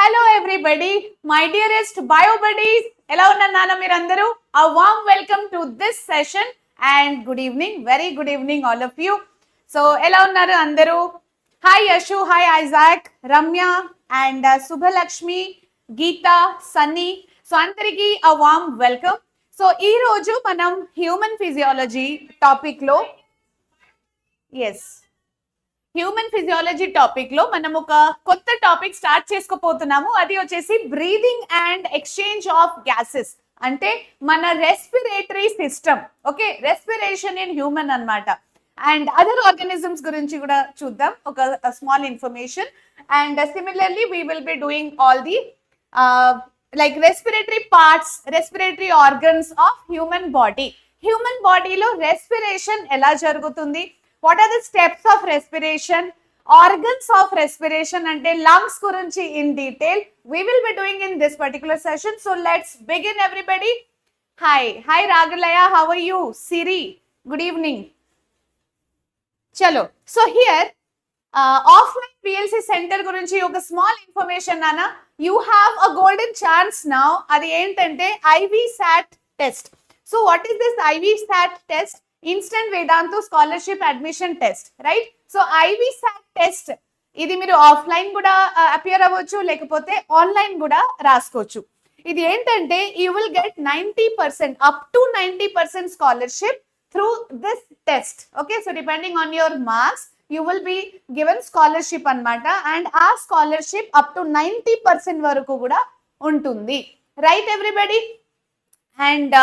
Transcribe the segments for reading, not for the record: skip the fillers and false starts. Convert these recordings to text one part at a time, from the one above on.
Hello everybody, my dearest bio buddies. Ela unnana meerandaru? A warm welcome to this session and good evening, very good evening all of you. So ela unnaru andaru? Hi Yashu, hi Isaac, Ramya and Subhalakshmi, Geeta, Sunny. So andariki a warm welcome. So ee roju manam human physiology topic lo human physiology topic లో మనం ఒక కొత్త topic start చేసుకోపోతున్నాము. అది వచ్చేసి breathing and exchange of gases, అంటే మన respiratory system. Okay, respiration in human అన్నమాట. And other organisms గురించి కూడా చూద్దాం, ఒక small information. And similarly we will be doing all the like respiratory parts, respiratory organs of human body. Human బాడీలో respiration ఎలా జరుగుతుంది, what are the steps of respiration, organs of respiration ante lungs gurinchi in detail we will be doing in this particular session. So let's begin everybody. Hi Ragalaya, how are you? Siri, good evening. Chalo, so here offline PLC center gurinchi oka small information nana. You have a golden chance now. Adi entante IV SAT test. So what is this IV SAT test? Instant Vedantu Scholarship Admission Test, right? So IV SAT test ఇది మీరు offline కూడా appear అవ్వచ్చు, లేకపోతే online కూడా రాసుకోవచ్చు. ఇది ఏంటంటే you will get 90% up to 90% scholarship through this test. Okay, so depending on your marks you will be given scholarship అన్నమాట. అండ్ ఆ స్కాలర్షిప్ అప్ టు 90% వరకు కూడా ఉంటుంది, right everybody? And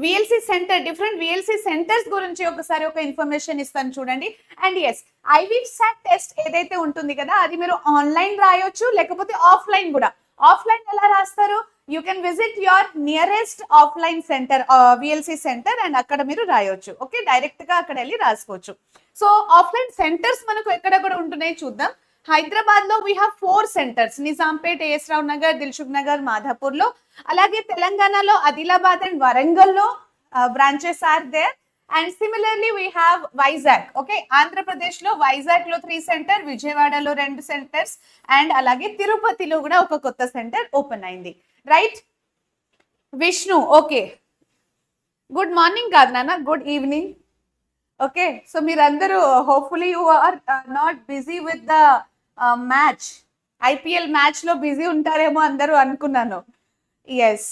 VLC centre, different VLC centres గురించి ఒకసారి ఒక information ఇస్తాను చూడండి. And yes, IV SAT test ఏదైతే ఉంటుంది కదా, అది మీరు ఆన్లైన్ రాయొచ్చు, లేకపోతే ఆఫ్లైన్ కూడా. ఆఫ్లైన్ ఎలా రాస్తారు? You can visit your nearest offline centre, VLC centre, and అక్కడ మీరు రాయొచ్చు. ఓకే, డైరెక్ట్ గా అక్కడ వెళ్ళి రాసుకోవచ్చు. సో ఆఫ్లైన్ సెంటర్స్ మనకు ఎక్కడెక్కడ ఉంటున్నాయి చూద్దాం. హైదరాబాద్ లో we have 4 centres, Nizampet, A S Rao Nagar, Dilsukh Nagar, Madhapur లో. అలాగే తెలంగాణలో ఆదిలాబాద్ అండ్ వరంగల్ లో branches are there. And similarly we have Vizag. Okay, Andhra Pradesh లో వైజాగ్ లో 3 సెంటర్, విజయవాడలో 2 సెంటర్స్, అండ్ అలాగే తిరుపతిలో కూడా ఒక కొత్త సెంటర్ ఓపెన్ అయింది, right? Vishnu, okay, good morning కాదు నాన్న, గుడ్ ఈవినింగ్. ఓకే, సో మీరందరూ hopefully you are not busy with the match. IPL match లో బిజీ ఉంటారేమో అందరూ అనుకున్నాను. Yes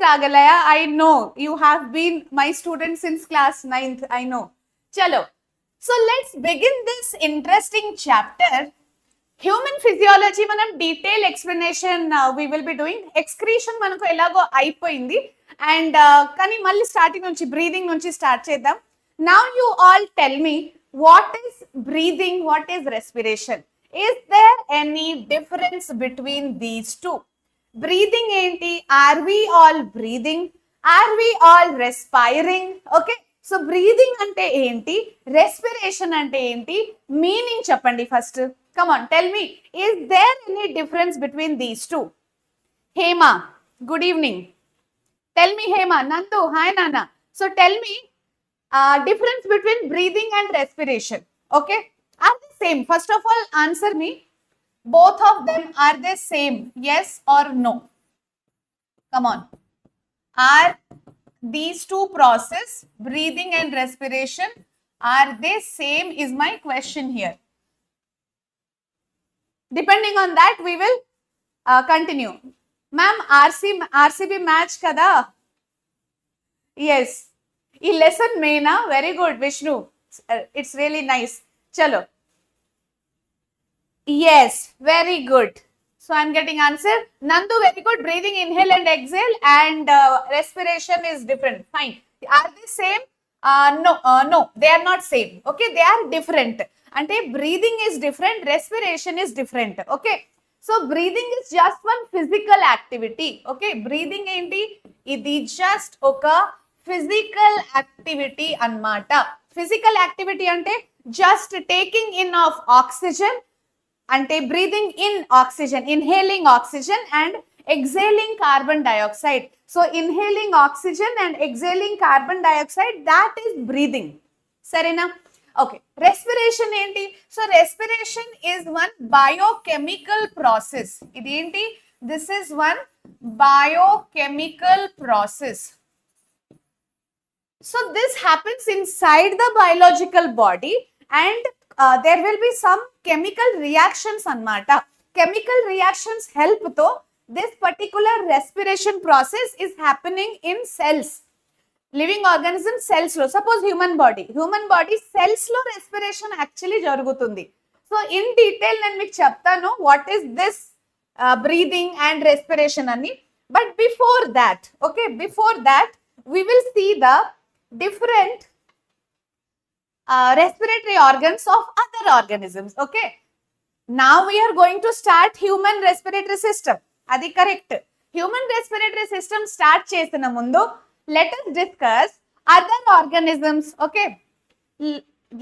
Ragalaya, I know you have been my student since class 9th, I know. Chalo, so let's begin this interesting chapter. Human physiology మనం detail explanation we will be doing. Excretion మనకు ఎలాగో అయిపోయింది, and కానీ మళ్ళీ starting నుంచి, breathing నుంచి start చేద్దాం. Now you all tell me, what is breathing, what is respiration? Is there any difference between these two? Breathing ఏంటి? Are we all breathing? Are we all respiring? Okay, so breathing అంటే ఏంటి, respiration అంటే ఏంటి, meaning చెప్పండి first. Come on, tell me, is there any difference between these two? Hema, good evening. Tell me, Hema. Nandu, hi Nana. So tell me, difference between breathing and respiration. Okay, are they same? First of all, answer me. Both of them, are they same? Yes or no? Come on. Are these two process, breathing and respiration, are they same? Is my question here. Depending on that, we will continue. Ma'am, RCB match kada? Yes. Ee lesson maina, very good, Vishnu. It's really nice. Chalo. Yes, very good. So I'm getting answer. Nandu, very good. Breathing, inhale and exhale, and respiration is different. Fine. Are they same? No, they are not same. Okay, they are different. అంటే breathing is different, respiration is different. Okay, so breathing is just one physical activity. Okay, breathing ఏంటి? ఇది just ఒక physical activity అన్నమాట. Physical activity అంటే just taking in of oxygen, అంటే breathing in oxygen, inhaling oxygen and exhaling carbon dioxide. So inhaling oxygen and exhaling carbon dioxide, that is breathing. సరేనా? Okay, respiration ఏంటి? So respiration is one biochemical process. ఇది ఏంటి? This is one biochemical process. So this happens inside the biological body and there will be some chemical reactions anamata. Chemical reactions help to this particular respiration process is happening in cells. Living organism cells lo, suppose human body cells lo respiration actually jarugutundi. So in detail nenu meeku cheptanu what is this breathing and respiration ani. But before that, okay, before that we will see the different respiratory organs of other organisms. Okay, now we are going to start human respiratory system. Adi correct. Human respiratory system start chesina mundu let us discuss other organisms. Okay,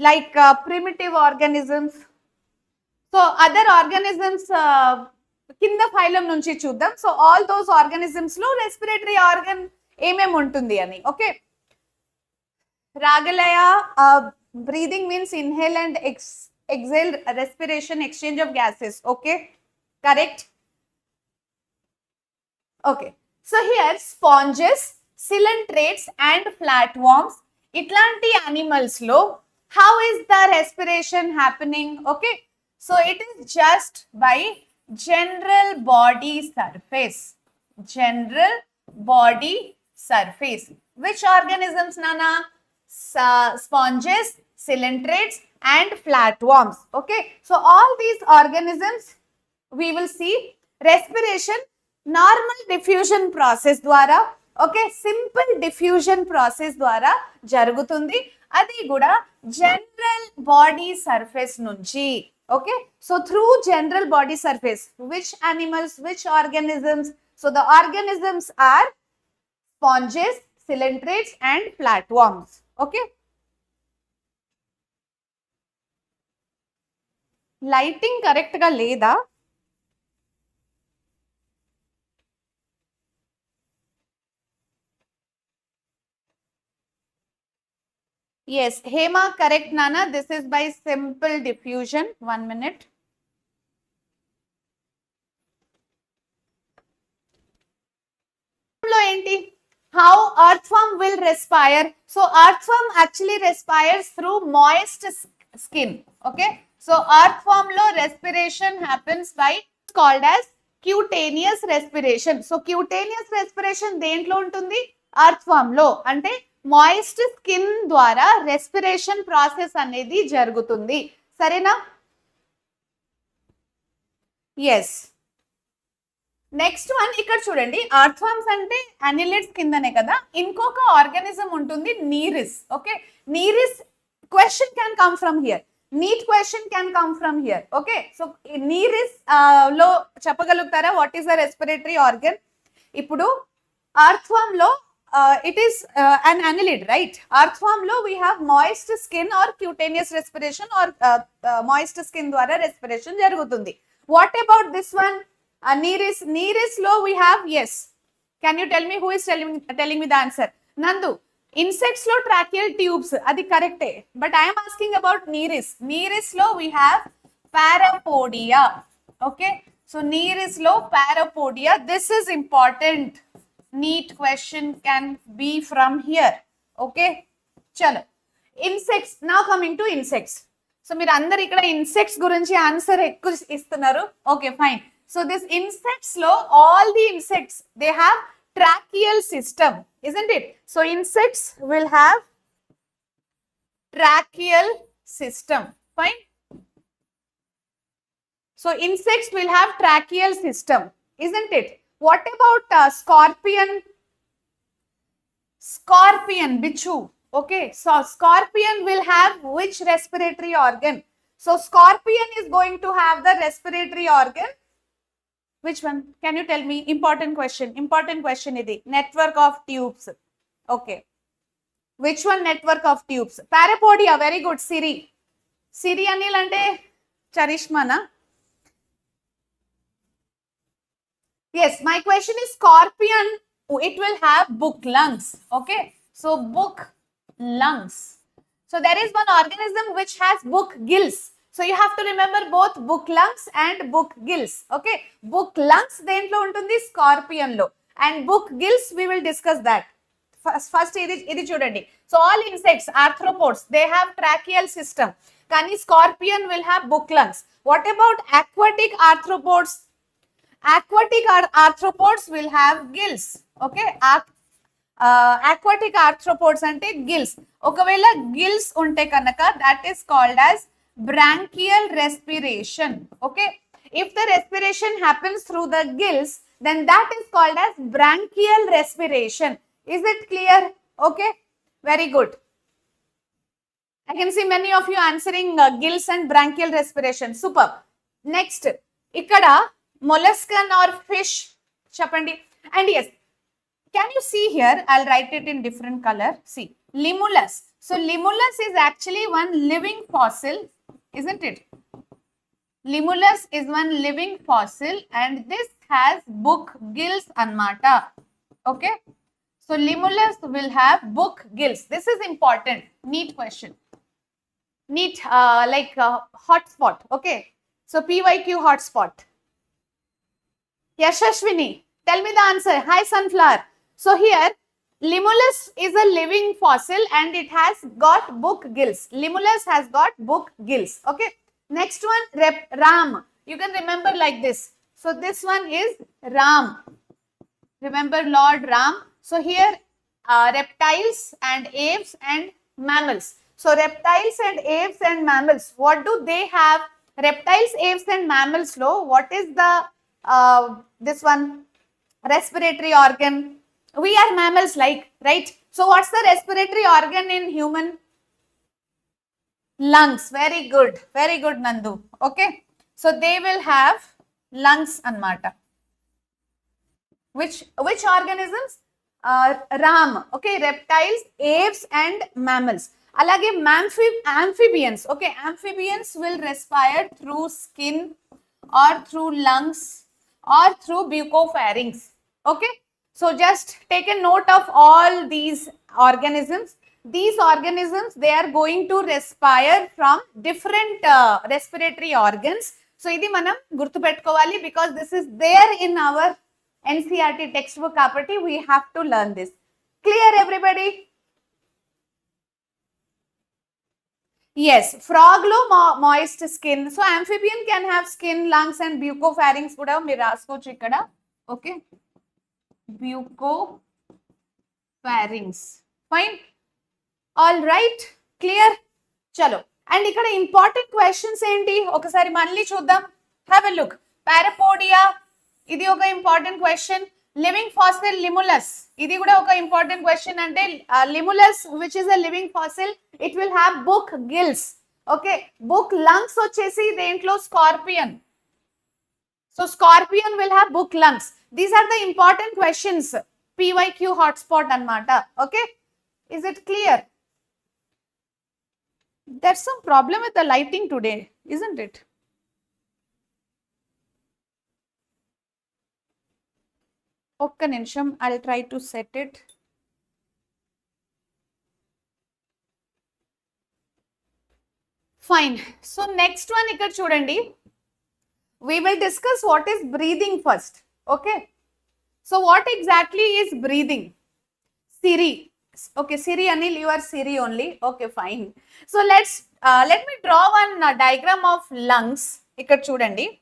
like primitive organisms. So other organisms కింద phylum నుంచి చూద్దాం. So all those organisms లో respiratory organ ఏమేమి ఉంటుంది అని. Okay, రాగలయ breathing means inhale and exhale, respiration, exchange of gases. Okay, correct. Okay, so here sponges, coelentrates and flatworms, itlanti animals lo how is the respiration happening? Okay, so it is just by general body surface. General body surface. Which organisms, Nana? Sponges, coelentrates and flatworms. Okay, so all these organisms we will see respiration normal diffusion process dwara, okay, simple diffusion process dwara jarugutundi. Adi kuda general body surface nunchi. Okay, so through general body surface, which animals, which organisms? So the organisms are sponges, coelentrates and flatworms. Okay, lighting correct ga leda? Yes, Hema, correct Nana. This is by simple diffusion. 1 minute. How earthworm will respire? So earthworm actually respires through moist skin. Okay, so earthworm lo respiration happens by, it's called as cutaneous respiration. So cutaneous respiration dentlo untundi? Earthworm lo, ante moist skin ద్వారా respiration process అనేది జరుగుతుంది. సరేనా? Yes. Next one ఇక్కడ చూడండి, అర్థవర్మ్స్ అంటే అనిలిడ్స్ కిందనే కదా. ఇంకొక ఆర్గానిజం ఉంటుంది Nereis. Okay, Nereis question can come from here. NEET question can come from here. Okay, so Nereis లో చెప్పగలుగుతారా what is the respiratory organ? ఇప్పుడు అర్థవర్మ్ లో it is an annelid, right? Earthworm lo we have moist skin or cutaneous respiration or moist skin dwara respiration jarugutundi. What about this one? Nereis. Nereis lo we have, yes. Can you tell me who is telling me the answer? Nandu. Insects lo tracheal tubes, adi correct. But I am asking about Nereis. Nereis lo we have parapodia. Okay, so Nereis lo parapodia. This is important. NEET question can be from here. Okay, chalo. Insects. Now coming to insects. So meer andaru ikkada insects gurinchi answer ekku istunaru. Okay, fine. So this insects lo, all the insects they have tracheal system, isn't it? So insects will have tracheal system. Fine. So insects will have tracheal system, isn't it? What about scorpion? Scorpion, bichu. Okay, so scorpion will have which respiratory organ? So scorpion is going to have the respiratory organ. Which one? Can you tell me? Important question. Important question idi. Network of tubes. Okay. Which one network of tubes? Parapodia. Very good. Siri. Siri anil ante Charishma na? Yes, my question is scorpion, it will have book lungs. Okay, so book lungs. So there is one organism which has book gills. So you have to remember both book lungs and book gills. Okay. Book lungs dentlo untundi scorpion lo, and book gills we will discuss that. First idi chudandi. So all insects, arthropods, they have tracheal system. Kani scorpion will have book lungs. What about aquatic arthropods? Aquatic arthropods will have gills. Okay. Aquatic arthropods ante gills. Okavela gills unte kanaka, that is called as branchial respiration. Okay. If the respiration happens through the gills, then that is called as branchial respiration. Is it clear? Okay. Very good. I can see many of you answering gills and branchial respiration. Superb. Next, ikkada molluscan or fish chapandi. And yes, can you see here? I'll write it in different color. See, limulus. So limulus is actually one living fossil, isn't it? Limulus is one living fossil, and this has book gills anmata. Okay. So limulus will have book gills. This is important. NEET question. NEET hotspot. Okay. So PYQ hotspot. Yashashwini, tell me the answer. Hi Sunflower. So here, limulus is a living fossil and it has got book gills. Limulus has got book gills. Okay. Next one, ram. You can remember like this. So this one is ram. Remember Lord Ram. So here, reptiles and aves and mammals. So reptiles and aves and mammals, what do they have? Reptiles, aves and mammals, what is the, this one, respiratory organ? We are mammals like, right? So what's the respiratory organ in human? Lungs. Very good. Very good, Nandu. Okay. So they will have lungs anmata. Which organisms? Ram. Okay. Reptiles, aves and mammals. Alage amphibians. Okay. Amphibians will respire through skin or through lungs or through bucopharynx. Okay. So just take a note of all these organisms. These organisms, they are going to respire from different respiratory organs. So idi manam gurtu pettukovali, because this is there in our NCERT textbook kapatti we have to learn this. Clear everybody? Yes, frog lo moist skin. So amphibian can have skin, lungs and bucopharynx kuda meer raskochu ikkada. Okay. Bucopharynx. Fine. All right. Clear? Chalo. And ikkada important questions enti? Okasari malli chuddam. Have a look. Parapodia. Idi oka important question. Living fossil limulus. Idi kuda oka important question ante limulus, which is a living fossil, it will have book gills. Okay. Book lungs vachesi dentlo scorpion. So scorpion will have book lungs. These are the important questions. PYQ hotspot anmata. Okay. Is it clear? There's some problem with the lighting today, isn't it? Okka nimsham, I'll try to set it. Fine. So next one ikkada chudandi. We will discuss what is breathing first. Okay. So what exactly is breathing? Siri. Okay, Siri Anil, you are Siri only. Okay, fine. So let me draw one diagram of lungs. Ikkada chudandi.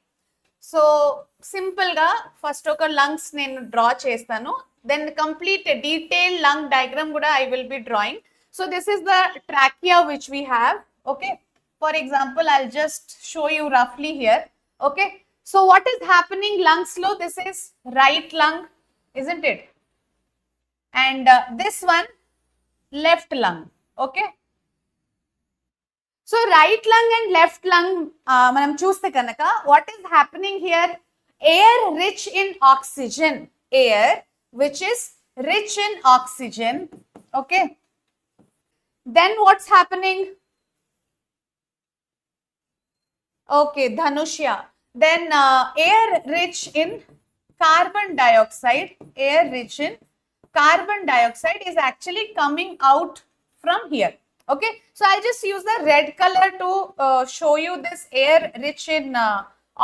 So simple ga first oka lungs nenu draw chestanu. Then complete a detailed lung diagram kuda I will be drawing. So this is the trachea which we have. Okay. For example, I'll just show you roughly here. Okay. So what is happening lungs low? This is right lung, isn't it? And this one, left lung. Okay. So right lung and left lung, manam chuste kanaka, what is happening here? Air rich in oxygen. Air which is rich in oxygen. Okay. Then what's happening? Okay, Dhanushya. Then air rich in carbon dioxide. Air rich in carbon dioxide is actually coming out from here. Okay, so I'll just use the red color to show you this air rich in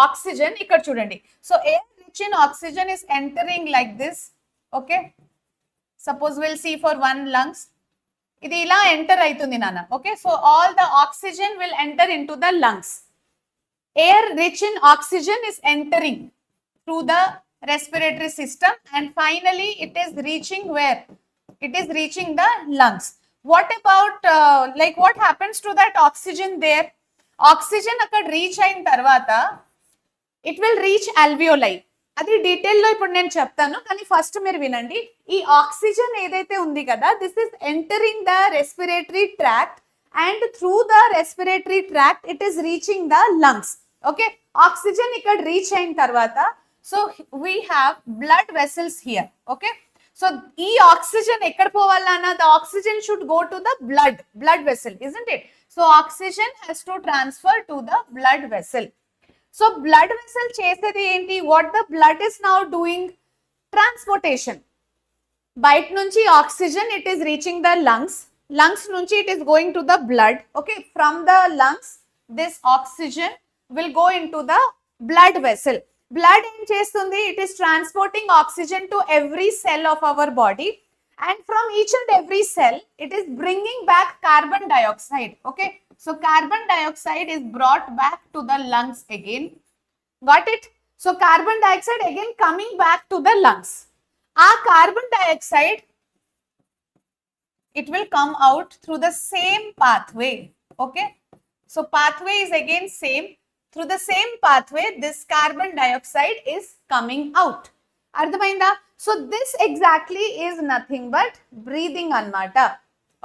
oxygen. Ikkada chudandi. So air rich in oxygen is entering like this. Okay, suppose we'll see for one lungs. Idi ila enter aitundi nana. Okay, so all the oxygen will enter into the lungs. Air rich in oxygen is entering through the respiratory system, and finally it is reaching where? It is reaching the lungs. What about like what happens to that oxygen there? Oxygen akkada reach ayin tarvata it will reach alveoli. అది detail లో ఇప్పుడు నేను చెప్తాను, కానీ first మీరు వినండి. ఈ oxygen ఏదైతే ఉంది కదా, this is entering the respiratory tract, and through the respiratory tract it is reaching the lungs. Okay, oxygen ఇక్కడ రీచ్ అయిన తర్వాత so we have blood vessels here. Okay, so ఈ ఆక్సిజన్ ఎక్కడ పోవాలన్నా the oxygen should go to the blood vessel, isn't it? So oxygen has to transfer to the blood vessel. So blood vessel చేసేది ఏంటి? What the blood is now doing? Transportation. బయట నుంచి oxygen it is reaching the lungs, lungs నుంచి it is going to the blood. Okay, from the lungs this oxygen will go into the blood vessel. Blood em chestundi? It is transporting oxygen to every cell of our body, and from each and every cell it is bringing back carbon dioxide. Okay, so carbon dioxide is brought back to the lungs again. Got it? So carbon dioxide again coming back to the lungs. Carbon dioxide it will come out through the same pathway. Okay, so pathway is again same. Through the same pathway, this carbon dioxide is coming out. Ardhamainda? So this exactly is nothing but breathing anmata.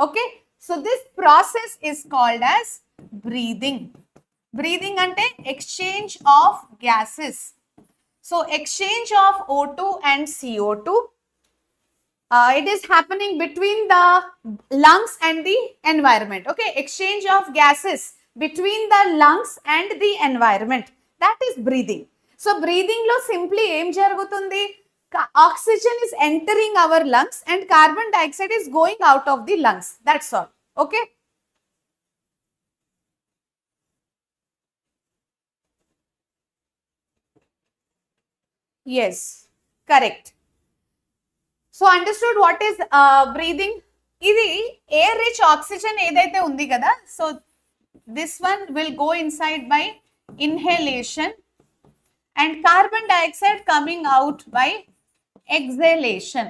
Okay, so this process is called as breathing. Breathing ante exchange of gases. So exchange of O2 and CO2. It is happening between the lungs and the environment. Okay, exchange of gases between the lungs and the environment, that is breathing. So breathing lo simply em jarugutundi? Oxygen is entering our lungs and carbon dioxide is going out of the lungs, that's all. Okay, yes, correct. So understood what is breathing? Idi air rich oxygen edaithe undi kada, so this one will go inside by inhalation, and carbon dioxide coming out by exhalation.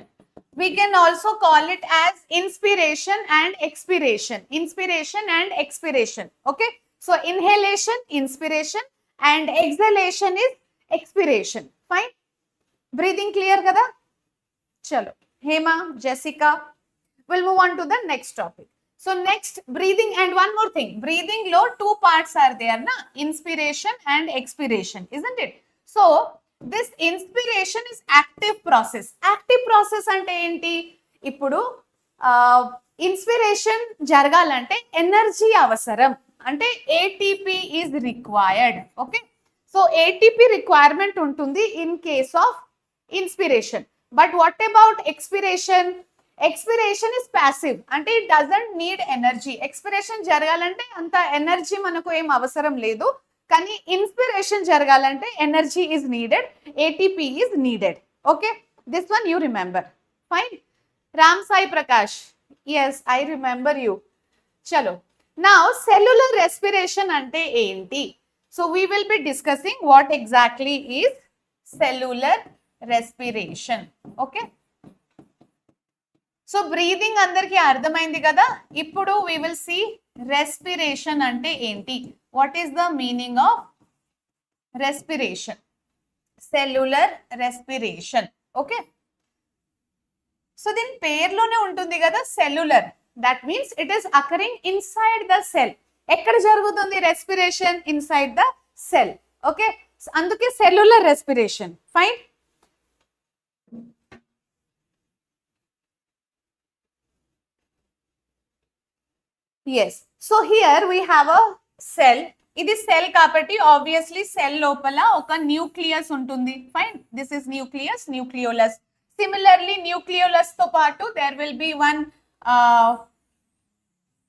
We can also call it as inspiration and expiration. Inspiration and expiration. Okay, so inhalation, inspiration, and exhalation is expiration. Fine, breathing clear kada? Chalo, Hema, Jessica, we'll move on to the next topic. So next, breathing, and one more thing, breathing lo two parts are there na, inspiration and expiration, isn't it? So this inspiration is active process. Active process ante enti? Ippudu inspiration jaragalante energy avasaram, ante ATP is required. Okay, so ATP requirement untundi in case of inspiration. But what about expiration? Expiration is passive, అంటే it doesn't need energy. Expiration జరగాలంటే అంత energy మనకు ఏం అవసరం లేదు, కానీ inspiration జరగాలంటే energy is needed, ATP is needed. Okay, this one you remember. Fine. Ram Sai Prakash, yes, I remember you. Chalo, now cellular respiration ante enti? So we will be discussing what exactly is cellular respiration. Okay, so breathing అందరికి అర్థమైంది కదా. ఇప్పుడు we will see respiration అంటే ఏంటి. What is the meaning of respiration? Cellular respiration. Okay, so దీని పేరులోనే ఉంటుంది కదా cellular. That means it is occurring inside the cell. ఎక్కడ జరుగుతుంది respiration? Inside the cell. Okay, అందుకే cellular respiration. Fine. Yes, so here we have a cell. ఇది cell కాబట్టి obviously cell లోపల ఒక న్యూక్లియస్ ఉంటుంది. Fine, this is nucleus, nucleolus. Similarly nucleolus తో పాటు there will be one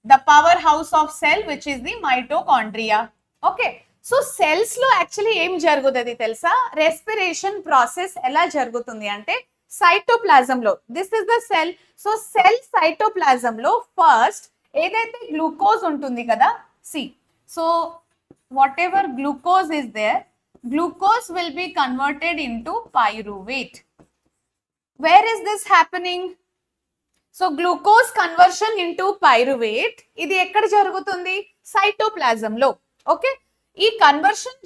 the powerhouse of cell, which is the mitochondria. Okay, so cells lo actually em jarugutadi telsa, respiration process ela jarugutundi ante cytoplasm lo. This is the cell. So cell cytoplasm lo first edaithe glucose untundi kada, see, so whatever glucose is there, glucose will be converted into pyruvate. Where is this happening? So glucose conversion into pyruvate, ఇది ఎక్కడ జరుగుతుంది? Cytoplasm లో. Okay, ఈ conversion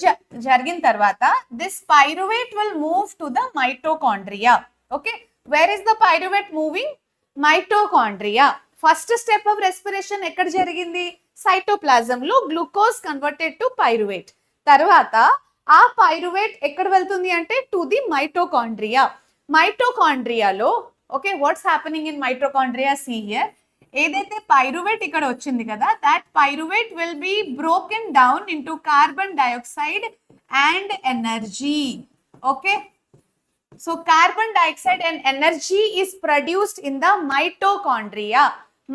జరిగిన తర్వాత this pyruvate will move to the mitochondria. Okay, where is the pyruvate moving? Mitochondria. First step of respiration ఎక్కడ జరిగింది? Cytoplasm లో గ్లూకోజ్ కన్వర్టెడ్ టు పైరువేట్. తర్వాత ఆ పైరువేట్ ఎక్కడ వెళ్తుంది అంటే టు ది మైటోకాండ్రియా. మైటోకాండ్రియాలో okay, what's happening in mitochondria? See here, ఏదైతే పైరువేట్ ఇక్కడ వచ్చింది కదా, that pyruvate will be broken down into carbon dioxide and energy. Okay, so carbon dioxide and energy is produced in the mitochondria.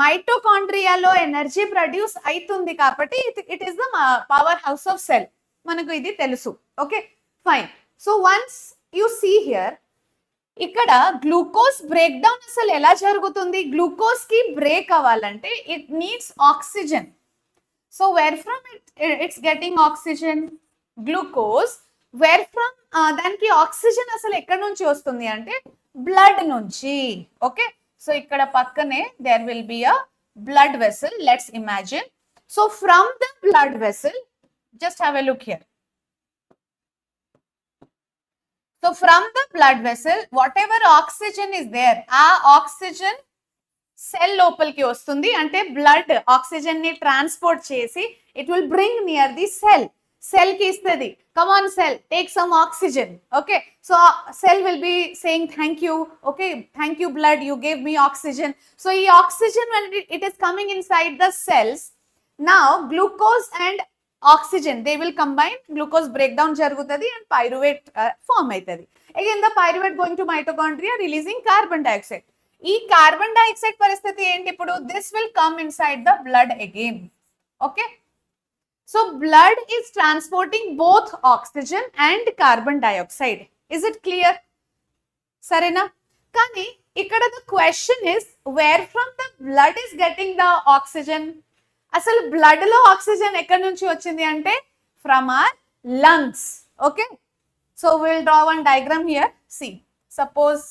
Mitochondria lo energy produce aitundi kabatti it is the powerhouse of cell. Manaku idi telusu. Okay, fine. So once you see here, ikkada glucose breakdown asalu ela jarugutundi? Glucose ki break avalante it needs oxygen. So where from it's getting oxygen? Glucose. Where from దానికి oxygen అసలు ఎక్కడి నుంచి వస్తుంది అంటే blood నుంచి. Okay, so ఇక్కడ పక్కనే there will be a blood vessel. Let's imagine. So from the blood vessel, just have a look here. So from the blood vessel whatever oxygen is there, ఆ oxygen cell లోపలికి వస్తుంది. అంటే blood oxygen ని transport చేసి it will bring near the cell. Cell కి ఇస్తుంది, come on cell, take some oxygen. Okay, so cell will be saying thank you. Okay, thank you blood, you gave me oxygen. So the oxygen, when it is coming inside the cells, now glucose and oxygen they will combine, glucose breakdown jarugutadi and pyruvate form aitadi. Again the pyruvate going to mitochondria releasing carbon dioxide. Ee carbon dioxide paristhiti enti ippudu, this will come inside the blood again. Okay, so blood is transporting both oxygen and carbon dioxide. Is it clear? Sarena? Kani ikkada the question is, where from the blood is getting the oxygen? Asalu blood lo oxygen ekkadi nunchi vachindi ante from our lungs. Okay, so we will draw one diagram here. See, suppose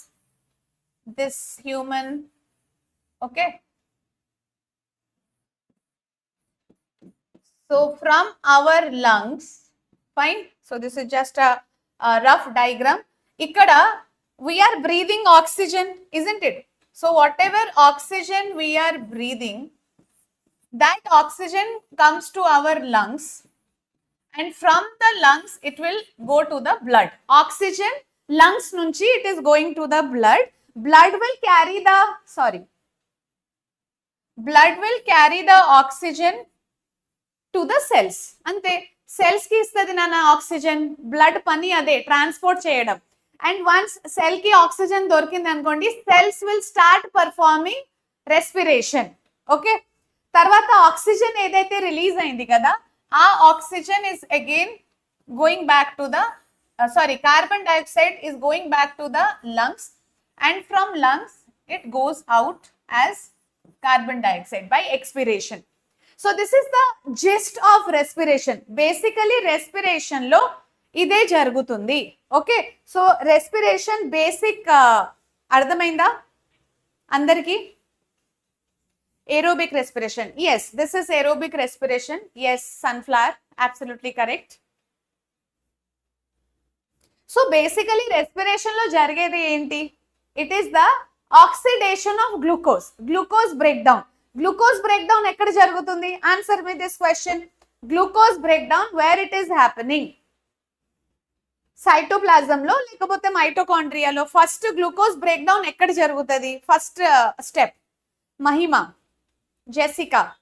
this human, okay, so from our lungs, fine. So this is just a rough diagram. Ikkada we are breathing oxygen, isn't it? So whatever oxygen we are breathing, that oxygen comes to our lungs, and from the lungs it will go to the blood. Oxygen lungs nunchi it is going to the blood. Blood will carry the, blood will carry the oxygen to the cells. ante cells ki istadi nana oxygen, blood pani ade transport cheyadam. And once cell ki oxygen dorkindi anukondi, cells will start performing respiration. Okay, tarvata oxygen edaithe release ayindi kada, aa oxygen is again going back to the carbon dioxide is going back to the lungs, and from lungs it goes out as carbon dioxide by expiration. So this is the gist of respiration. Basically respiration lo ide jarugutundi. Okay, so respiration basic ardhamainda andariki? Aerobic respiration, yes, this is aerobic respiration. Yes, sunflower, absolutely correct. So basically respiration lo jarigedi enti? It is the oxidation of glucose, glucose breakdown. Glucose breakdown ekkada jarugutundi? Answer me this question. Glucose breakdown where it is happening? Cytoplasm lo lekapothe mitochondria lo. First glucose breakdown ekkada jarugutadi? First step. Mahima, Jessica,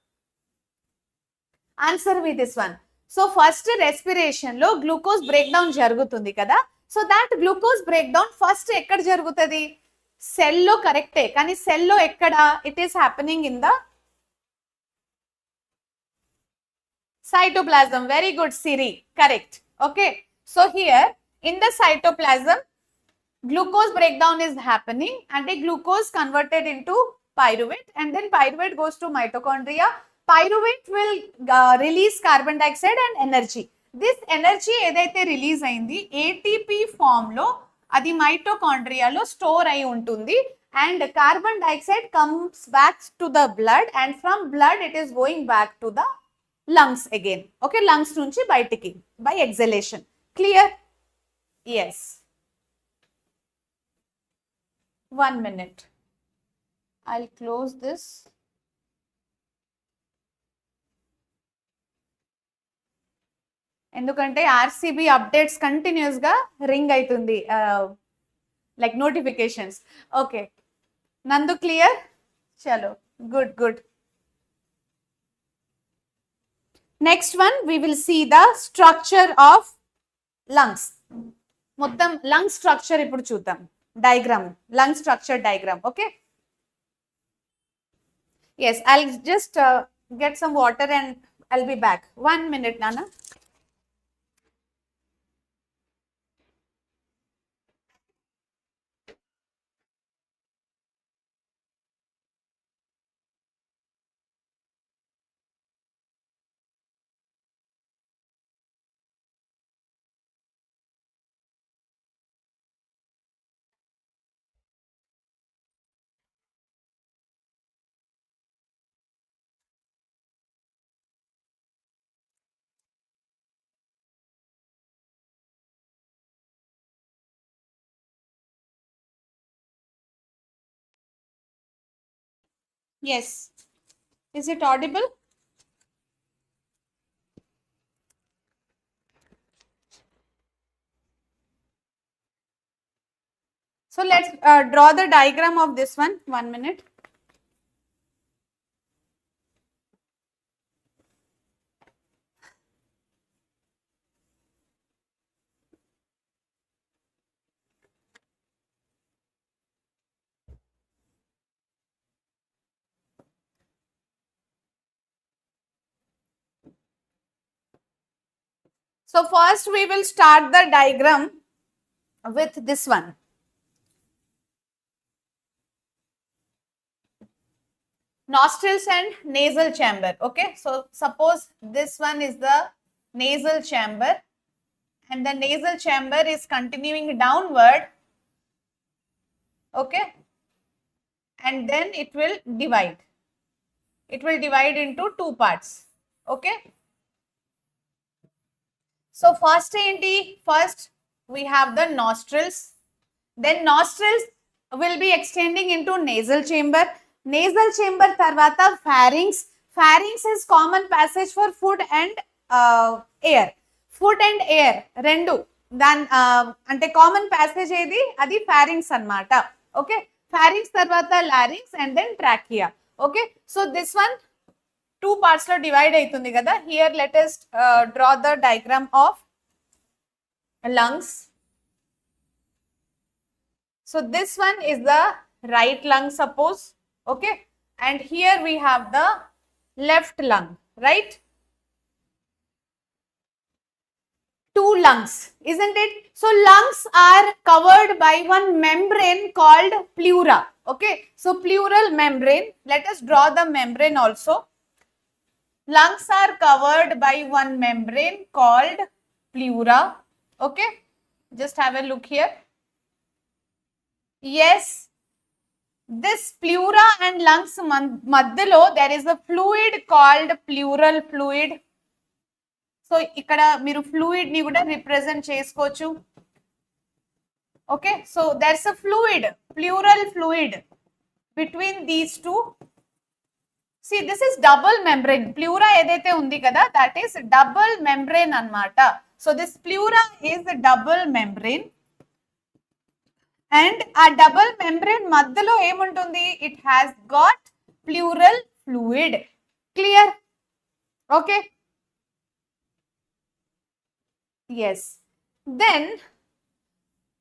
answer me this one. So first respiration lo glucose breakdown jarugutundi kada. So that glucose breakdown first ekkada jarugutadi? Cell lo correct, కానీ cell lo ekkada it is happening in the Cytoplasm. Very good, Siri. Correct. Okay. So here in the cytoplasm, glucose breakdown is happening and a glucose converted into pyruvate, and then pyruvate goes to mitochondria. Pyruvate will release carbon dioxide and energy. This energy edaithe release ayindi ATP form lo adi mitochondria lo store ayi untundi, and carbon dioxide comes back to the blood, and from blood it is going back to the lungs again. Okay, lungs nunchi bayatiki by exhalation. Clear? Yes. 1 minute. I'll close this. ఎందుకంటే RCB updates continuous గా ring అవుతుంది, like notifications. Okay, Nandu clear? చలో, good good. Next one we will see the structure of lungs. మొత్తం lung structure ఇప్పుడు చూద్దాం. Diagram, lung structure diagram. Okay, yes, I'll just get some water and I'll be back. 1 minute, Nana. Yes. Is it audible? So let's draw the diagram of this one. 1 minute. So first we will start the diagram with this one. Nostrils and nasal chamber. Okay, so suppose this one is the nasal chamber and the nasal chamber is continuing downward. Okay, and then it will divide. It will divide into two parts. Okay, so first we have the nostrils. Then nostrils will be extending into nasal chamber. Nasal chamber tarvata pharynx. Pharynx is common passage for food and air. Food and air rendu dan ante common passage edi adi pharynx anamata. Okay, pharynx tarvata larynx and then trachea. Okay, so this one two parts lo divide aitundi kada. Here let us draw the diagram of lungs. So this one is the right lung, suppose. Okay, and here we have the left lung, right? Two lungs, isn't it? So lungs are covered by one membrane called pleura. Okay, so pleural membrane. Let us draw the membrane also. Lungs are covered by one membrane called pleura. Okay, just have a look here. Yes, this pleura and lungs madhyalo there is a fluid called pleural fluid. So ikkada meeru fluid ni kuda represent chesukochu. Okay, so there's a fluid, pleural fluid between these two. See, this is double membrane. Pleura edaithe undi kada, that is double membrane anamata. So this pleura is a double membrane. And a double membrane madhyalo emuntundi, it has got pleural fluid. Clear? Okay, yes. Then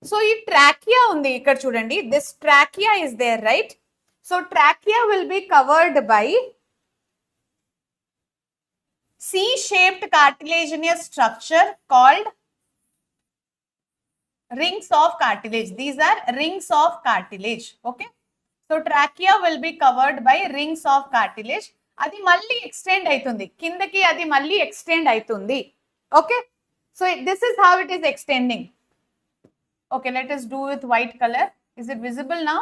so ee trachea undi ikkada chudandi, this trachea is there, right? So trachea will be covered by C-shaped cartilaginous structure called rings of cartilage. These are rings of cartilage. Okay. So trachea will be covered by rings of cartilage. అది మళ్ళీ extend అవుతుంది కిందకి, అది మళ్ళీ extend అవుతుంది. Okay, so this is how it is extending. Okay, let us do with white color. Is it visible now?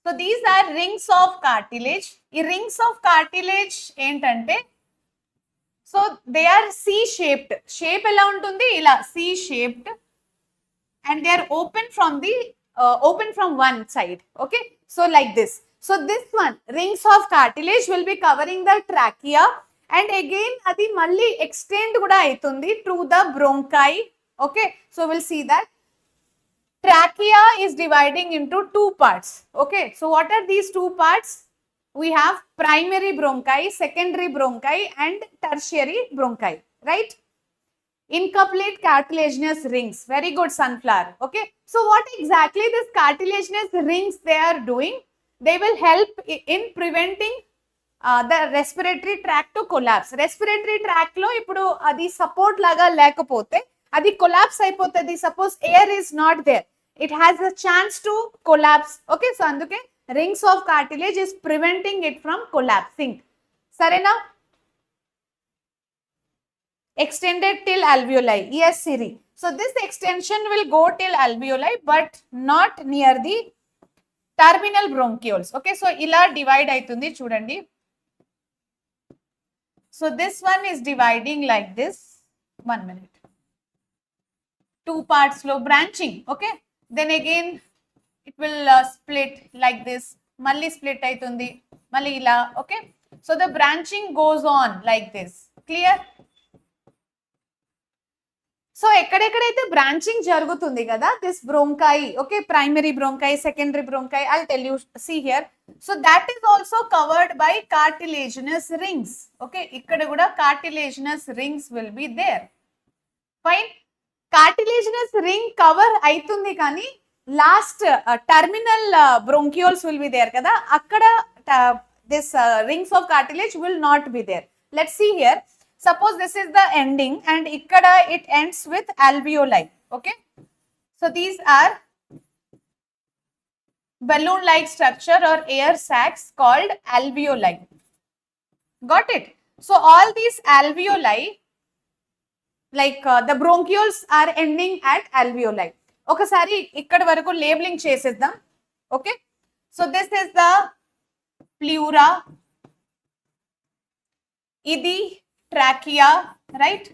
So these are rings of cartilage. ఈ rings of cartilage ఏంటంటే, so they are C-shaped. Shape ఎలా ఉంటుంది? ఇలా C-shaped, and they are open from one side. Okay, so like this. So this one, rings of cartilage will be covering the trachea, and again adi malli extend kuda aitundi through the bronchi. Okay, so we'll see that trachea is dividing into two parts. Okay, so what are these two parts? We have primary bronchi, secondary bronchi, and tertiary bronchi, right? Incomplete cartilaginous rings. Very good, sunflower. Okay, so what exactly this cartilaginous rings they are doing? They will help in preventing the respiratory tract to collapse. Respiratory tract lo ippudu adi support laga lekapothe adi collapse ayipotadi. Suppose air is not there, it has a chance to collapse. Okay, so anduke rings of cartilage is preventing it from collapsing. Sarena? Extended till alveoli. Yes, Siri. So this extension will go till alveoli, but not near the terminal bronchioles. Okay, so ila divide aitundi chudandi. So this one is dividing like this. 1 minute. Two parts low branching. Okay, then again it will split like this. Malli split aitundi, malli ila. Okay, so the branching goes on like this. Clear? So ఎక్కడెక్కడైతే branching జరుగుతుంది కదా, this bronchi, okay, primary bronchi, secondary bronchi, I tell you, see here. So that is also covered by cartilaginous rings. Okay, ఇక్కడ కూడా cartilaginous rings will be there. Fine, cartilaginous ring cover అవుతుంది కానీ last terminal bronchioles will be there కదా, అక్కడ this rings of cartilage will not be there. Let's see here. Suppose this is the ending and ikkada it ends with alveoli. Okay, so these are balloon like structure or air sacs called alveoli. Got it? So all these alveoli, like the bronchioles are ending at alveoli. Okasari ikkada varaku labeling cheseddam. Okay, so this is the pleura, idi trachea, right?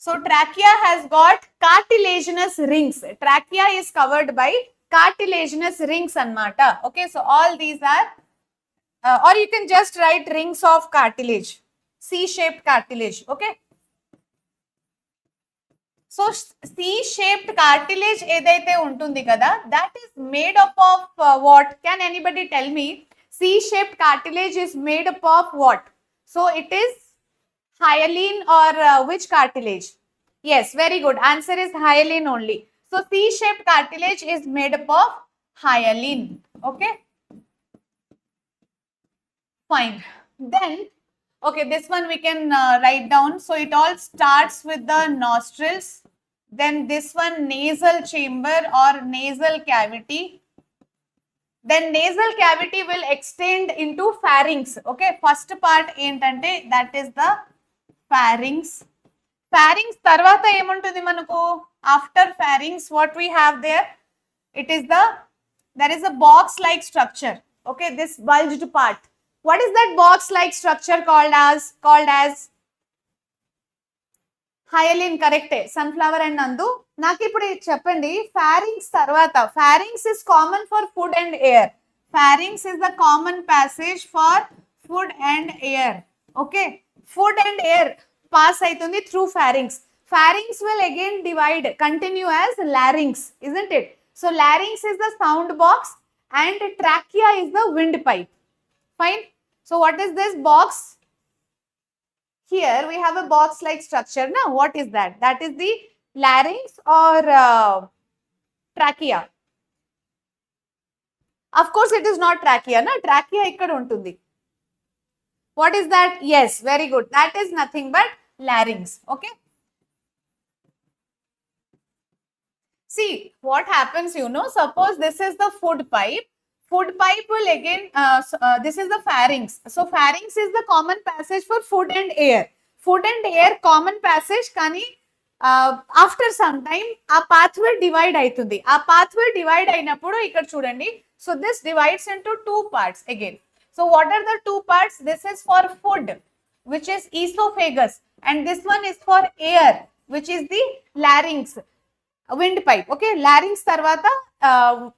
So trachea has got cartilaginous rings. Trachea is covered by cartilaginous rings anmata. Okay, so all these are or you can just write rings of cartilage, C-shaped cartilage. Okay, so C-shaped cartilage edaithe untundi kada, that is made up of what? Can anybody tell me? C-shaped cartilage is made up of what? So it is hyaline or which cartilage? Yes, very good. Answer is hyaline only. So C-shaped cartilage is made up of hyaline. Okay, fine. Then, okay, this one we can write down. So it all starts with the nostrils. Then this one nasal chamber or nasal cavity. Then nasal cavity will extend into pharynx. Okay, first part entante, that is the pharynx. Pharynx tarvata emuntundi manaku? After pharynx, what we have there? It is there is a box like structure. Okay, this bulged part. What is that box like structure called as? Hyaline కరెక్టే, sunflower and Nandu. నాకు ఇప్పుడు చెప్పండి, pharynx తర్వాత, pharynx is common for food and air. Pharynx is the common passage for food and air. Okay, food and air pass అవుతుంది through pharynx. Pharynx will again divide, continue as larynx, isn't it? So larynx is the sound box and trachea is the windpipe. Fine. So what is this box? Here we have a box-like structure. Now, what is that? That is the larynx or trachea. Of course, it is not trachea. Na? Trachea ikkada untundi. What is that? Yes, very good. That is nothing but larynx. Okay. See, what happens, suppose this is the food pipe. Food pipe will again, this is the pharynx. So, pharynx is the common passage for food and air. Food and air common passage, kani after some time, a pathway divide aitundi. A pathway divide ainapudu, ikkada chudandi. So, this divides into two parts again. So, what are the two parts? This is for food, which is esophagus, and this one is for air, which is the larynx. Windpipe. Okay, larynx tarvata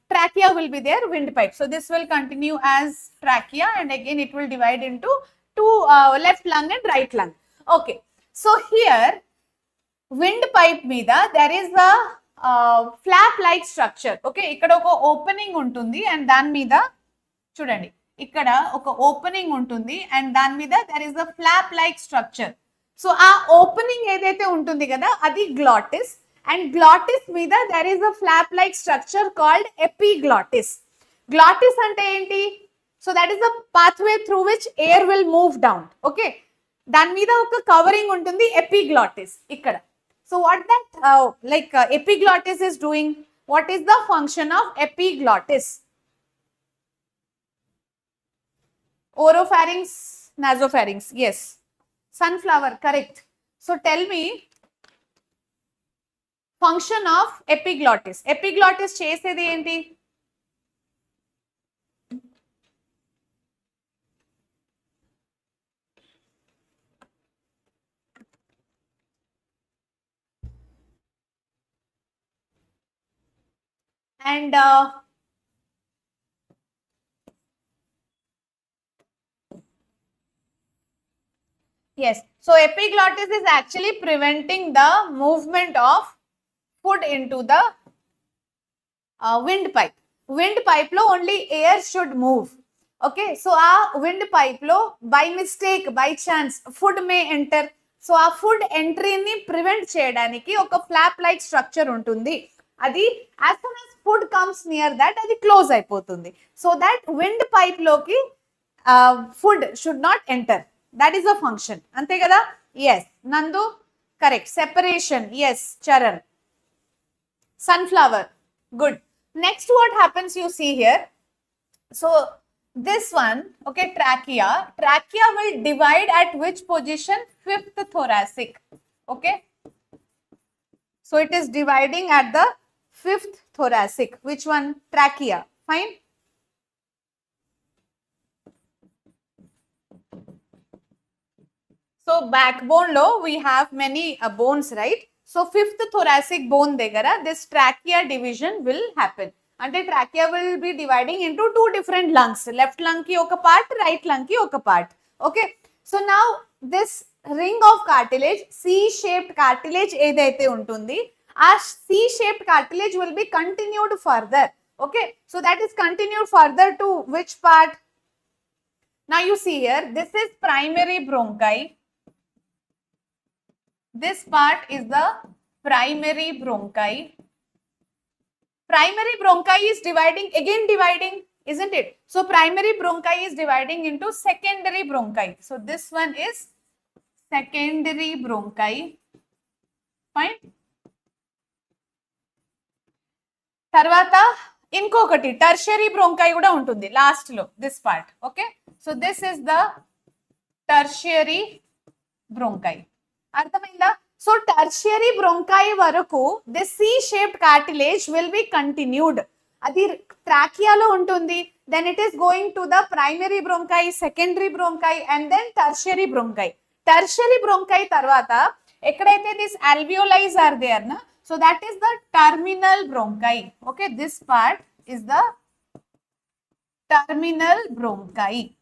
trachea will be there, windpipe. So this will continue as trachea, and again it will divide into two left lung and right lung. Okay, so here windpipe meeda there is a flap like structure. Okay, ikkada oka opening untundi and dan meeda chudandi, ikkada oka opening untundi and dan meeda there is a flap like structure. So a opening edaithe untundi kada adi glottis. And glottis meeda there is a flap like structure called epiglottis. Glottis ante enti? So that is the pathway through which air will move down. Okay. Dan meeda oka covering untundi epiglottis ikkada. So what that epiglottis is doing? What is the function of epiglottis? Oropharynx, nasopharynx. Yes. Sunflower, correct. So tell me, function of epiglottis. Epiglottis chesedi enti? And yes, so epiglottis is actually preventing the movement of food into the windpipe. Windpipe lo only air should move. Okay, so a windpipe lo by mistake, by chance, food may enter. So a food entry ni prevent cheyadaniki oka flap like structure untundi. Adi as soon as food comes near that, adi close అయిపోతుంది. So that windpipe loki food should not enter. That is the function. Ante kada? Yes. Nandu? Correct. Separation. Yes. Charan. Sunflower. Good. Next, what happens you see here? So, this one, okay, trachea. Trachea will divide at which position? Fifth thoracic. Okay. So, it is dividing at the fifth thoracic. Which one? Trachea. Fine. So, backbone lo we have many bones, right? So, fifth thoracic bone degara, this trachea division will happen. And the trachea will be dividing into two different lungs. Left lung ki oka part, right lung ki oka part. Okay. So, now this ring of cartilage, C-shaped cartilage edaithe untundi, a C-shaped cartilage will be continued further. Okay. So, that is continued further to which part? Now, you see here, this is primary bronchi. This part is the primary bronchi. Primary bronchi is dividing, again dividing, isn't it? So, primary bronchi is dividing into secondary bronchi. So, this one is secondary bronchi. Fine. Tarvata, inkokati, tertiary bronchi kuda untundi, last lo, this part. Okay. So, this is the tertiary bronchi. So, tertiary bronchi varaku, this C-shaped cartilage will be continued. Adi trachea lo untundi, then it is going to the primary bronchi, secondary bronchi, and then tertiary bronchi. Tertiary bronchi tarvata, ekkadaithe these alveoli are there, na? So, that is the terminal bronchi. Okay, this part is the terminal bronchi.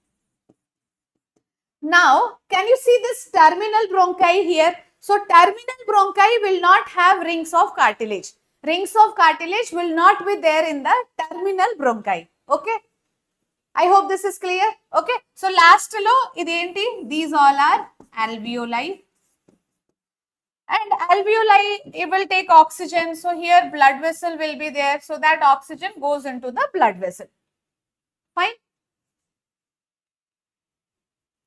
Now, can you see this terminal bronchi here? So, terminal bronchi will not have rings of cartilage. Rings of cartilage will not be there in the terminal bronchi. Okay. I hope this is clear. Okay. So, last lo, identi, these all are alveoli. And alveoli, it will take oxygen. So, here blood vessel will be there. So, that oxygen goes into the blood vessel. Fine.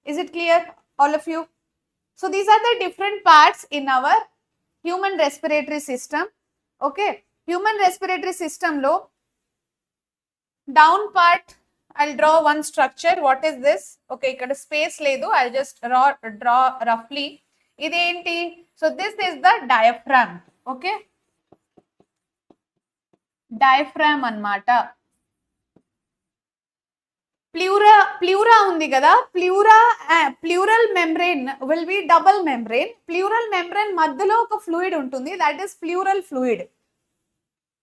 Is it clear, all of you? So these are the different parts in our human respiratory system. Okay, human respiratory system lo down part I'll draw one structure. What is this? Okay, ikkada space ledu, I'll just draw roughly. Identi, so this is the diaphragm. Okay, diaphragm anamata. Pleura undi kada, pleural membrane will be double membrane. Pleural membrane maddhalo oka fluid untundi, that is pleural fluid.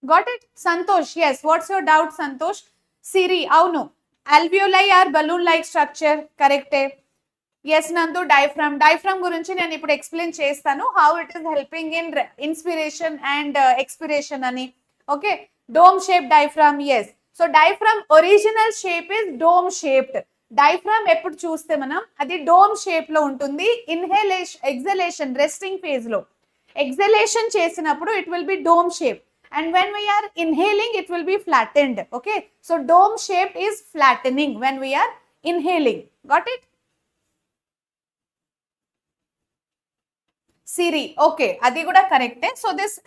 Got it? Santosh, yes. What's your doubt, Santosh? Siri, avunu. Alveoli are balloon like structure, correct? Yes, Nandu, diaphragm. Diaphragm gurinchi nenu ippudu explain chestanu how it is helping in inspiration and expiration ani. Okay, dome shaped diaphragm, yes. So diaphragm original shape is dome shaped. Diaphragm eppudu chuste manam adi dome shape lo untundi. Inhalation, exhalation, resting phase lo exhalation chesinappudu it will be dome shape, and when we are inhaling it will be flattened. Okay, so dome shape is flattening when we are inhaling. Got it? Siri, okay, adi kuda correct. So this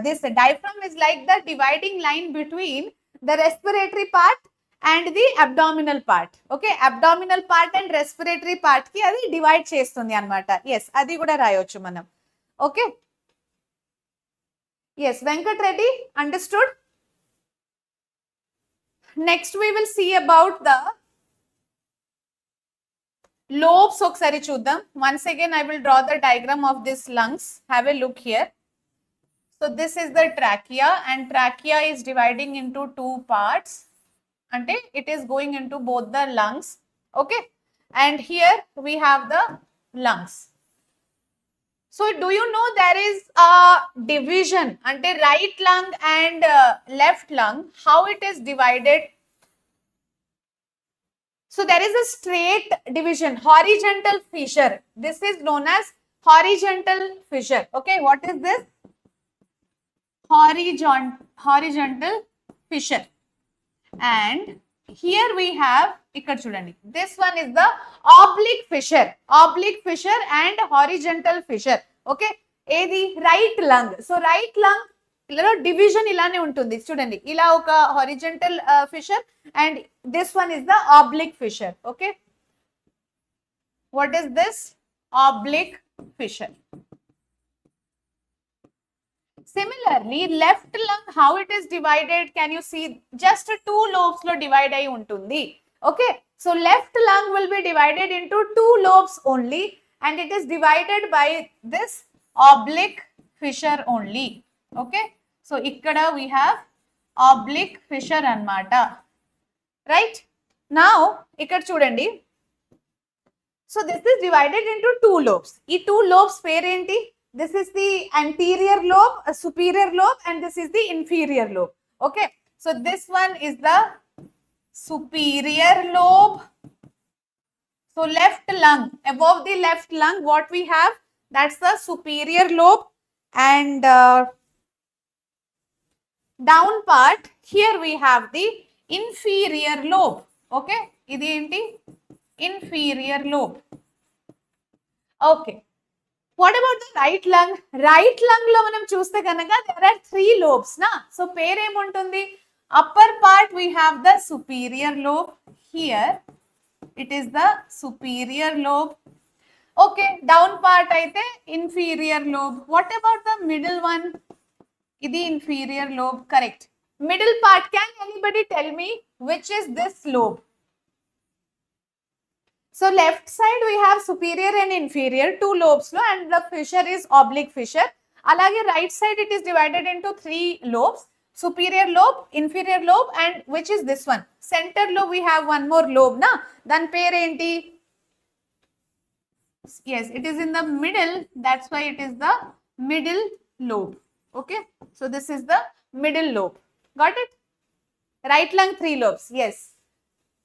this diaphragm is like the dividing line between the respiratory part and the abdominal part. Okay, abdominal part and respiratory part ki adi divide chestundi anamata. Yes, adi kuda rayochu manam. Okay, yes, Venkat Reddy, understood? Next we will see about the lobes. Oksari chuddam. Once again I will draw the diagram of this lungs. Have a look here. So this is the trachea, and trachea is dividing into two parts. Ante it is going into both the lungs. Okay, and here we have the lungs. So do you know there is a division ante right lung and left lung, how it is divided? So there is a straight division, horizontal fissure. This is known as horizontal fissure. Okay, what is this? Horizontal fissure. And here we have, ikkada chudandi, this one is the oblique fissure and horizontal fissure. Okay, edi right lung. So right lung division ilane untundi student, ila oka horizontal fissure, and this one is the oblique fissure. Okay, what is this? Oblique fissure. Similarly, left lung, how it is divided? Can you see? Just two lobes lo divide ayi untundi. Okay, so left lung will be divided into two lobes only, and it is divided by this oblique fissure only. Okay, so ikkada we have oblique fissure anamata. Right? Now ikkada chudandi. So this is divided into two lobes. Ee two lobes pair enti? This is the anterior lobe, a superior lobe, and this is the inferior lobe. Okay, so this one is the superior lobe. So left lung, above the left lung, what we have? That's the superior lobe, and down part, here we have the inferior lobe. Okay, idi enti? Inferior lobe. Okay. What about the right lung? Right lung lo manam chuste ganaka there are three lobes na. So pair em untundi? Upper part we have the superior lobe. Here it is the superior lobe. Okay, down part aithe inferior lobe. What about the middle one? Idi inferior lobe, correct. Middle part, can anybody tell me which is this lobe? So left side we have superior and inferior, two lobes lo, and the fissure is oblique fissure. Alage right side it is divided into three lobes, superior lobe, inferior lobe, and which is this one? Center lobe we have one more lobe na. Then pair enti? Yes, it is in the middle, that's why it is the middle lobe. Okay, so this is the middle lobe. Got it? Right lung three lobes, yes.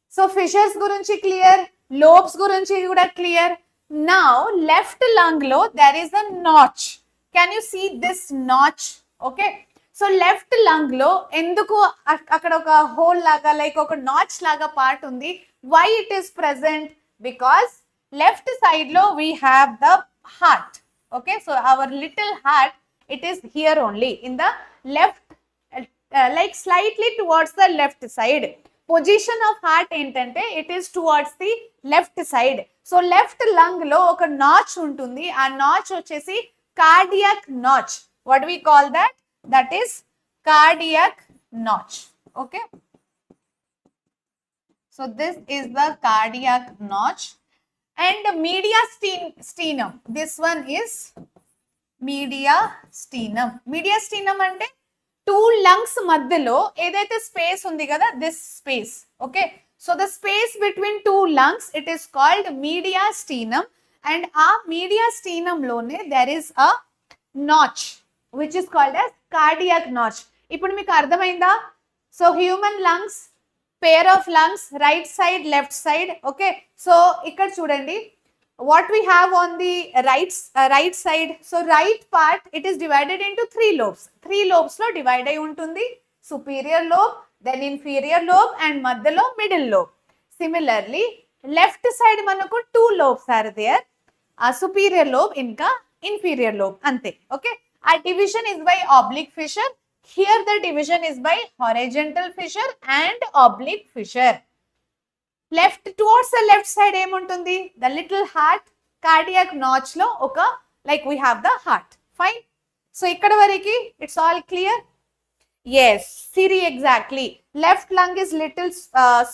So fissures gurinchi clear, lobes gurinchi kuda clear. Now left lung lo there is a notch. Can you see this notch? Okay, so left lung lo enduku akkada oka hole laga, like oka notch laga part undi. Why it is present? because left side lo we have the heart. Okay, so our little heart, it is here only in the left, like slightly towards the left side. Position of heart ఏంటంటే it is towards the left side. So left lung లో ఒక notch ఉంటుంది. ఆ notch వచ్చేసి cardiac notch. What do we call that? That is cardiac notch. Okay. So this is the cardiac notch. And mediastinum. This one is mediastinum. Mediastinum అంటే two lungs మధ్యలో ఏదైతే space ఉంది కదా, this space. Okay, so the space between two lungs, it is called mediastinum, and ఆ mediastinum లోనే there is a notch which is called as cardiac notch. ఇప్పుడు మీకు అర్థమైందా? So human lungs, pair of lungs, right side, left side. Okay, so ఇక్కడ చూడండి, what we have on the right side. So right part, it is divided into three lobes. Three lobes lo divide ayi untundi. Superior lobe, then inferior lobe, and madhyalo middle lobe. Similarly, left side manaku two lobes are there. Superior lobe inka inferior lobe ante. Okay, our division is by oblique fissure. Here the division is by horizontal fissure and oblique fissure. Left, towards the left side ఏముంటుంది? The little heart, cardiac notch లో ఒక, like we have the heart. Fine. So ఇక్కడ వరకు it's all clear? Yes, Siri, exactly. Left lung is little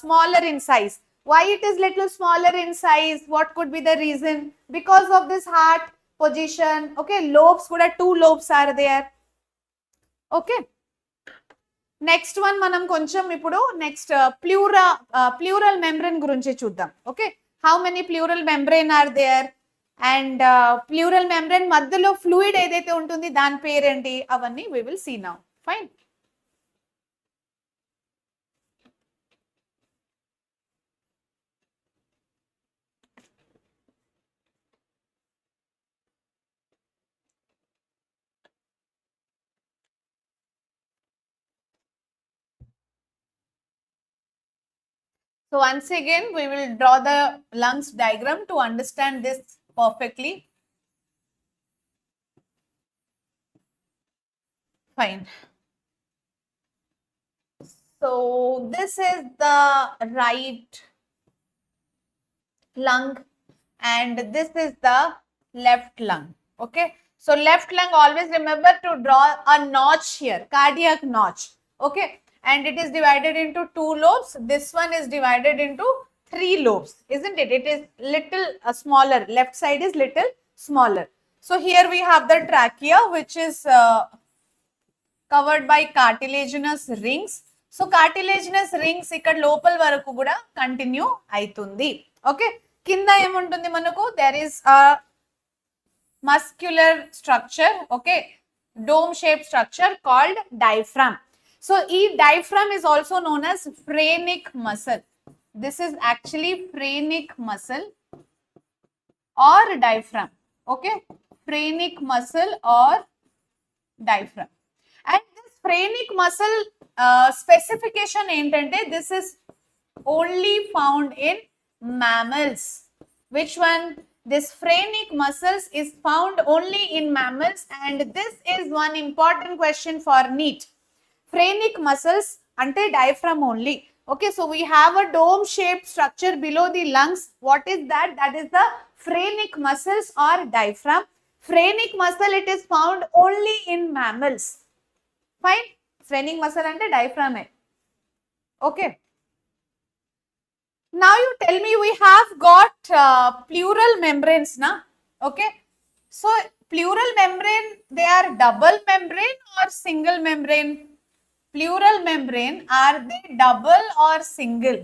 smaller in size. Why it is little smaller in size? What could be the reason? Because of this heart position. Okay, lobes కూడా two lobes are there. Okay. Next one మనం కొంచెం ఇప్పుడు next pleural membrane గురించి చూద్దాం. Okay, how many pleural membrane are there, and pleural membrane మధ్యలో fluid ఏదైతే ఉంటుంది దాని పేరేంటి, అవన్నీ we will see now. Fine. So once again, we will draw the lungs diagram to understand this perfectly. Fine. So this is the right lung and this is the left lung. Okay. So left lung, always remember to draw a notch here, cardiac notch. Okay. And it is divided into two lobes. This one is divided into three lobes, isn't it? It is little smaller. Left side is little smaller. So here we have the trachea, which is covered by cartilaginous rings. So cartilaginous rings ikkada lopal varaku kuda continue aitundi. Okay. Kinda em untundi manaku, there is a muscular structure. Okay. Dome shaped structure called diaphragm. So, diaphragm is also known as phrenic muscle. This is actually phrenic muscle or diaphragm. Okay, phrenic muscle or diaphragm. And this phrenic muscle specification entante, this is only found in mammals. Which one? This phrenic muscles is found only in mammals, and this is one important question for NEET. Phrenic muscles ante diaphragm only. Okay, so we have a dome shaped structure below the lungs. What is that? That is the phrenic muscles or diaphragm. Phrenic muscle, it is found only in mammals. Fine. Phrenic muscle ante diaphragm hai. Okay. Now you tell me, we have got pleural membranes na. Okay, so pleural membrane, they are double membrane or single membrane? Pleural membrane, are they double or single?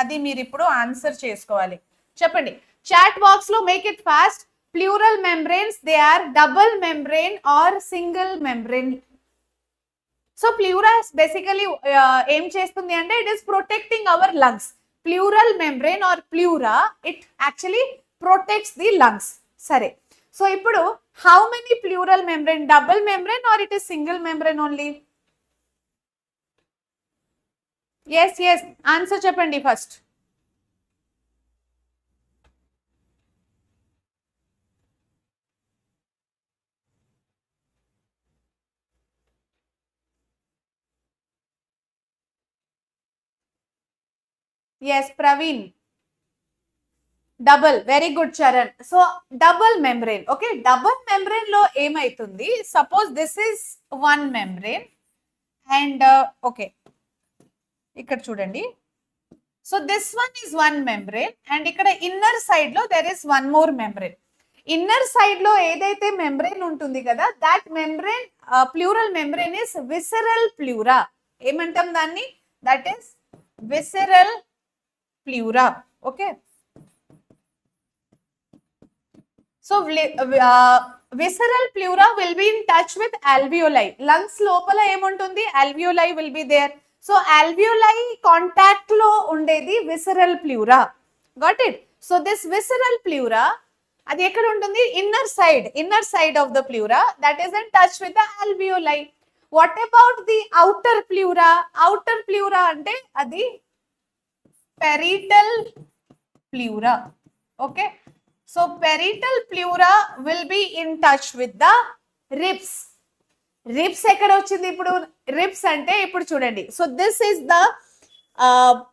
Adi meer ippudu answer chesukovali. Cheppandi chat box lo, make it fast. Pleural membranes, they are double membrane or single membrane? So pleura basically aim chestundi ante, it is protecting our lungs. Pleural membrane or pleura, it actually protects the lungs. Sare. So ippudu how many pleural membrane? Double membrane or it is single membrane only? Yes, answer cheppandi first. Yes, Praveen. Double. Very good, Charan. So, double membrane. Okay, double membrane lo emaitundi. Suppose this is one membrane and okay. Ikkada chudandi. So, this one is one membrane and ikkada inner side lo there is one more membrane. Inner side lo edaithe membrane untundi kada, that membrane, pleural membrane is visceral pleura. Emantam danni? That is visceral pleura. Okay. So, visceral pleura will be in touch with alveoli. Lungs lopala emuntundi? Alveoli will be there. So, alveoli contact lo undedi visceral pleura. Got it? So, this visceral pleura, adi ekkada untundi? Inner side of the pleura, that is in touch with the alveoli. What about the outer pleura? Outer pleura ante adi parietal pleura. Okay. So, parietal pleura will be in touch with the ribs. Ribs ekkada ochindi ippudu? Ribs ante ippudu chudandi. So, this is the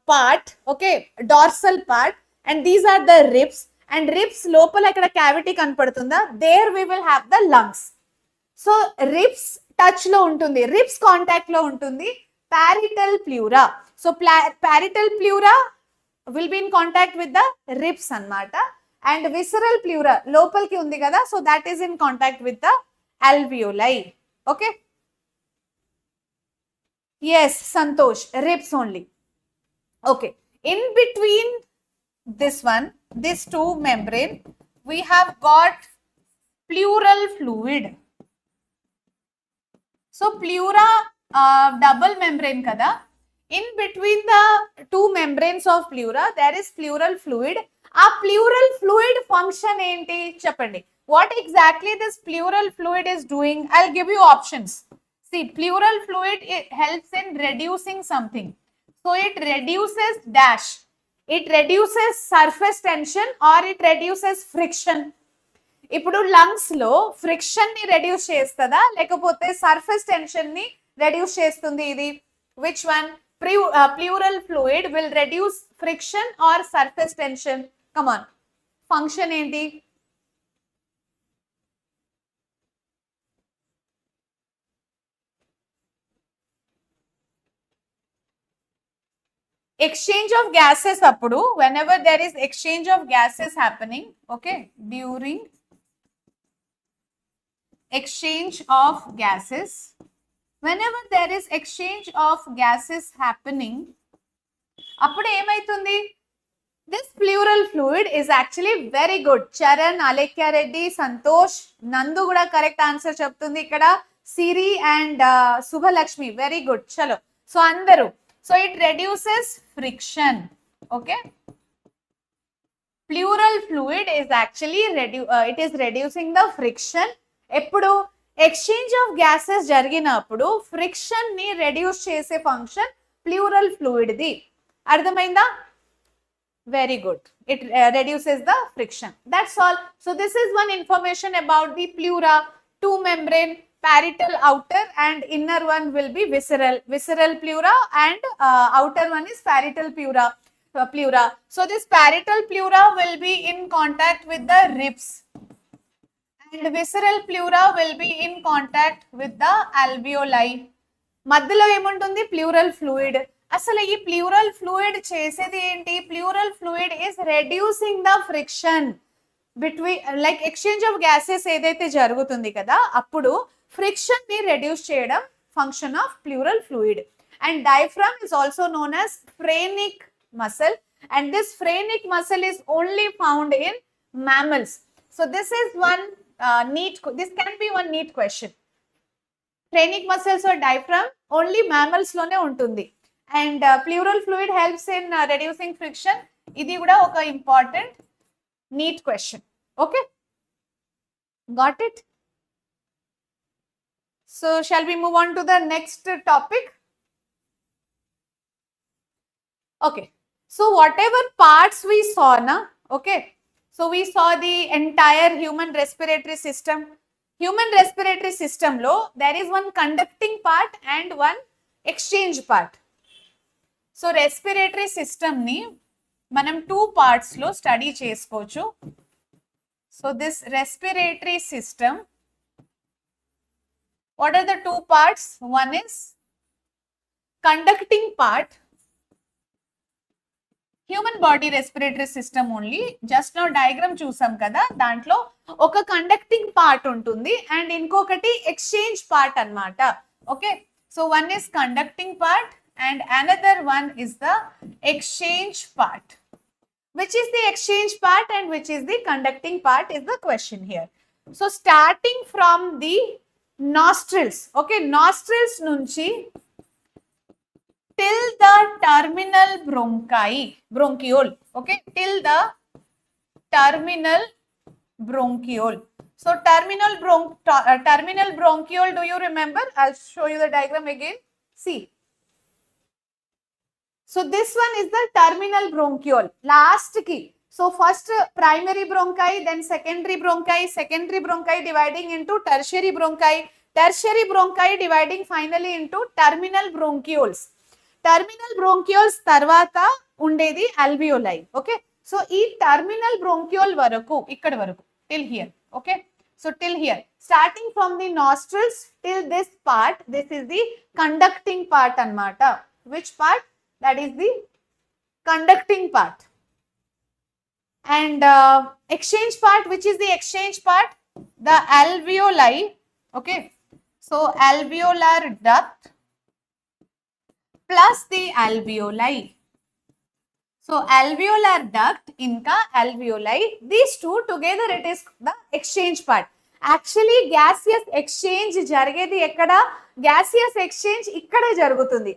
part, okay, dorsal part, and these are the ribs. And ribs lopala ikkada cavity kanapadutunda. There we will have the lungs. So, ribs touch lo untundi, ribs contact lo untundi parietal pleura. So, parietal pleura will be in contact with the ribs anamata. And visceral pleura lopalki undi kada, so that is in contact with the alveoli. Okay. Yes, Santosh, ribs only. Okay. In between this one, this two membrane, we have got pleural fluid. So, pleura double membrane kada. In between the two membranes of pleura, there is pleural fluid. A pleural fluid function enti cheppandi. What exactly this pleural fluid is doing? I'll give you options. See, pleural fluid, it helps in reducing something. So, it reduces dash. It reduces surface tension or it reduces friction. ఇప్పుడు lungs లో friction ని reduce చేస్తుందా లేకపోతే surface tension ని reduce చేస్తుంది ఇది? Which one? Pleural fluid will reduce friction or surface tension? Come on, function ఏంటి? Exchange of gases appudu, whenever there is exchange of gases happening, okay, during exchange of gases, whenever there is exchange of gases happening, appudu emaitundi? This pleural fluid is actually very good. Charan, Alekya Reddy, Santosh, Nandu kuda correct answer cheptundi ikkada. Siri and Subhalakshmi, very good. Chalo, so andaru. So, it reduces friction, okay. Pleural fluid is actually it is reducing the friction. Eppudu exchange of gases jariginappudu friction ni reduce chese function pleural fluid di. Ardhamainda? Very good. It reduces the friction. That's all. So, this is one information about the pleura. Two membrane, parietal outer and inner one will be visceral pleura, and outer one is parietal pleura. So, this parietal pleura will be in contact with the ribs and visceral pleura will be in contact with the alveoli. Madhyalo emuntundi? Pleural fluid. అసలు ఈ pleural fluid చేసేది ఏంటి? Pleural fluid is reducing the friction between, like exchange of gases ఏదైతే జరుగుతుంది కదా అప్పుడు friction ని reduce చేయడం function of pleural fluid. And diaphragm is also known as phrenic muscle, and this phrenic muscle is only found in mammals. So this is one this can be one NEET question. Phrenic muscles or diaphragm only mammals lone untundi. And pleural fluid helps in reducing friction. Idi kuda oka important NEET question. Okay, got it? So, shall we move on to the next topic? Okay, so whatever parts we saw na, okay, so we saw the entire human respiratory system. Human respiratory system lo there is one conducting part and one exchange part. So respiratory system ని మనం 2 parts లో study చేసుకోవచ్చు. So this respiratory system, what are the 2 parts? One is conducting part, human body respiratory system only. Just now diagram చూసాం కదా, దాంట్లో ఒక conducting part ఉంటుంది and ఇంకొకటి ఎక్స్చేంజ్ పార్ట్ అన్నమాట. Okay, so one is conducting part and another one is the exchange part. Which is the exchange part and which is the conducting part is the question here. So starting from the nostrils, okay, nostrils nunchi till the terminal bronchiole, okay, till the terminal bronchiole. So terminal bronchiole, do you remember? I'll show you the diagram again. See. So this one is the terminal bronchiole, last key. So first primary bronchi, then secondary bronchi dividing into tertiary bronchi dividing finally into terminal bronchioles. Terminal bronchioles tarvata undedi alveoli. Okay, so ee terminal bronchiole varaku ikkada varaku till here. Okay, so till here, starting from the nostrils till this part, this is the conducting part anamata. Which part? That is the conducting part. And exchange part, which is the exchange part? The alveoli. Okay, so alveolar duct plus the alveoli. So alveolar duct inka alveoli, these two together it is the exchange part. Actually gaseous exchange jarigedi ekkada? Gaseous exchange ikkade jarugutundi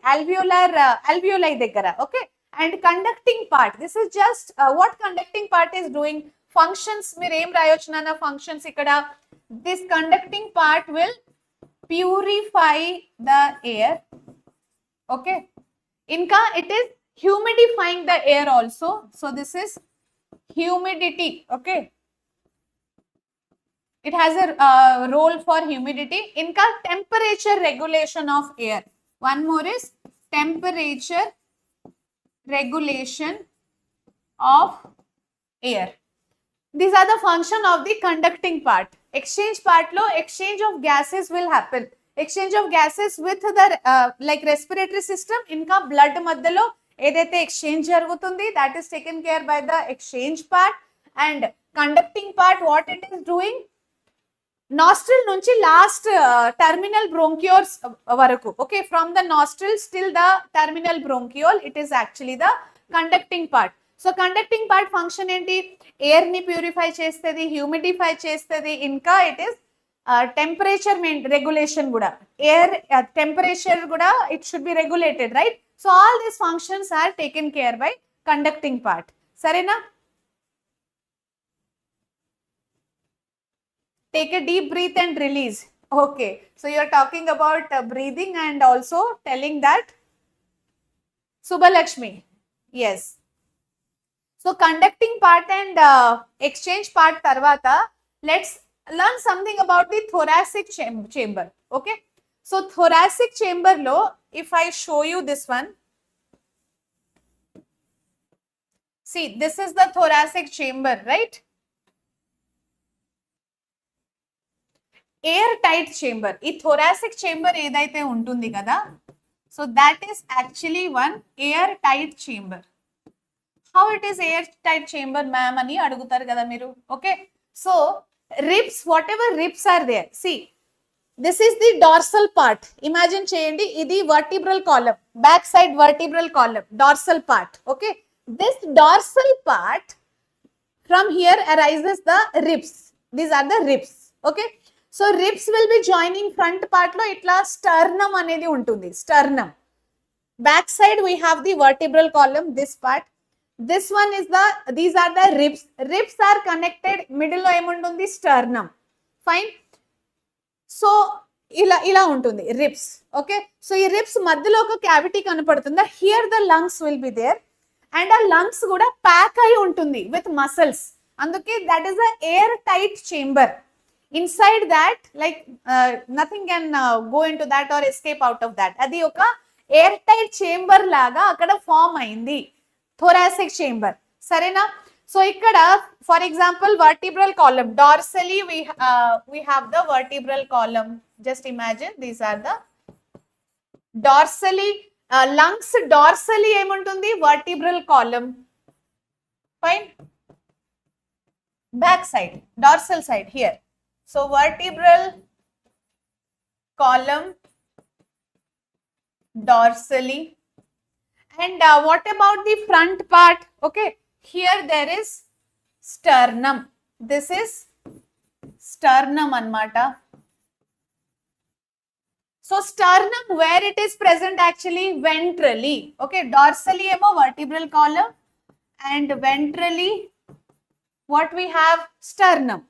alveoli daggara. Okay, and conducting part, this is just what conducting part is doing. Functions meer em rayochu nana functions ikkada. This conducting part will purify the air. Okay, inka it is humidifying the air also. So this is humidity. Okay, it has a role for humidity. Inka temperature regulation of air. One more is temperature regulation of air. These are the function of the conducting part. Exchange part lo exchange of gases will happen. Exchange of gases with the like respiratory system, inka blood maddalo edaithe exchange jarugutundi, that is taken care by the exchange part. And conducting part, what it is doing? Nostril nunchi last terminal bronchioles varaku. Okay, from the nostrils till the terminal bronchiole, it is actually the conducting part. So conducting part function enti? Air ni purify chestadi, humidify chestadi, inka it is temperature regulation kuda. Air temperature kuda it should be regulated, right? So all these functions are taken care by conducting part. Sarena? Take a deep breath and release. Okay, so you are talking about breathing and also telling that. Subhalakshmi, yes. So conducting part and exchange part tarvata, let's learn something about the thoracic chamber. Okay, so thoracic chamber lo, if I show you this one, see, this is the thoracic chamber, right? Air tight chamber. Ee thoracic chamber edaithe untundi kada, so that is actually one air tight chamber. How it is air tight chamber, ma'am ani adugutaru kada meeru. Okay, so ribs, whatever ribs are there, see, this is the dorsal part. Imagine cheyandi, idi vertebral column, back side vertebral column, dorsal part. Okay, this dorsal part, from here arises the ribs. These are the ribs. Okay, so ribs will be joining front part lo itla sternum anedi untundi. Sternum, back side we have the vertebral column, this part. This one is the, these are the ribs. Ribs are connected, middle lo emuntundi? Sternum. Fine. So ila untundi ribs. Okay, so ee ribs madhyalo oka cavity kanapadutunda. Here the lungs will be there and a lungs kuda pack ayi untundi with muscles. Anduke that is a air tight chamber. Inside that, like nothing can go into that or escape out of that. Adi oka air tight chamber లాగా అక్కడ form అయింది thoracic chamber, సరేనా? So ఇక్కడ for example vertebral column, dorsally we have the vertebral column. Just imagine these are the dorsally lungs, dorsally ఏముంటుంది vertebral column, fine, back side, dorsal side here. So vertebral column dorsally. And what about the front part? Okay, here there is sternum. This is sternum anmata. So sternum, where it is present actually? Ventrally. Okay, dorsally emo vertebral column and ventrally what we have? Sternum.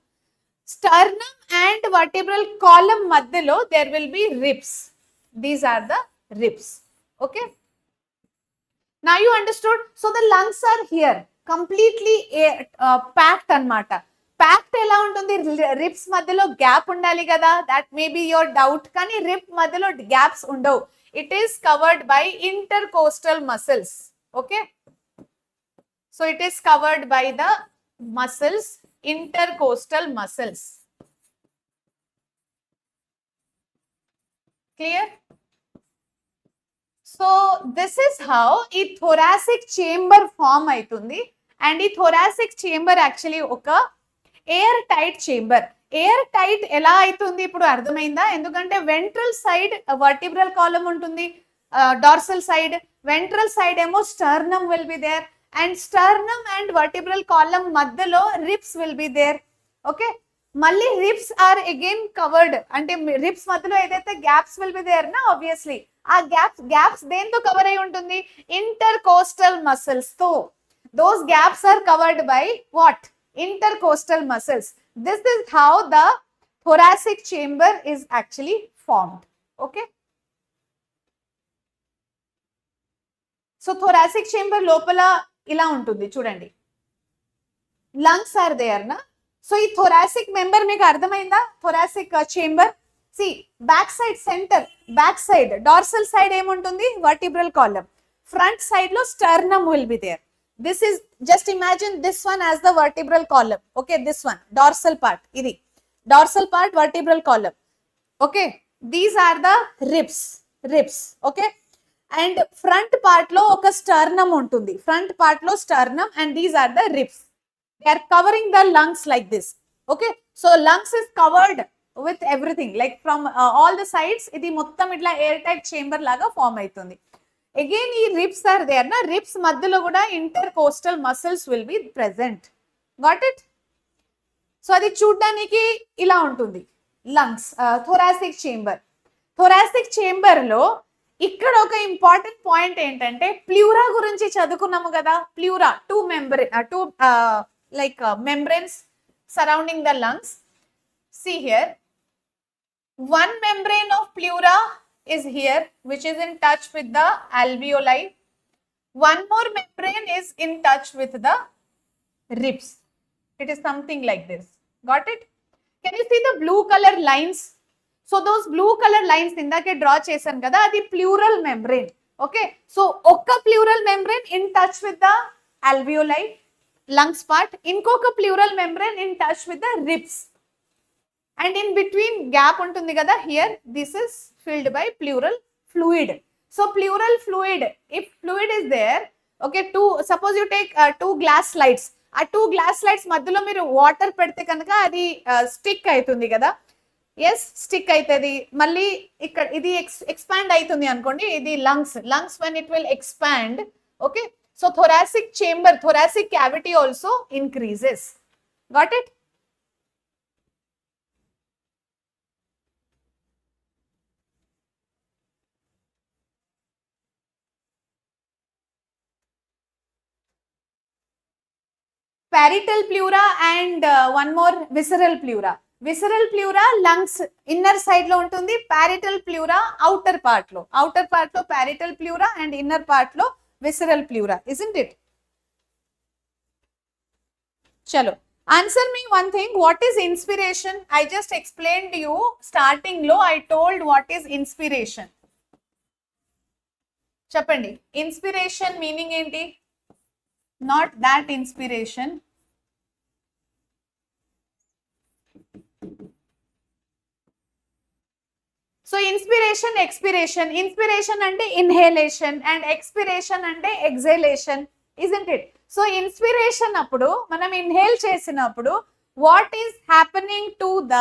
Sternum and vertebral column madhyalo there will be ribs. These are the ribs. Okay, now you understood. So the lungs are here completely packed anmata. Packed ela untundi, ribs madhyalo gap undali kada, that may be your doubt, kani rib madhyalo gaps undav. It is covered by intercostal muscles. Okay, so it is covered by the muscles, intercostal muscles. Clear? So this is how ఈ thoracic chamber form అవుతుంది. And ఈ thoracic chamber actually ఒక air tight chamber. Air tight ఎలా అవుతుంది ఇప్పుడు అర్థమైందా? ఎందుకంటే ventral side vertebral column ఉంటుంది, డార్సల్ సైడ్, వెంట్రల్ సైడ్ ఏమో sternum will be there, and sternum and vertebral column మధ్యలో ribs will be there. Okay, మళ్ళీ రిబ్స్ ఆర్ అగైన్ కవర్డ్, అంటే రిబ్స్ మధ్యలో ఏదైతే గ్యాప్స్ విల్ బి దేర్ నా, obviously ఆ gaps దేంతో కవర్ అయి ఉంటుంది? ఇంటర్ కోస్టల్ మసిల్స్ తో. Those gaps are covered by what? Intercostal muscles. This is how the thoracic chamber is actually formed. Okay, so thoracic chamber lopala ila untundi chudandi, lungs are there na. So ee thoracic member meeku ardhamainda? Thoracic chamber, see back side, center, back side, dorsal side em untundi? Vertebral column. Front side lo sternum will be there. This is, just imagine this one as the vertebral column. Okay, this one dorsal part, idi dorsal part, vertebral column. Okay, these are the ribs. Okay, and front part lo oka sternum untundi, front part lo sternum, and these are the ribs. They are covering the lungs like this. Okay, so lungs is covered with everything, like from all the sides. Idi mottam itla airtight chamber laga form aitundi. Again, ఈ ribs are there na, ribs మధ్యలో కూడా intercostal muscles will be present. Got it? So అది చూడడానికి ఇలా ఉంటుంది lungs, thoracic chamber. Thoracic chamber లో ఇక్కడ ఒక ఇంపార్టెంట్ పాయింట్ ఏంటంటే, ప్లూరా గురించి చదువుకున్నాము కదా. Pleura, two membranes surrounding the lungs. See here, one membrane of pleura is here, which is in touch with the alveoli. One more membrane is in touch with the ribs. It is something like this. Got it? Can you see the blue color lines? So those blue color lines indake draw chesam kada, adi pleural membrane. Okay, so okka pleural membrane in touch with the alveoli, lungs part, inkoka pleural membrane in touch with the ribs, and in between gap untundi kada, here this is filled by pleural fluid. So pleural fluid, if fluid is there, okay, suppose you take two glass slides, ఆ two glass slides మధ్యలో మీరు water పెడితే కనుక అది stick అవుతుంది కదా. Yes, stick అవుతుంది. మళ్ళీ ఇక్కడ ఇది ఎక్స్పాండ్ అవుతుంది అనుకోండి, ఇది lungs when it will expand. Okay, so thoracic chamber, thoracic cavity also increases. Got it? Parietal pleura and one more visceral pleura. Visceral pleura lungs inner side lo untundi, parietal pleura outer part lo parietal pleura and inner part lo visceral pleura, isn't it? Chalo, answer me one thing, what is inspiration? I just explained you starting lo, I told what is inspiration. చెప్పండి. Inspiration meaning ఏంటి? Not that inspiration. So inspiration, expiration. Inspiration అంటే inhalation and expiration అంటే ఎక్సైలేషన్, isn't it? So inspiration అప్పుడు మనం inhale చేసినప్పుడు what is happening to the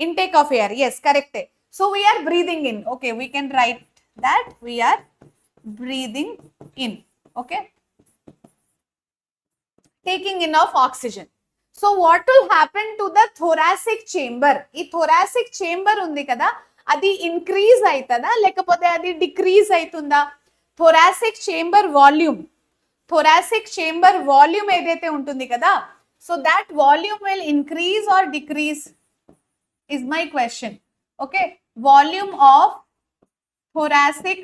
intake of air? Yes, correct. So we are breathing in. Okay, we can write that we are breathing in. Okay, taking in of oxygen. So what will happen to the thoracic chamber? ఈ thoracic chamber ఉంది కదా, అది increase అవుతుందా లేకపోతే అది decrease అవుతుందా? thoracic chamber volume, thoracic chamber volume ఏదైతే ఉంటుంది కదా, so that volume will increase or decrease is my question. Okay, volume of thoracic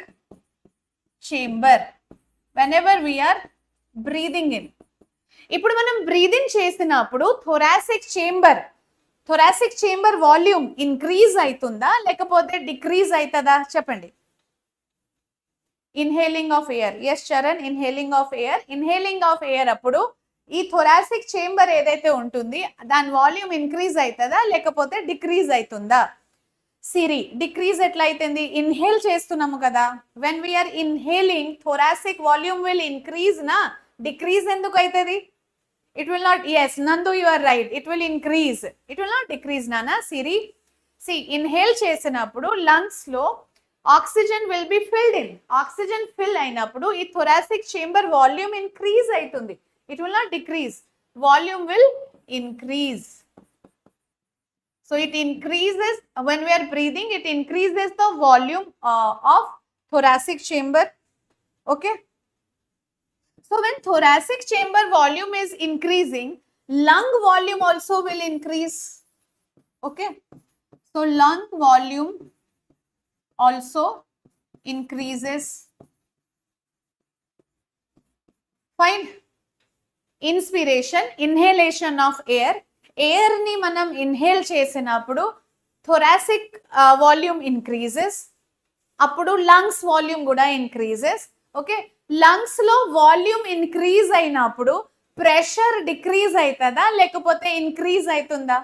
chamber whenever we are breathing in. ఇప్పుడు మనం బ్రీదింగ్ చేసినప్పుడు thoracic chamber వాల్యూమ్ ఇంక్రీజ్ అవుతుందా లేకపోతే decrease అవుతుందా? చెప్పండి. Inhaling of air. Yes Charan, inhaling of air. Inhaling of air అప్పుడు ఈ thoracic chamber ఏదైతే ఉంటుంది దాని వాల్యూమ్ ఇంక్రీజ్ అవుతుందా లేకపోతే డిక్రీజ్ అవుతుందా? సిరి, డిక్రీజ్ ఎట్లా అవుతుంది? ఇన్హేల్ చేస్తున్నాము కదా, when we are inhaling thoracic volume will increase నా, డిక్రీజ్ ఎందుకు అవుతుంది? It will not. Yes Nandu, you are right, it will increase, it will not decrease నానా. సిరి, సి ఇన్హేల్ చేసినప్పుడు లంగ్స్ లో oxygen will be filled in. Oxygen fill అయినప్పుడు ఈ thoracic chamber volume increase అవుతుంది. It will not decrease, volume will increase. So it increases when we are breathing, it increases the volume of thoracic chamber. Okay, so when thoracic chamber volume is increasing, lung volume also will increase. Okay, so lung volume also increases. Fine. Inspiration, inhalation of air. Air ని మనం inhale చేసినప్పుడు thoracic volume increases, అప్పుడు lungs volume కూడా increases. Okay, lungs లో volume increase అయినప్పుడు pressure decrease అవుతుందా లేకపోతే increase అవుతుందా?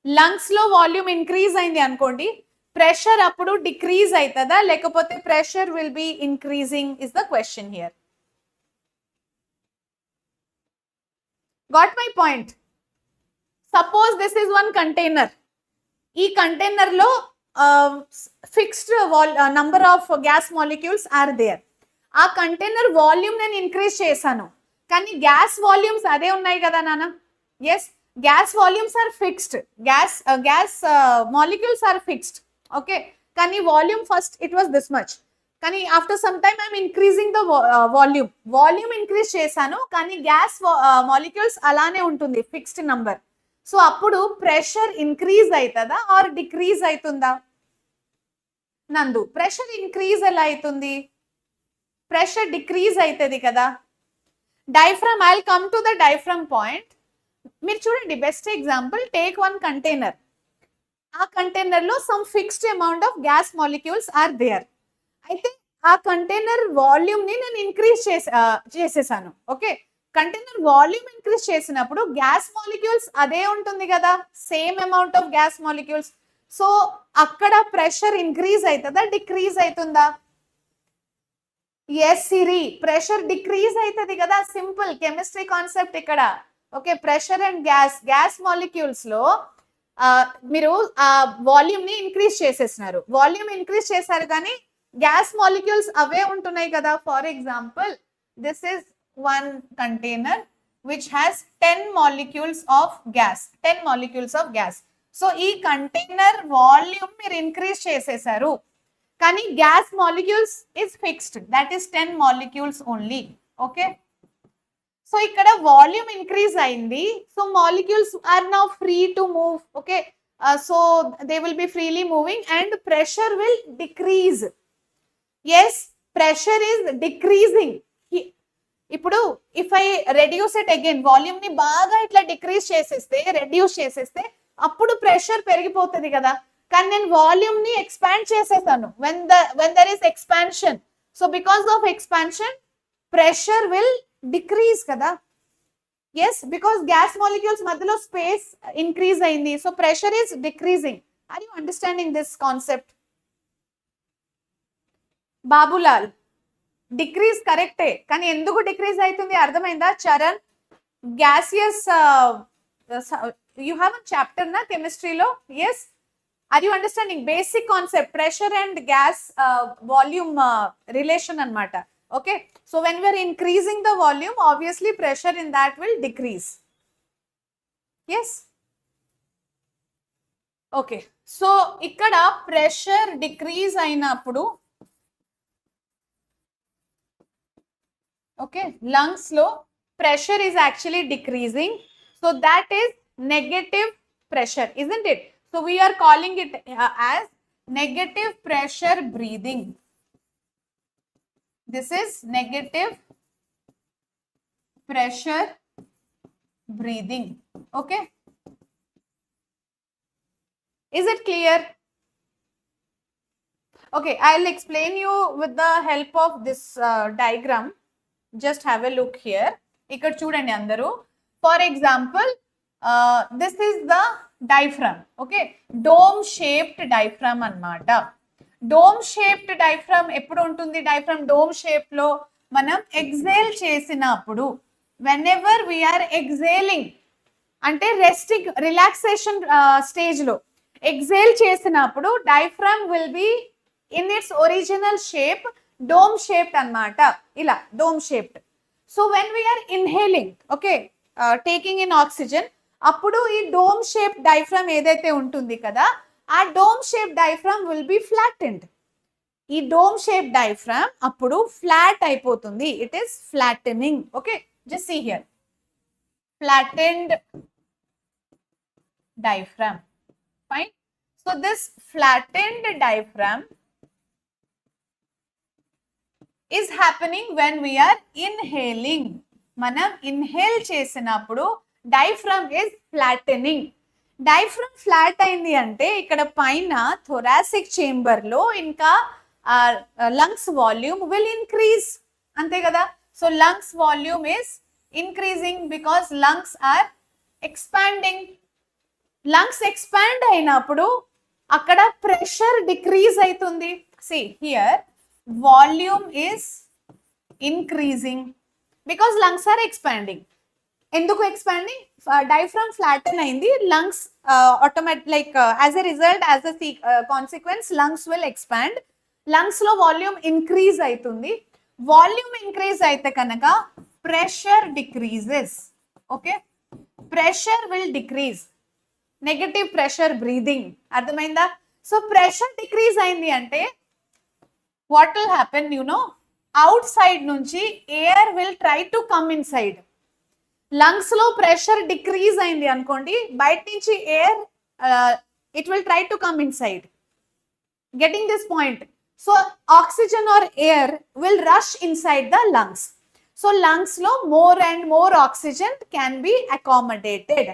లంగ్స్ లో వాల్యూమ్ ఇంక్రీజ్ అయింది అనుకోండి, ప్రెషర్ అప్పుడు డిక్రీజ్ అవుతుందా లేకపోతే pressure will be increasing is the question here. Got my point? Suppose this is one container. ఈ కంటైనర్ లో fixed number of gas molecules are there. ఆ కంటైనర్ వాల్యూమ్ నేను ఇంక్రీజ్ చేశాను కానీ గ్యాస్ వాల్యూమ్స్ అదే ఉన్నాయి కదా నాన్న. Yes, gas volumes are fixed, gas molecules are fixed. Okay, కానీ volume first it was this much, కానీ after some time I'm increasing the volume increase చేశాను కానీ గ్యాస్ మాలిక్యూల్స్ అలానే ఉంటుంది, ఫిక్స్డ్ నంబర్. సో అప్పుడు ప్రెషర్ ఇంక్రీజ్ అవుతుందా or decrease అవుతుందా? నందు, ప్రెషర్ ఇంక్రీజ్ ఎలా అవుతుంది? ప్రెషర్ డిక్రీజ్ అవుతుంది కదా. Diaphragm, I will come to the diaphragm point. మీరు చూడండి, best example, take one container. ఆ కంటైనర్ లో some fixed amount of gas molecules are there. అయితే ఆ కంటైనర్ వాల్యూమ్ ని నేను ఇంక్రీజ్ చేసేసాను. ఓకే, కంటైనర్ వాల్యూమ్ ఇంక్రీజ్ చేసినప్పుడు గ్యాస్ మాలిక్యూల్స్ అదే ఉంటుంది కదా, same amount of gas molecules. So అక్కడ ప్రెషర్ ఇంక్రీజ్ అవుతుందా డిక్రీజ్ అవుతుందా? ఎస్ సిరి, ప్రెషర్ డిక్రీజ్ అవుతుంది కదా, సింపుల్ కెమిస్ట్రీ కాన్సెప్ట్ ఇక్కడ. Okay, pressure and gas molecules లో మీరు ఆ వాల్యూమ్ ని ఇంక్రీజ్ చేసేసినారు, వాల్యూమ్ ఇంక్రీజ్ చేశారు కానీ గ్యాస్ మాలిక్యూల్స్ అవే ఉంటున్నాయి కదా. For example, this is one container which has 10 molecules of gas, 10 molecules of gas. So ఈ కంటైనర్ వాల్యూమ్ మీరు ఇంక్రీజ్ చేసేసారు కానీ gas molecules is fixed, that is 10 molecules only. Okay, so ఇక్కడ వాల్యూమ్ ఇంక్రీజ్ అయింది, so molecules are now free to move. Okay, so they will be freely moving and pressure will decrease. Yes, pressure is decreasing. ఇప్పుడు if I reduce it again, volume ని బాగా ఇట్లా decrease చేసేస్తే, reduce చేసేస్తే అప్పుడు pressure పెరిగిపోతుంది కదా. కానీ నేను వాల్యూమ్ ని ఎక్స్పాండ్ చేసేసాను, when there is expansion, so because of expansion pressure will decrease కదా. ఎస్, బికాస్ గ్యాస్ మాలిక్యూల్స్ మధ్యలో స్పేస్ ఇంక్రీజ్ అయింది, so pressure is decreasing. Are you understanding this concept? Babulal, decrease కరెక్టే, కానీ ఎందుకు డిక్రీజ్ అవుతుంది అర్థమైందా? Charan, gaseous, you have a chapter నా కెమిస్ట్రీలో. Yes, are you understanding basic concept? Pressure and gas volume relation అన్నమాట. Okay, so when we are increasing the volume, obviously pressure in that will decrease. Yes, okay, so ikkada pressure decrease ayinappudu, okay, lungs lo pressure is actually decreasing, so that is negative pressure, isn't it? So we are calling it as negative pressure breathing. This is negative pressure breathing. Okay, is it clear? Okay, I'll explain you with the help of this diagram. Just have a look here. Ikkada chudandi andaru. For example, this is the diaphragm. Okay, dome shaped diaphragm annamata. Dome shaped diaphragm ఎప్పుడు ఉంటుంది? Diaphragm dome shape లో మనం exhale చేసినప్పుడు, whenever we're exhaling అంటే resting relaxation stage లో exhale చేసినప్పుడు diaphragm will be in its original shape, dome shaped అన్నమాట, ఇలా dome shaped. So when we are inhaling, okay, taking in oxygen, అప్పుడు ఈ డోమ్ షేప్ డైఫ్రామ్ ఏదైతే ఉంటుంది కదా, ఆ dome shape diaphragm will be flattened. ఈ డోమ్ షేప్ డైఫ్రామ్ అప్పుడు ఫ్లాట్ అయిపోతుంది, it is flattening. Okay, just see here, flattened diaphragm. Fine. So this flattened diaphragm is happening when we are inhaling. మనం inhale చేసినప్పుడు diaphragm is flattening. Diaphragm flat అయింది అంటే ఇక్కడ పైన thoracic chamber లో ఇంకా లంగ్స్ వాల్యూమ్ విల్ ఇంక్రీజ్, అంతే కదా. So lungs volume is increasing because lungs are expanding. Lungs expand అయినప్పుడు అక్కడ ప్రెషర్ డిక్రీజ్ అవుతుంది. See here volume is increasing because lungs are expanding. ఎందుకు ఎక్స్పాండింగ్? డైఫ్రామ్ ఫ్లాటెన్ అయింది, lungs automatic like as a result, as a consequence lungs will expand. Lungs లో volume increase అవుతుంది. Volume increase అయితే కనుక pressure decreases. Okay, pressure will decrease, negative pressure breathing. అర్థమైందా? So pressure decrease అయింది అంటే what will happen, you know, outside నుంచి air will try to come inside. Lungs లో pressure decrease అయింది అనుకోండి, బయట నుంచి air it will try to come inside. Getting this point? So oxygen or air will rush inside the lungs. So lungs లో more and more oxygen can be accommodated.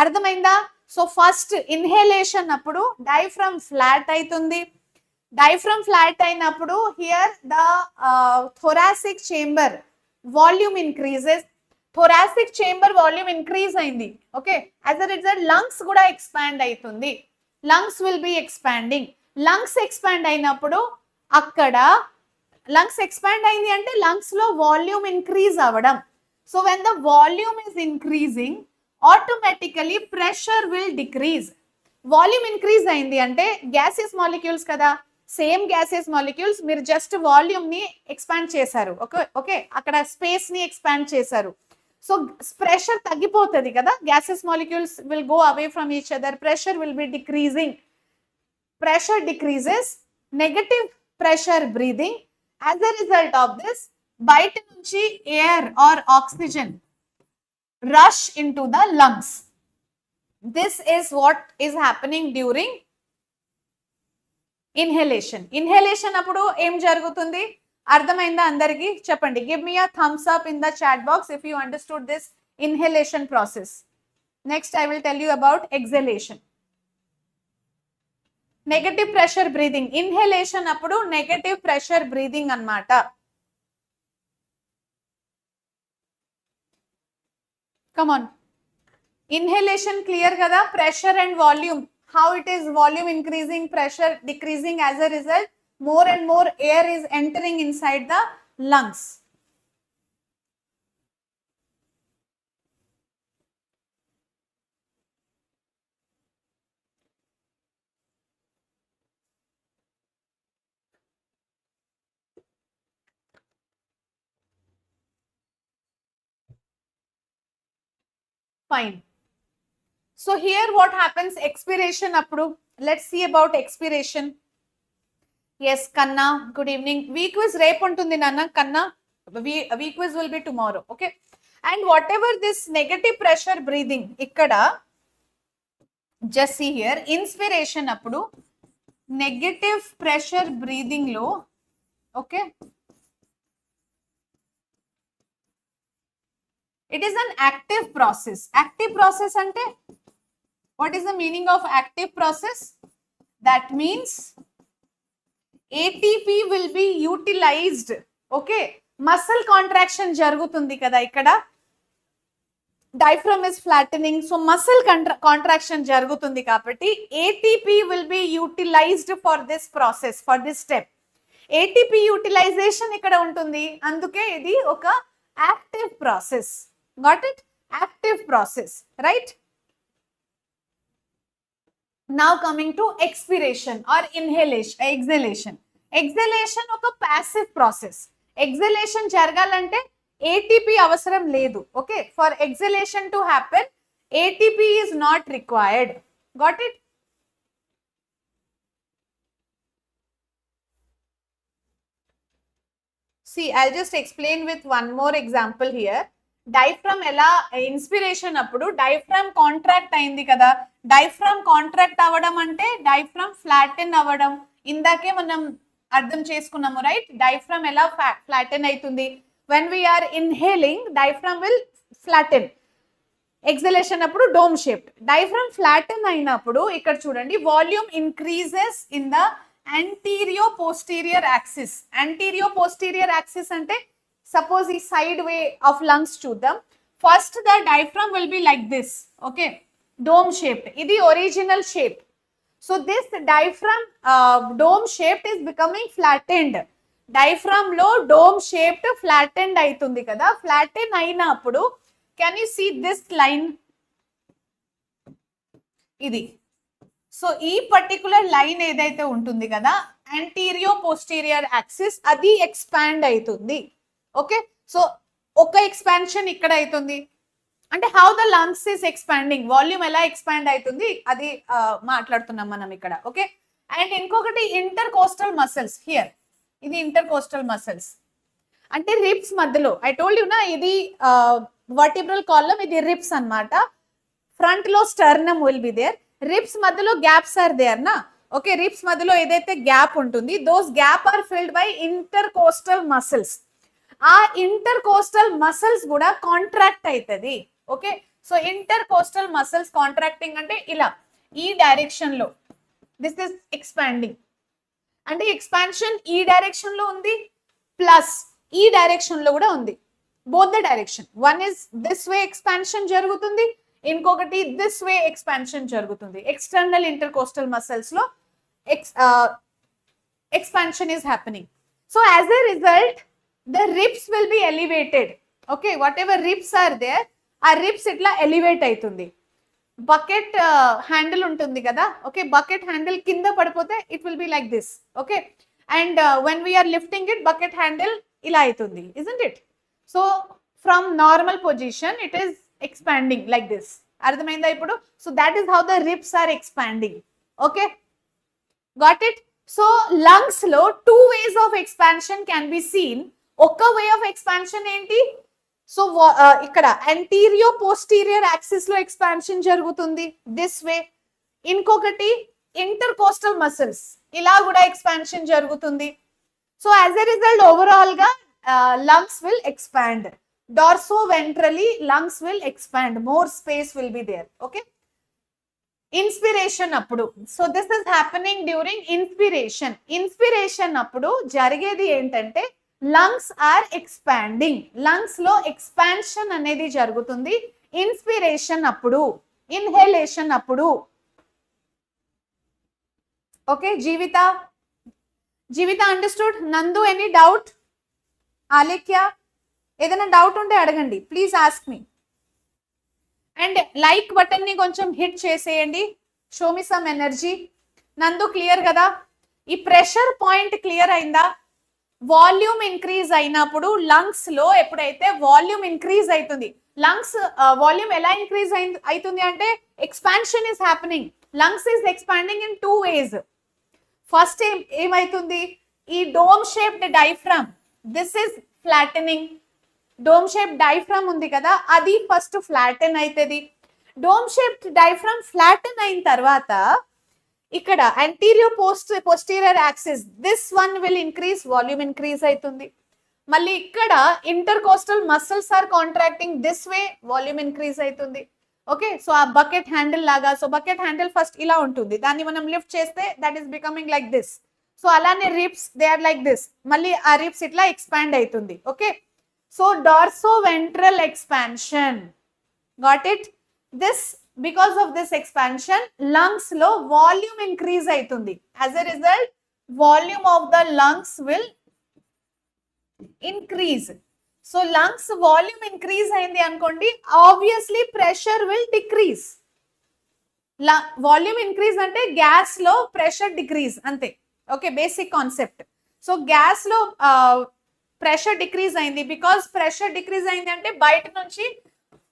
అర్థమైందా? So first inhalation అప్పుడు diaphragm flat అవుతుంది. Diaphragm flat అయినప్పుడు here the thoracic chamber volume increases. Thoracic chamber volume increase అయింది. Okay, as a result lungs కూడా expand అవుతుంది. Lungs will be expanding. Lungs expand అయినప్పుడు అక్కడ lungs expand అయింది అంటే లంగ్స్ లో వాల్యూమ్ ఇంక్రీజ్ అవ్వడం. So when the volume is increasing automatically pressure will decrease. Volume increase అయింది అంటే గ్యాసెస్ మాలిక్యూల్స్ కదా, సేమ్ గ్యాసెస్ మాలిక్యూల్స్, మీరు జస్ట్ వాల్యూమ్ ని ఎక్స్పాండ్ చేశారు. ఓకే ఓకే, అక్కడ స్పేస్ ని ఎక్స్పాండ్ చేశారు. సో ప్రెషర్ తగ్గిపోతుంది కదా, gases molecules will go away from each other, pressure will be decreasing. Pressure decreases, negative pressure breathing. As a result of this బయట నుంచి air or oxygen rush into the lungs. This is what is happening during inhalation. Inhalation అప్పుడు ఏం జరుగుతుంది? అర్థమైందా అందరికి? చెప్పండి. Give me a thumbs up in the chat box if you understood this inhalation process. Next I will tell you about exhalation. Negative pressure breathing, inhalation అప్పుడు negative pressure breathing అన్నమాట. కమాన్, inhalation clear కదా, pressure and volume, how it is volume increasing, pressure decreasing, as a result more and more air is entering inside the lungs. Fine. So here what happens, expiration appudu, let's see about expiration. Yes, Kanna, good evening. Week quiz repu untundi nanna Kanna, week quiz will be tomorrow, okay? And whatever this negative pressure breathing ikkada, just see here, inspiration appudu negative pressure breathing lo, okay, it is an active process. Active process ante, what is the meaning of active process? That means ATP will be utilized, okay? Muscle contraction jarugutundi kada ikkada, diaphragm is flattening, so muscle contraction jarugutundi kabatti ATP will be utilized for this process, for this step. ATP utilization ikkada untundi, anduke idi oka active process. Got it? Active process, right? Now coming to expiration or inhalation, exhalation. Exhalation oka passive process. Exhalation jaragalante ATP avasaram ledu, okay? For exhalation to happen, ATP is not required. Got it? See, I'll just explain with one more example here. Diaphragm ela inspiration appudu diaphragm contract ayindi kada, diaphragm contract avadam ante diaphragm flatten avadam, indake manam ardham cheskunnamu, right? Diaphragm ela flatten aitundi, when we are inhaling diaphragm will flatten, exhalation appudu dome shaped. Diaphragm flatten ayinappudu ikkada chudandi, volume increases in the anterior posterior axis. Anterior posterior axis ante suppose the side way of lungs చూద్దాం. First the diaphragm will be like this, okay, dome shaped, ఇది original shape. So this diaphragm dome shaped is becoming flattened. Diaphragm లో dome shaped flattened అవుతుంది కదా, flatten అయినప్పుడు can you see this line, ఇది. So ఈ particular line ఏదైతే ఉంటుంది కదా, anterior posterior axis, అది ఎక్స్పాండ్ అవుతుంది, ఓకే? సో ఒక ఎక్స్పాన్షన్ ఇక్కడ అవుతుంది అంటే how the lungs is expanding, volume ఎలా ఎక్స్పాండ్ అవుతుంది అది మాట్లాడుతున్నాం మనం ఇక్కడ, ఓకే? అండ్ ఇంకొకటి ఇంటర్ కోస్టల్ మసిల్స్, హియర్ ఇది ఇంటర్ కోస్టల్ మసిల్స్ అంటే రిబ్స్ మధ్యలో, ఐ టోల్డ్ యు నా, ఇది వర్టిబ్రల్ కాలమ్, ఇది రిబ్స్ అన్నమాట. ఫ్రంట్ లో sternum will be there, ribs మధ్యలో గ్యాప్స్ ఆర్ దేర్ నా, ఓకే? రిబ్స్ మధ్యలో ఏదైతే గ్యాప్ ఉంటుంది, those gap are filled by intercostal muscles. ఆ ఇంటర్ కోస్టల్ మసిల్స్ కూడా కాంట్రాక్ట్ అవుతుంది, okay? So intercostal muscles contracting అంటే ఇలా ఈ డైరెక్షన్ లో, దిస్ ఇస్ ఎక్స్పాండింగ్ అంటే ఎక్స్పాన్షన్ ఈ డైరెక్షన్ లో ఉంది ప్లస్ ఈ డైరెక్షన్ లో కూడా ఉంది, both the direction. One is this way expansion జరుగుతుంది, ఇంకొకటి దిస్ వే ఎక్స్పాన్షన్ జరుగుతుంది. ఎక్స్టర్నల్ ఇంటర్ కోస్టల్ మసిల్స్ లో expansion is happening. So as a result, the ribs will be elevated, okay? Whatever ribs are there, ఆ ribs ఇట్లా elevate అవుతుంది. Bucket handle ఉంటుంది కదా, okay? Bucket handle కింద పడిపోతే it will be like this, okay? And when we're lifting it, bucket handle ఇలా అవుతుంది, isn't it? So from normal position it is expanding like this. అర్థమైందా ఇప్పుడు? So that is how the ribs are expanding, okay? Got it? So lungs లో two ways of expansion can be seen. ఒక way of expansion ఏంటి? So ఇక్కడ anterior posterior axis లో expansion జరుగుతుంది this way. ఇంకొకటి intercostal muscles ఇలా కూడా expansion జరుగుతుంది. So as a result overall గా lungs will expand. Dorsoventrally lungs will expand, more space will be there, okay? Inspiration అప్పుడు. So this is happening during inspiration. Inspiration అప్పుడు జరిగేది ఏంటంటే lungs are expanding. Lungs లో expansion అనేది జరుగుతుంది inspiration అప్పుడు. Inhalation అప్పుడు. Okay, Jeevitha understood? Nandu any doubt? Alekhya ఏదైనా డౌట్ ఉంటే అడగండి, please ask me. And like button ని కొంచెం హిట్ చేసేయండి, show me some energy. Nandu clear కదా? ఈ ప్రెషర్ పాయింట్ క్లియర్ అయిందా? వాల్యూమ్ ఇంక్రీజ్ అయినప్పుడు లంగ్స్ లో ఎప్పుడైతే వాల్యూమ్ ఇంక్రీజ్ అవుతుంది, లంగ్స్ వాల్యూమ్ ఎలా ఇంక్రీజ్ అవుతుంది అంటే expansion is happening. Lungs is expanding in 2 ways. First ఏమైతుంది, ఈ dome shaped diaphragm, this is flattening. Dome shape diaphragm ఉంది కదా, అది ఫస్ట్ ఫ్లాటెన్ అవుతుంది. డోమ్ షేప్ డైఫ్రామ్ ఫ్లాటెన్ అయిన తర్వాత ఇక్కడ anterior posterior axis, this one will increase, volume increase అవుతుంది. మళ్ళీ ఇక్కడ intercostal muscles are contracting, this way volume increase అవుతుంది. ఓకే, సో ఆ బకెట్ హ్యాండిల్ లాగా, సో బకెట్ హ్యాండిల్ ఫస్ట్ ఇలా ఉంటుంది, దాన్ని మనం లిఫ్ట్ చేస్తే that is becoming like this. So అలానే ribs they are like this, మళ్ళీ ఆ రిబ్స్ ఇట్లా ఎక్స్పాండ్ అవుతుంది. Okay, so dorsoventral expansion, got it? This, because of this expansion lungs lo volume increase aitundi. As a result volume of the lungs will increase. So lungs volume increase ayindi ankondi, obviously pressure will decrease. Volume increase ante gas lo pressure decrease ante. Okay, basic concept. So gas lo pressure decrease అయింది. Because pressure decrease అయింది అంటే బయట నుంచి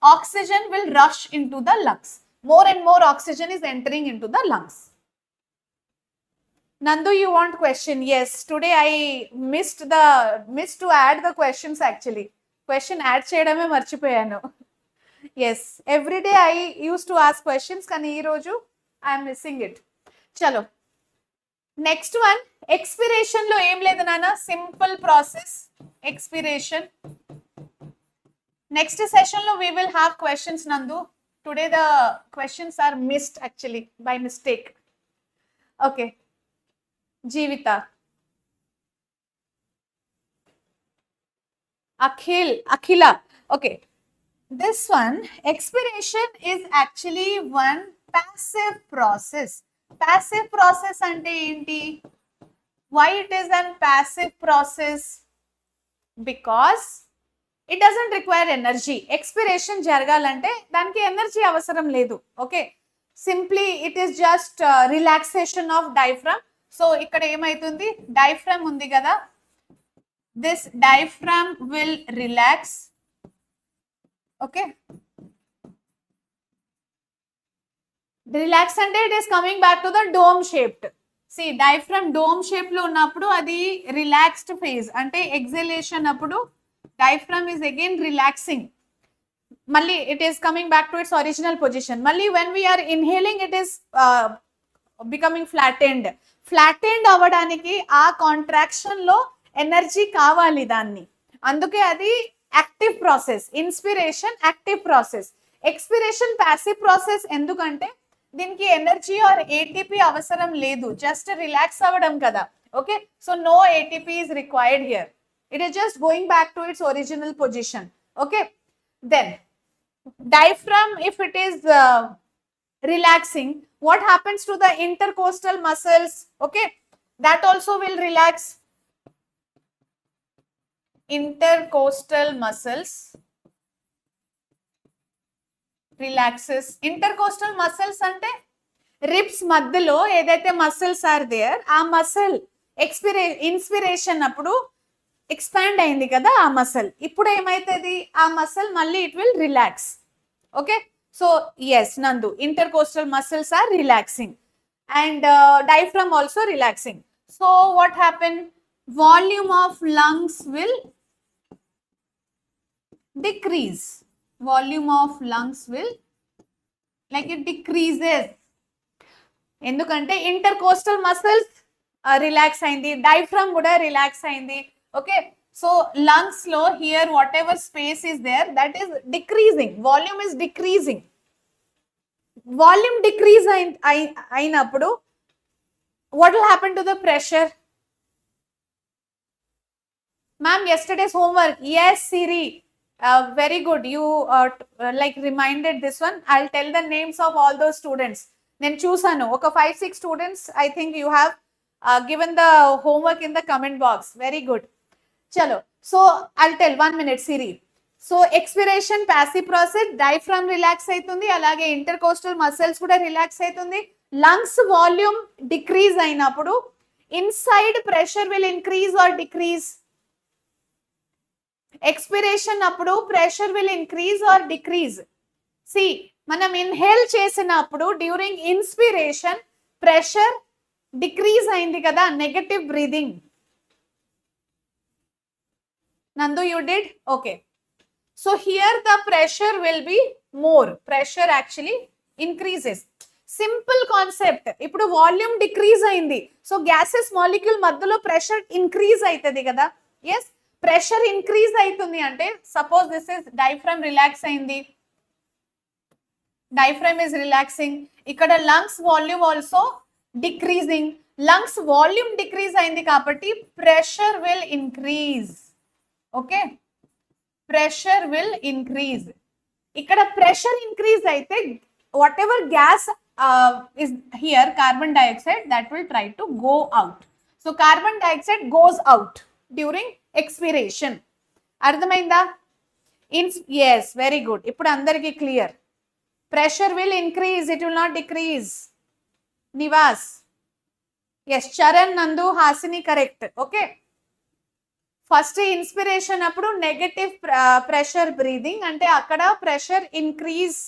oxygen will rush in to the lungs. More and more oxygen is entering in to the lungs. Nandu, you want question? Yes, today I missed to add the questions actually. Question add చేయడమే మర్చిపోయాను. Yes, every day I used to ask questions, కానీ ఈ రోజు I am missing it. చలో next one, expiration లో ఏం లేదు నాన్న, simple process expiration. Next session లో we will have questions, Nandu. Today the questions are missed actually by mistake. Okay, Jeevitha, Akhila. Okay, this one, expiration is actually one passive process. Passive process ante enti? Why it is an passive process? Because it doesn't require energy. Expiration జరగాలంటే దానికి energy అవసరం లేదు. Okay, simply it is just relaxation of diaphragm. So ఇక్కడ ఏమైతుంది, diaphragm ఉంది కదా, this diaphragm will relax. Okay, relax అంటే it is coming back to the dome shaped. See diaphragm dome shape లో ఉన్నప్పుడు అది రిలాక్స్డ్ ఫేజ్, అంటే ఎక్సలేషన్ అప్పుడు డైఫ్రామ్ ఈస్ అగైన్ రిలాక్సింగ్. మళ్ళీ it is coming back to its original position. మళ్ళీ when we are inhaling it is becoming flattened. Flattened అవ్వడానికి ఆ contraction లో ఎనర్జీ కావాలి దాన్ని, అందుకే అది active process. Inspiration active process, expiration passive process. ఎందుకంటే దీనికి ఎనర్జీ ఆర్ ఏటీపీ అవసరం లేదు, జస్ట్ రిలాక్స్ అవ్వడం కదా. Okay, so no ATP is required here. It is just going back to its original position. Okay, then diaphragm, if it is relaxing, what happens to the intercostal muscles? Okay, that also will relax. Intercostal muscles relaxes. Intercostal muscles అంటే ribs మధ్యలో ఏదైతే muscles are there, ఆ muscle inspiration అప్పుడు expand అయింది కదా ఆ muscle, ఇప్పుడు ఏమైతుంది, ఆ మసిల్ మళ్ళీ it will relax. Okay, so yes Nandu, intercostal muscles are relaxing and diaphragm also relaxing. So what happen, volume of lungs will decrease. Volume of lungs will, like, it decreases. ఎందుకంటే intercostal muscles relax అయింది, diaphragm కూడా relax అయింది. Okay, so lungs లో here whatever space is there that is decreasing, volume is decreasing. Volume decrease అయినప్పుడు what will happen to the pressure? Ma'am, yesterday's homework. Yes, Siri. Very good. You like reminded this one. I'll tell the names of all those students. Then choose okay, 5-6 students. I think you have given the homework in the comment box. Very good. Chalo. So I'll tell 1 minute, Siri. So expiration, passive process, diaphragm relax aitundi, alage intercostal muscles kuda relax aitundi. Lungs volume decrease ainapudu inside pressure will increase or decrease. Expiration అప్పుడు pressure will increase or decrease. See, మనం inhale చేసినప్పుడు during inspiration pressure decrease అయింది కదా, negative breathing. Nandu, you did? Okay. So here the pressure will be more. Pressure actually increases. Simple concept. ఇప్పుడు volume decrease అయింది, so gases molecule మధ్యలో pressure increase అవుతుంది కదా. Yes, pressure increase అవుతుంది అంటే suppose this is diaphragm relax అయింది, diaphragm is relaxing. ఇక్కడ lungs volume also decreasing. Lungs volume decrease అయింది కాబట్టి pressure will increase. Okay, pressure will increase. ఇక్కడ ప్రెషర్ ఇంక్రీజ్ అయితే whatever gas is here, carbon dioxide, that will try to go out. So carbon dioxide goes out during expiration. అర్థమైందా? Yes, very good. ఇప్పుడు అందరికి clear. Pressure will increase, it will not decrease. Nivas. Yes, Charan, Nandu, Hasini, correct. Okay. First inspiration అప్పుడు negative pressure breathing, అంటే అక్కడ pressure increase,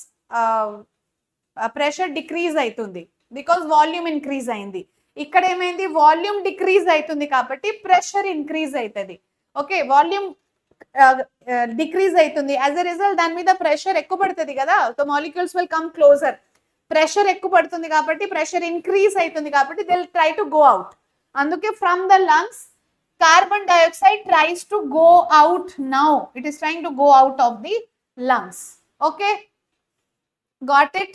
pressure decrease అవుతుంది because volume increase అయింది. ఇక్కడ ఏమైంది, వాల్యూమ్ డిక్రీజ్ అవుతుంది కాబట్టి ప్రెషర్ ఇంక్రీజ్ అవుతుంది. ఓకే, వాల్యూమ్ డిక్రీజ్ అవుతుంది, యాజ్ ఎ రిజల్ట్ దాని మీద ప్రెషర్ ఎక్కువ పడుతుంది కదా, so molecules will come closer. Pressure ఎక్కువ పడుతుంది కాబట్టి ప్రెషర్ ఇంక్రీజ్ అవుతుంది కాబట్టి they will try to go out. అందుకే from the lungs carbon dioxide tries to go out now. It is trying to go out of the lungs. Okay, got it?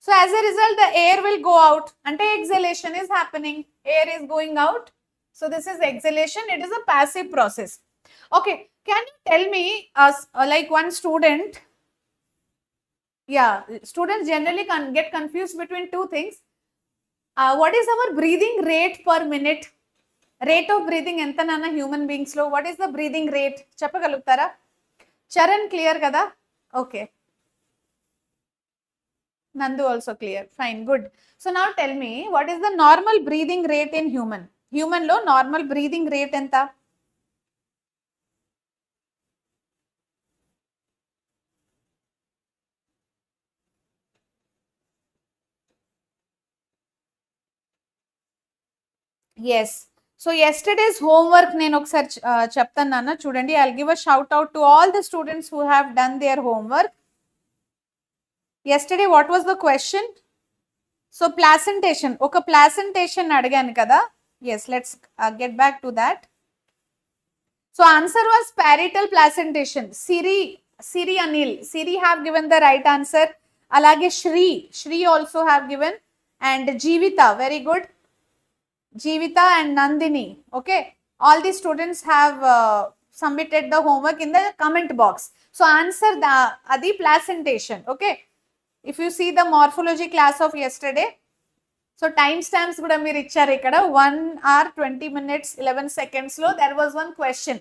So as a result the air will go out, ante exhalation is happening, air is going out, so this is exhalation. It is a passive process. Okay, can you tell me like one student, yeah, students generally get confused between two things. What is our breathing rate per minute? Rate of breathing enta nana human beings lo? What is the breathing rate? Cheppagalugtara? Charan, clear kada? Okay. Nandu also clear. Fine, good. So now tell me, what is the normal breathing rate in human? Human lo normal breathing rate enta? Yes. So yesterday's homework నేను ఒకసారి చెప్తాను నాన్న, చూడండి. I'll give a shout out to all the students who have done their homework. Yesterday what was the question? So placentation, ఒక placentation అడిగాను కదా. Yes, let's get back to that. So answer was parietal placentation. Siri Anil, Siri have given the right answer. Alage Shri also have given, and Jeevita, very good. Jeevita and Nandini. Okay, all the students have submitted the homework in the comment box. So answer the adi placentation. Okay, if you see the morphology class of yesterday, so time stamps kuda meer icharu ikkada 1 hour 20 minutes 11 seconds lo there was one question.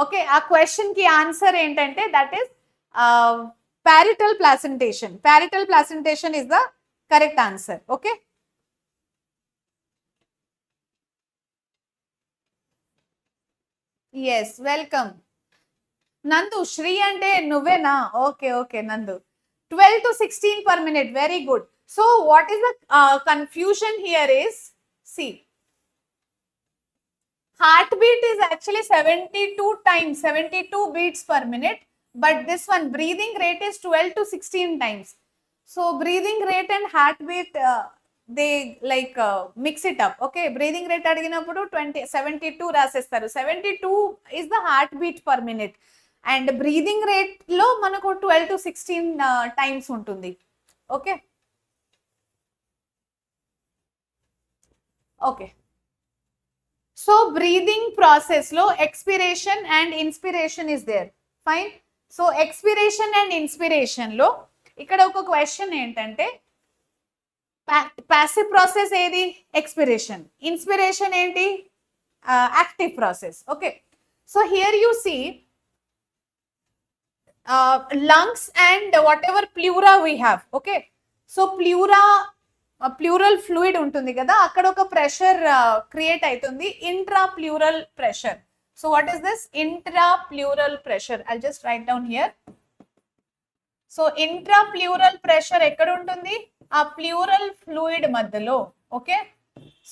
Okay, a question ki answer entante that is parietal placentation. Parietal placentation is the correct answer. Okay, yes, welcome. Nandu, Shri ante nuvena? Okay, okay, Nandu. 12 to 16 per minute, very good. So what is the confusion here is, see, heartbeat is actually 72 times, 72 beats per minute, but this one breathing rate is 12 to 16 times. So breathing rate and heartbeat they like mix it up. Okay, breathing rate adiginappudu 72 rasestaru. 72 is the heartbeat per minute, and breathing rate లో మనకు 12 to 16 times ఉంటుంది. Okay okay so breathing process లో expiration and inspiration is there. Fine. So expiration and inspiration లో ఇక్కడ ఒక question ఏంటంటే passive process ఏది? Expiration. Inspiration ఏంటి? Active process. Okay so here you see lungs and whatever pleura we have. Okay so pleural fluid ఉంటుంది కదా, అక్కడ ఒక ప్రెషర్ క్రియేట్ అవుతుంది, intrapleural pressure. So what is this? Intrapleural pressure. I just write down here. So intrapleural pressure ఎక్కడ ఉంటుంది? ఆ pleural fluid మధ్యలో. Okay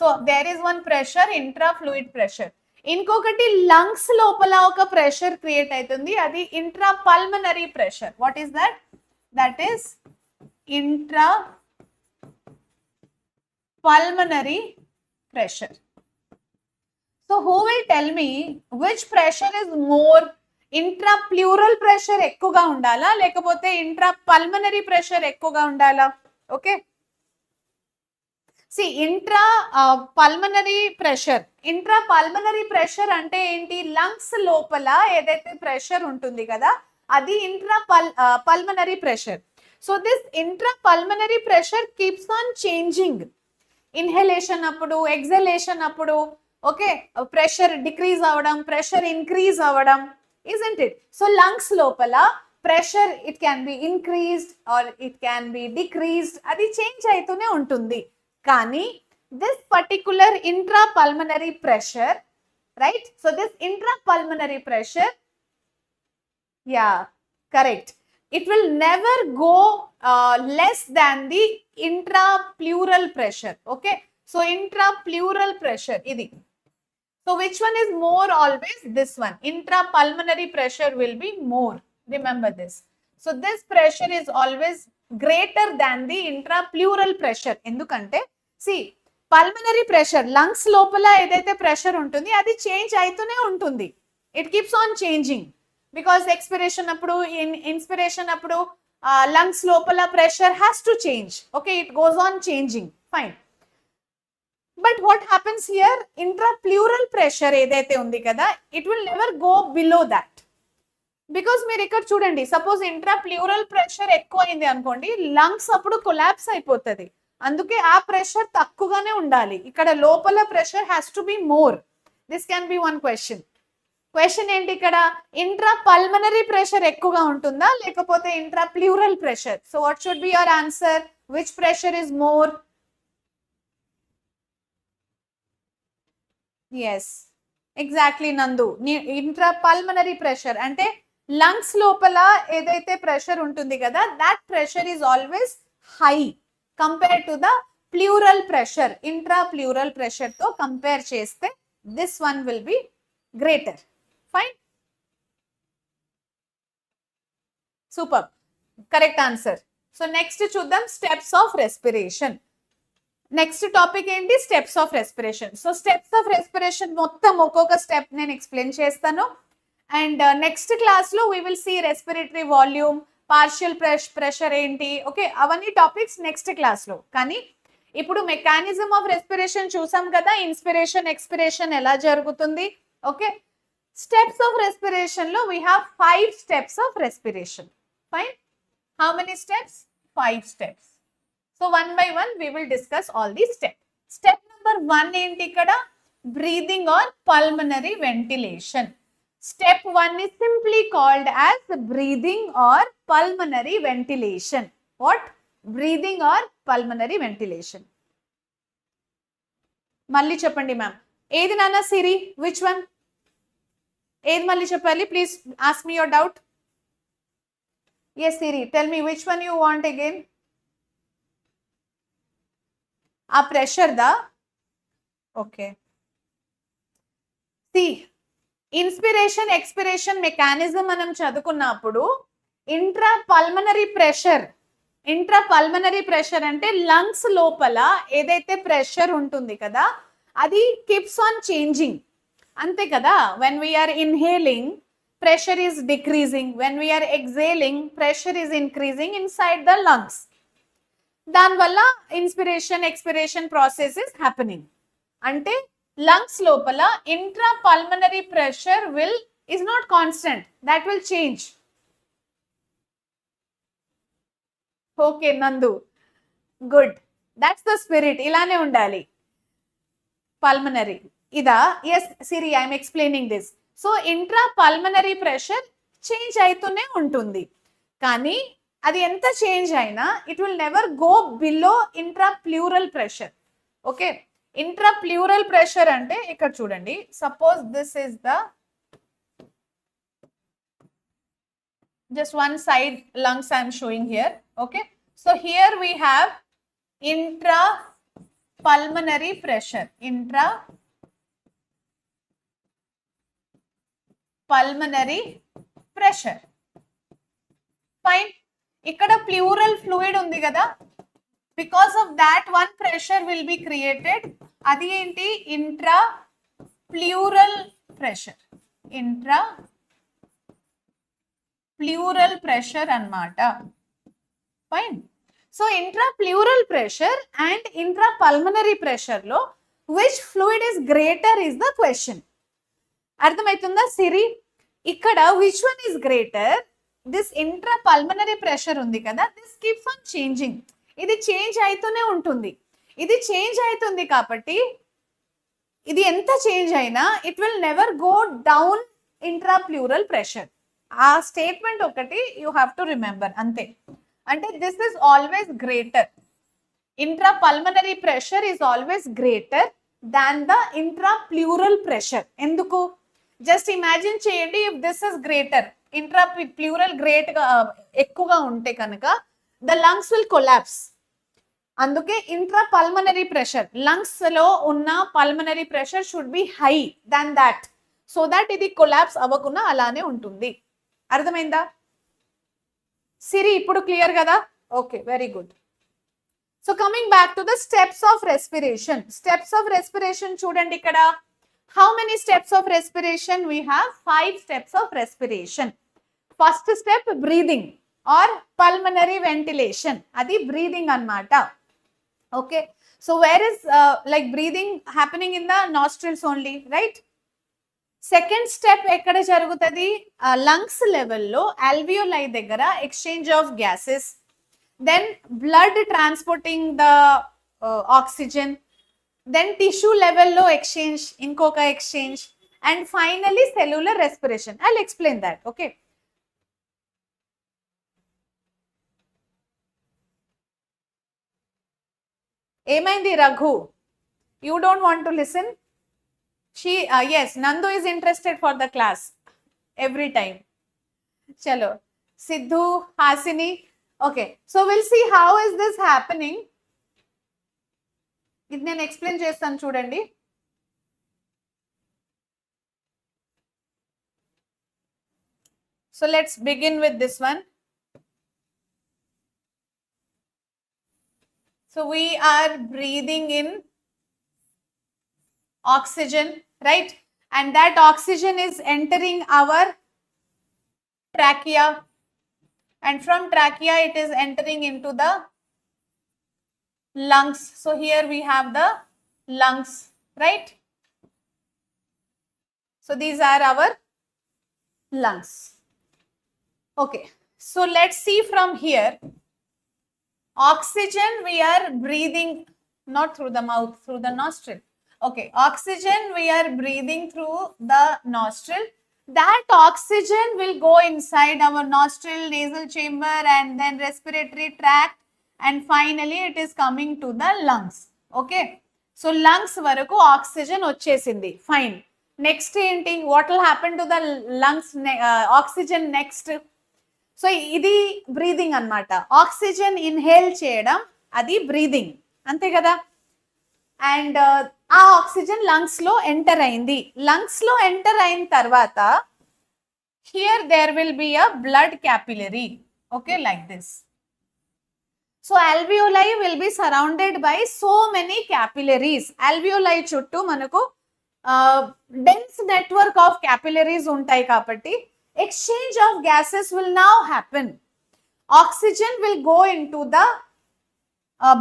so there is one pressure, intra fluid pressure. ఇంకొకటి lungs లోపల ఒక pressure create అవుతుంది, అది intrapulmonary pressure. What is that? That is intra pulmonary pressure. So who will tell me which pressure is more? Intrapleural pressure ఎక్కువగా ఉండాలా లేకపోతే intrapulmonary pressure ఎక్కువగా ఉండాలా? ఓకే see intrapulmonary pressure అంటే ఏంటి? లంగ్స్ లోపల ఏదైతే ప్రెషర్ ఉంటుంది కదా అది intrapulmonary pressure. So this intrapulmonary pressure keeps on changing. Inhalation అప్పుడు, ఎక్సలేషన్ అప్పుడు ఓకే ప్రెషర్ డిక్రీజ్ అవ్వడం, ప్రెషర్ ఇంక్రీజ్ అవ్వడం, ఇజంట్ ఇట్? సో లంగ్స్ లోపల pressure it can be increased or it can be decreased, అది change అవుతూనే ఉంటుంది. కానీ this particular intrapulmonary pressure, right? So this intrapulmonary pressure, yeah correct, it will never go less than the intrapleural pressure. Okay so intrapleural pressure idi. So which one is more? Always this one. Intrapulmonary pressure will be more. Remember this. So this pressure is always greater than the intrapleural pressure. Endukante see pulmonary pressure lungs lopala edaithe pressure untundi adi change aitune untundi. It keeps on changing. Because expiration appudu, inspiration appudu, lungs lopala pressure has to change. Okay, it goes on changing. Fine. But what happens here? Intrapleural pressure edaithe undi kada, it will never go below that. Because meer ikkada chudandi, suppose intrapleural pressure ekku ayindi anukondi, lungs appudu collapse అయిపోతది. అందుకే ఆ pressure తక్కువగానే ఉండాలి. ఇక్కడ లోపల pressure has to be more. This can be one question. Question ఏంటి ఇక్కడ? Intrapulmonary pressure ఎక్కువగా ఉంటుందా లేకపోతే intrapleural pressure? So what should be your answer? Which pressure is more? Yes exactly Nandu, intrapulmonary pressure అంటే lungs లోపల ఏదైతే pressure ఉంటుంది కదా that pressure is always high compared to the pleural pressure. Intrapleural pressure తో compare చేస్తే this one will be greater. Fine. Super. Correct answer. So next చూద్దాం steps of respiration. Next topic ఏంటి? Steps of respiration. So steps of respiration మొత్తం ఒక్కొక్క step నేను explain చేస్తాను. And next class లో we will see respiratory volume, partial pressure ఏంటి, okay అవన్నీ topics next class లో. కానీ ఇప్పుడు మెకానిజం ఆఫ్ రెస్పిరేషన్ చూసాం కదా, ఇన్స్పిరేషన్ ఎక్స్పిరేషన్ ఎలా జరుగుతుంది. Okay steps of respiration lo we have 5 steps of respiration. Fine. How many steps? 5 steps. So one by one we will discuss all these steps. Step number 1 enti ikkada? Breathing or pulmonary ventilation. Step 1 is simply called as breathing or pulmonary ventilation. What? Breathing or pulmonary ventilation. Malli cheppandi ma'am. Edi nana Siri? Which one? ఏది మళ్ళీ చెప్పాలి? Please ask me your doubt. Yes Siri, tell me which one you want again. ఆ pressure దా? Okay see inspiration expiration mechanism మనం చదువుకున్నప్పుడు ఇంట్రాపల్మనరీ pressure అంటే lungs లోపల ఏదైతే ప్రెషర్ ఉంటుంది కదా అది కీప్స్ ఆన్ చేంజింగ్. అంతే కదా, when we are inhaling pressure is decreasing. When we are exhaling, pressure is increasing inside the lungs. దానివల్ల inspiration expiration process is happening. అంటే లంగ్స్ లోపల intra pulmonary pressure is not constant, that will change. Okay, Nandu, good, that's the spirit. Ilane undali. Pulmonary ida, yes Siri, I am explaining this. So intra pulmonary pressure change aitune untundi, kani adi enta change aina it will never go below intrapleural pressure. Okay, intrapleural pressure ante ikkada chudandi, suppose this is the just one side lungs I am showing here. Okay, so here we have intrapulmonary pressure, intrapulmonary pressure. Fine. Ikkada pleural fluid undi kada, because of that one pressure will be created. Adi enti intrapleural pressure, intrapleural pressure annamata. Fine. So intrapleural pressure and intrapulmonary pressure lo which fluid is greater is the question. Ardhamaitunda Siri? Ikkada which one is greater? This intrapulmonary pressure undi kada, this keeps on changing. Idi change aitune untundi. Idi change aitundi kabatti idi enta change aina it will never go down intrapleural pressure. Aa statement okati you have to remember ante. Ante this is always greater. Intrapulmonary pressure is always greater than the intrapleural pressure. Enduku? Just imagine cheyandi, if this is greater, intrapleural great ఎక్కువగా ఉంటే కనుక the lungs will collapse. అందుకే intrapulmonary pressure, lungs లో ఉన్న pulmonary pressure should be high than that, so that ఇది collapse అవ్వకుండా అలానే ఉంటుంది. అర్థమైందా సిరి? ఇప్పుడు క్లియర్ కదా? Okay, very good. So coming back to the steps of respiration. Steps of respiration చూడండి ఇక్కడ. How many steps of respiration? We have 5 steps of respiration. First step breathing or pulmonary ventilation, అది breathing అన్నమాట. Okay, so where is like breathing happening in the nostrils only, right? Second step ఎక్కడ జరుగుతుంది? Lungs లెవెల్లో alveoli దగ్గర exchange of gases, then blood transporting the oxygen, then tissue లెవెల్లో exchange, ఇంకొక exchange, and finally cellular respiration. I will explain that. Okay, ఏమైంది Raghu? You don't want to listen? Yes, Nandu is interested for the class every time. Chalo, Siddhu, Hasini. Okay, so we'll see how is this happening. Idi nenu explain chestanu chudandi. So let's begin with this one. So we are breathing in oxygen, right? And that oxygen is entering our trachea, and from trachea it is entering into the lungs. So here we have the lungs, right? So these are our lungs. Okay, so let's see from here. Oxygen we are breathing not through the mouth, through the nostril. Okay, oxygen we are breathing through the nostril. That oxygen will go inside our nostril, nasal chamber, and then respiratory tract, and finally it is coming to the lungs. Okay, so lungs varaku oxygen vachesindi. Fine. Next enti, what will happen to the lungs? Oxygen next. So idi breathing annamata. Oxygen inhale cheyadam, adi breathing. Ante kada? And ఆ oxygen lungs లో enter అయింది. Lungs లో enter అయిన తర్వాత here there will be a blood capillary. Okay, like this. So alveoli will be surrounded by so many capillaries. Alveoli చుట్టూ మనకు dense network of capillaries ఉంటాయి కాబట్టి exchange of gases will now happen. Oxygen will go into the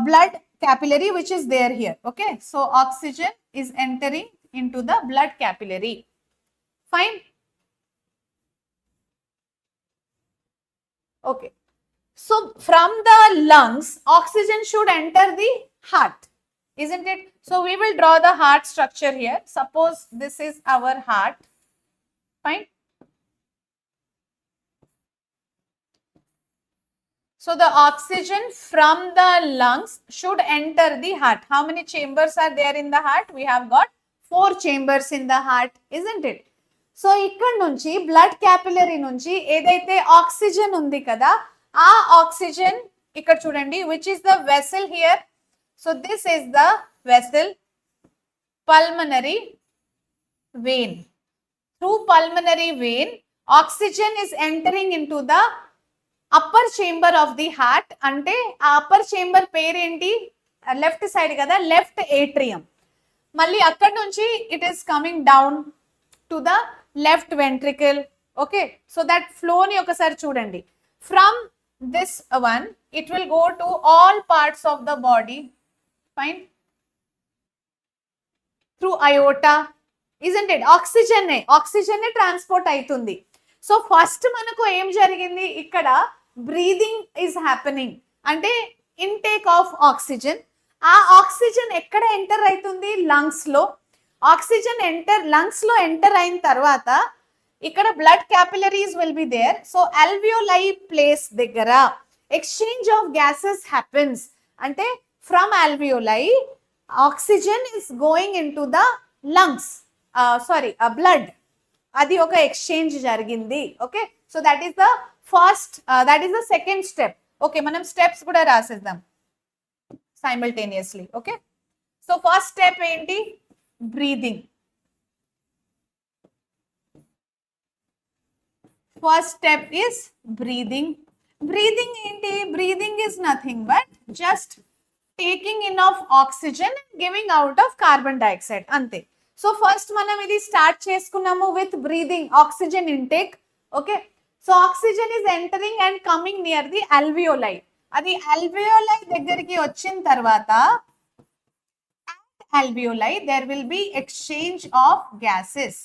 blood capillary which is there here. Okay, so oxygen is entering into the blood capillary. Fine. Okay, so from the lungs oxygen should enter the heart, isn't it? So we will draw the heart structure here. Suppose this is our heart. Fine. So the oxygen from the lungs should enter the heart. How many chambers are there in the heart? We have got 4 chambers in the heart, isn't it? So ఇక్కడ నుంచి blood capillary నుంచి ఏదైతే oxygen ఉంది కదా, ఆ oxygen ఇక్కడ చూడండి, which is the vessel here. So this is the vessel, pulmonary vein. Through pulmonary vein, oxygen is entering into the upper chamber of the heart. అంటే ఆ అప్పర్ చేంబర్ పేరేంటి? లెఫ్ట్ సైడ్ కదా, left atrium. మళ్ళీ అక్కడ నుంచి it is coming down to the left ventricle. Okay, so that ఫ్లోని ఒకసారి చూడండి. From this one it will go to all parts of the body. Fine. Through aorta, isn't it? Oxygen transport అవుతుంది. So first మనకు ఏం జరిగింది ఇక్కడ? Breathing is happening, అంటే intake of oxygen. ఆ ఆక్సిజన్ ఎక్కడ ఎంటర్ అవుతుంది? లంగ్స్ లో. ఆక్సిజన్ లంగ్స్ లో ఎంటర్ అయిన తర్వాత ఇక్కడ blood capillaries will be there. So alveoli place దగ్గర ఎక్స్చేంజ్ ఆఫ్ గ్యాసెస్ హ్యాపెన్స్. అంటే from alveoli oxygen is going into the lungs, blood. అది ఒక ఎక్స్చేంజ్ జరిగింది. Okay, so that is the first, that is the second step. Okay, మనం steps కూడా రాసేద్దాం simultaneously. Okay, so first step ఏంటి? Breathing. First step is breathing. Breathing ఏంటి? Breathing is nothing but just taking in of oxygen, giving out of carbon dioxide, అంతే. So first మనం ఇది start చేసుకున్నాము with breathing, oxygen intake. Okay, so oxygen is entering and coming near the alveoli. అది alveoli దగ్గరికి వచ్చిన తర్వాత alveoli there will be exchange of gases.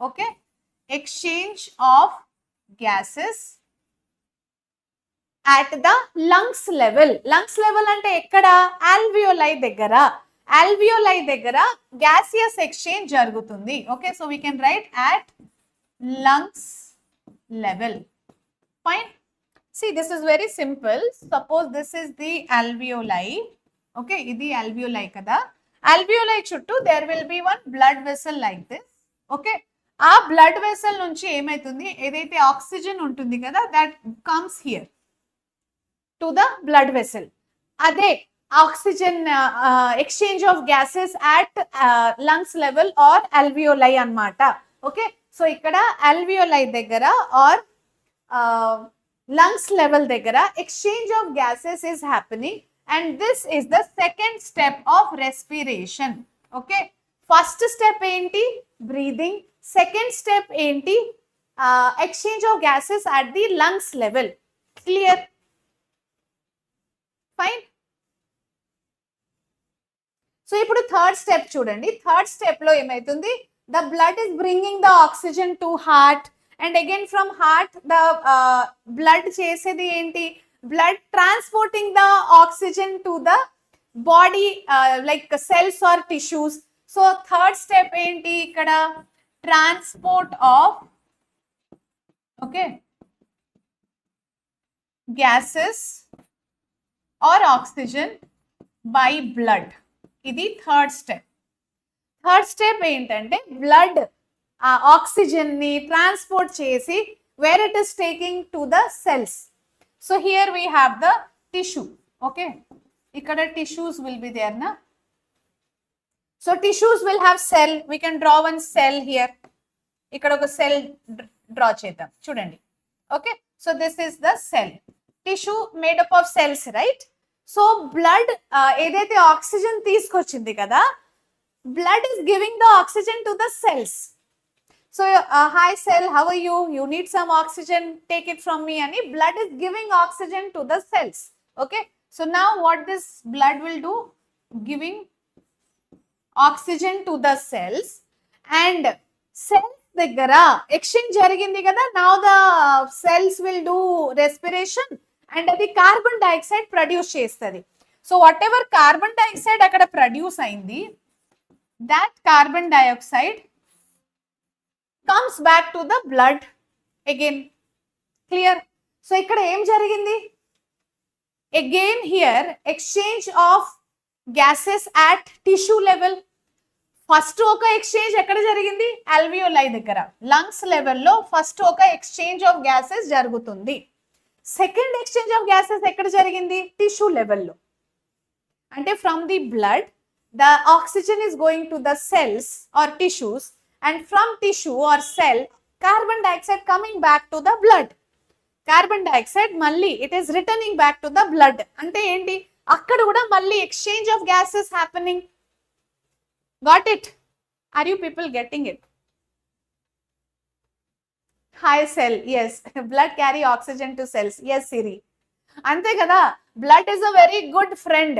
Okay, exchange of gases at the lungs level. Lungs level ante ekkada? Alveoli దగ్గర. alveoli దగ్గర gaseous exchange జరుగుతుంది. Okay, so we can write at lungs level. Fine. See, this is very simple. Suppose this is the alveoli. Okay, ఇది alveoli kada. Alveoli చుట్టూ there will be one blood vessel like this. Okay, ఆ blood vessel నుంచి ఏమైతుంది? ఏదైతే oxygen ఉంటుంది కదా, that comes here to the blood vessel. అదే oxygen exchange of gases at lungs level or alveoli అన్నమాట. Okay, so ఇక్కడ alveoli దగ్గర or lungs level దగ్గర exchange of gases is happening. And this is the second step of respiration. Okay, first step enti? Breathing. Second step enti? Exchange of gases at the lungs level. Clear? Fine. So ipudu third step chudandi. Third step lo emaitundi? The blood is bringing the oxygen to heart, and again from heart the blood chesedi enti? Blood transporting the oxygen to the body, like cells or tissues. So third step enti ikkada? Transport of, okay, gases or oxygen by blood. Idi third step. Third step entante blood oxygen ni transport chesi where it is taking to the cells. So here we have the tissue. Okay, ikkada tissues will be there na. So tissues will have cell. We can draw one cell here. Ikkada oka cell draw chedam chudandi. Okay, so this is the cell. Tissue made up of cells, right? So blood edaithe oxygen teeskochindi kada, blood is giving the oxygen to the cells. So, hi cell, how are you? You need some oxygen, take it from me. And blood is giving oxygen to the cells. Okay. So, now what this blood will do? Giving oxygen to the cells, and cells దగ్గర exchange జరిగింది కదా. Now the cells will do respiration and అది carbon dioxide produce చేస్తుంది. So what ever carbon dioxide అక్కడ produce అయింది, that carbon dioxide comes back to the blood again. Clear? So ikkada em jarigindi? Again here exchange of gases at tissue level. First oka exchange ekkada jarigindi? Alveoli daggara, lungs level lo first oka exchange of gases jarugutundi. Second exchange of gases ekkada jarigindi? Tissue level lo. Ante from the blood the oxygen is going to the cells or tissues, and from tissue or cell carbon dioxide coming back to the blood. Carbon dioxide malli it is returning back to the blood. Ante enti akkada kuda malli exchange of gases happening. Got it? Are you people getting it? Hi cell, yes. Blood carry oxygen to cells. Yes Siri. Ante kada, blood is a very good friend.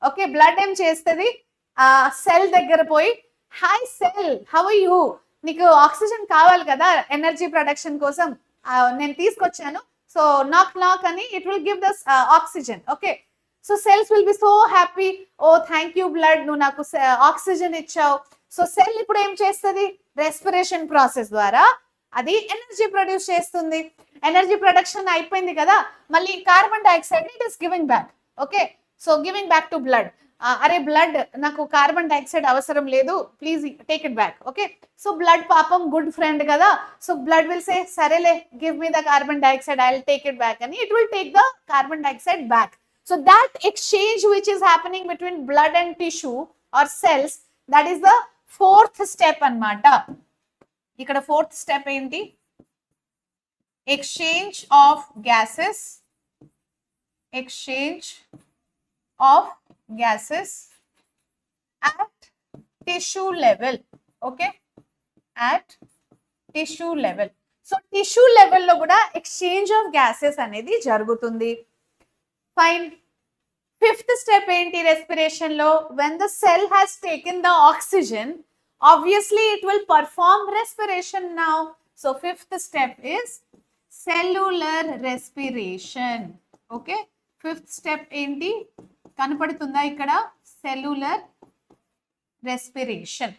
Okay, blood em chestadi cell దగ్గర పోయి, hi cell how are you, నీకు oxygen కావాలి కదా energy production కోసం, నేను తీసుకొచ్చాను, so knock knock అని it will give thus oxygen. Okay, so cells will be so happy, oh thank you blood, నువ్వు నాకు ఆక్సిజన్ ఇచ్చావు. సో సెల్ ఇప్పుడు ఏం చేస్తుంది? రెస్పిరేషన్ ప్రాసెస్ ద్వారా అది ఎనర్జీ ప్రొడ్యూస్ చేస్తుంది. ఎనర్జీ ప్రొడక్షన్ అయిపోయింది కదా, మళ్ళీ carbon dioxide it is giving back. Okay, so giving back to blood. అరే బ్లడ్ నాకు కార్బన్ డైఆక్సైడ్ అవసరం లేదు, please take it back. Okay, so blood పాపం గుడ్ ఫ్రెండ్ కదా, సో బ్లడ్ విల్ సే సరేలే give me the carbon dioxide, I will take it back అని it will take the carbon dioxide back. So that exchange which is happening between blood and tissue or cells, that is the fourth step అన్నమాట. ఇక్కడ fourth step ఏంటి? Exchange of gases, exchange of gases at tissue level. Okay, at tissue level. So tissue level lo kuda exchange of gases anedi jarugutundi. Fine. Fifth step enti respiration lo, when the cell has taken the oxygen, obviously it will perform respiration now. So fifth step is cellular respiration. Okay, fifth step enti కనపడుతుందా ఇక్కడ? Cellular respiration.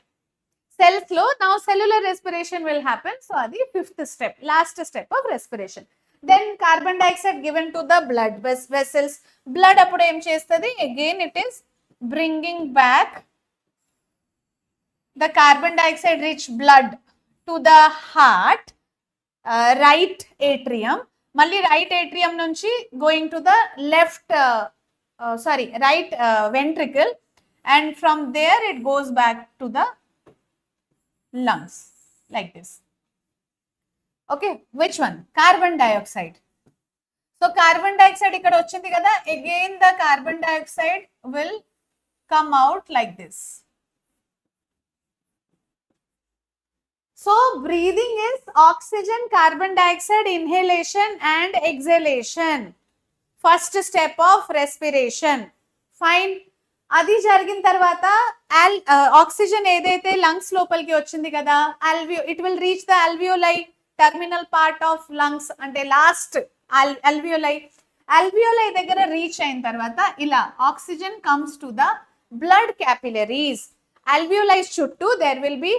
Cells లో now cellular respiration will happen. So అది fifth step, last step of respiration. Then carbon dioxide given to the blood vessels. Blood అప్పుడు ఏం చేస్తుంది? Again it is bringing back the carbon dioxide rich blood to the heart, right atrium. మళ్ళీ right atrium నుంచి going to the left right ventricle, and from there it goes back to the lungs like this. Okay, which one? Carbon dioxide. So carbon dioxide ikkada ochindi kada, again the carbon dioxide will come out like this. So breathing is oxygen, carbon dioxide, inhalation and exhalation. First step of respiration. Fine. అది జరిగిన తర్వాత oxygen ఏదైతే lungs లోపలికి వచ్చింది కదా, it will reach the alveoli, terminal part of lungs అంటే last alveoli. Alveoli దగ్గర reach అయిన తర్వాత ఇలా oxygen comes to the blood capillaries. Alveolis చుట్టూ there will be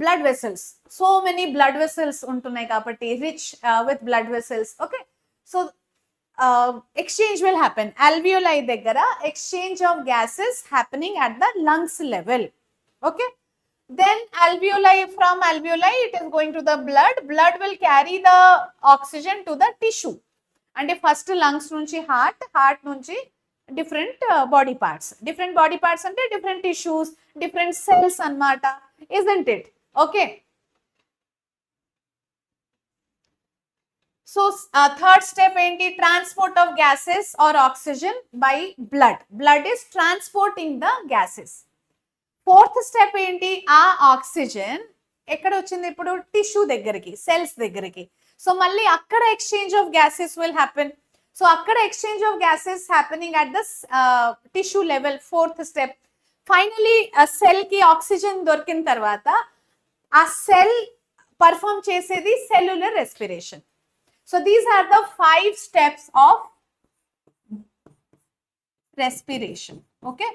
blood vessels. So many blood vessels ఉంటున్నాయి కాబట్టి rich with blood vessels. Okay, so exchange will happen. Alveoli daggara exchange of gases happening at the lungs level. Okay, then alveoli, from alveoli it is going to the blood. Blood will carry the oxygen to the tissue. And first lungs nunchi heart, heart nunchi different body parts. Different body parts ante different tissues, different cells annamata, isn't it? Okay, so third step enti? Transport of gases or oxygen by blood. Blood is transporting the gases. Fourth step enti? Oxygen ఎక్కడ వచ్చింది ఇప్పుడు tissue దగ్గరికి, cells దగ్గరికి. So మళ్ళీ అక్కడ exchange of gases will happen. So అక్కడ exchange of gases happening at the tissue level, fourth step. Finally cell కి oxygen దొరికిన తర్వాత ఆ సెల్ పర్ఫామ్ చేసేది cellular respiration. So these are the 5 steps of respiration. Okay,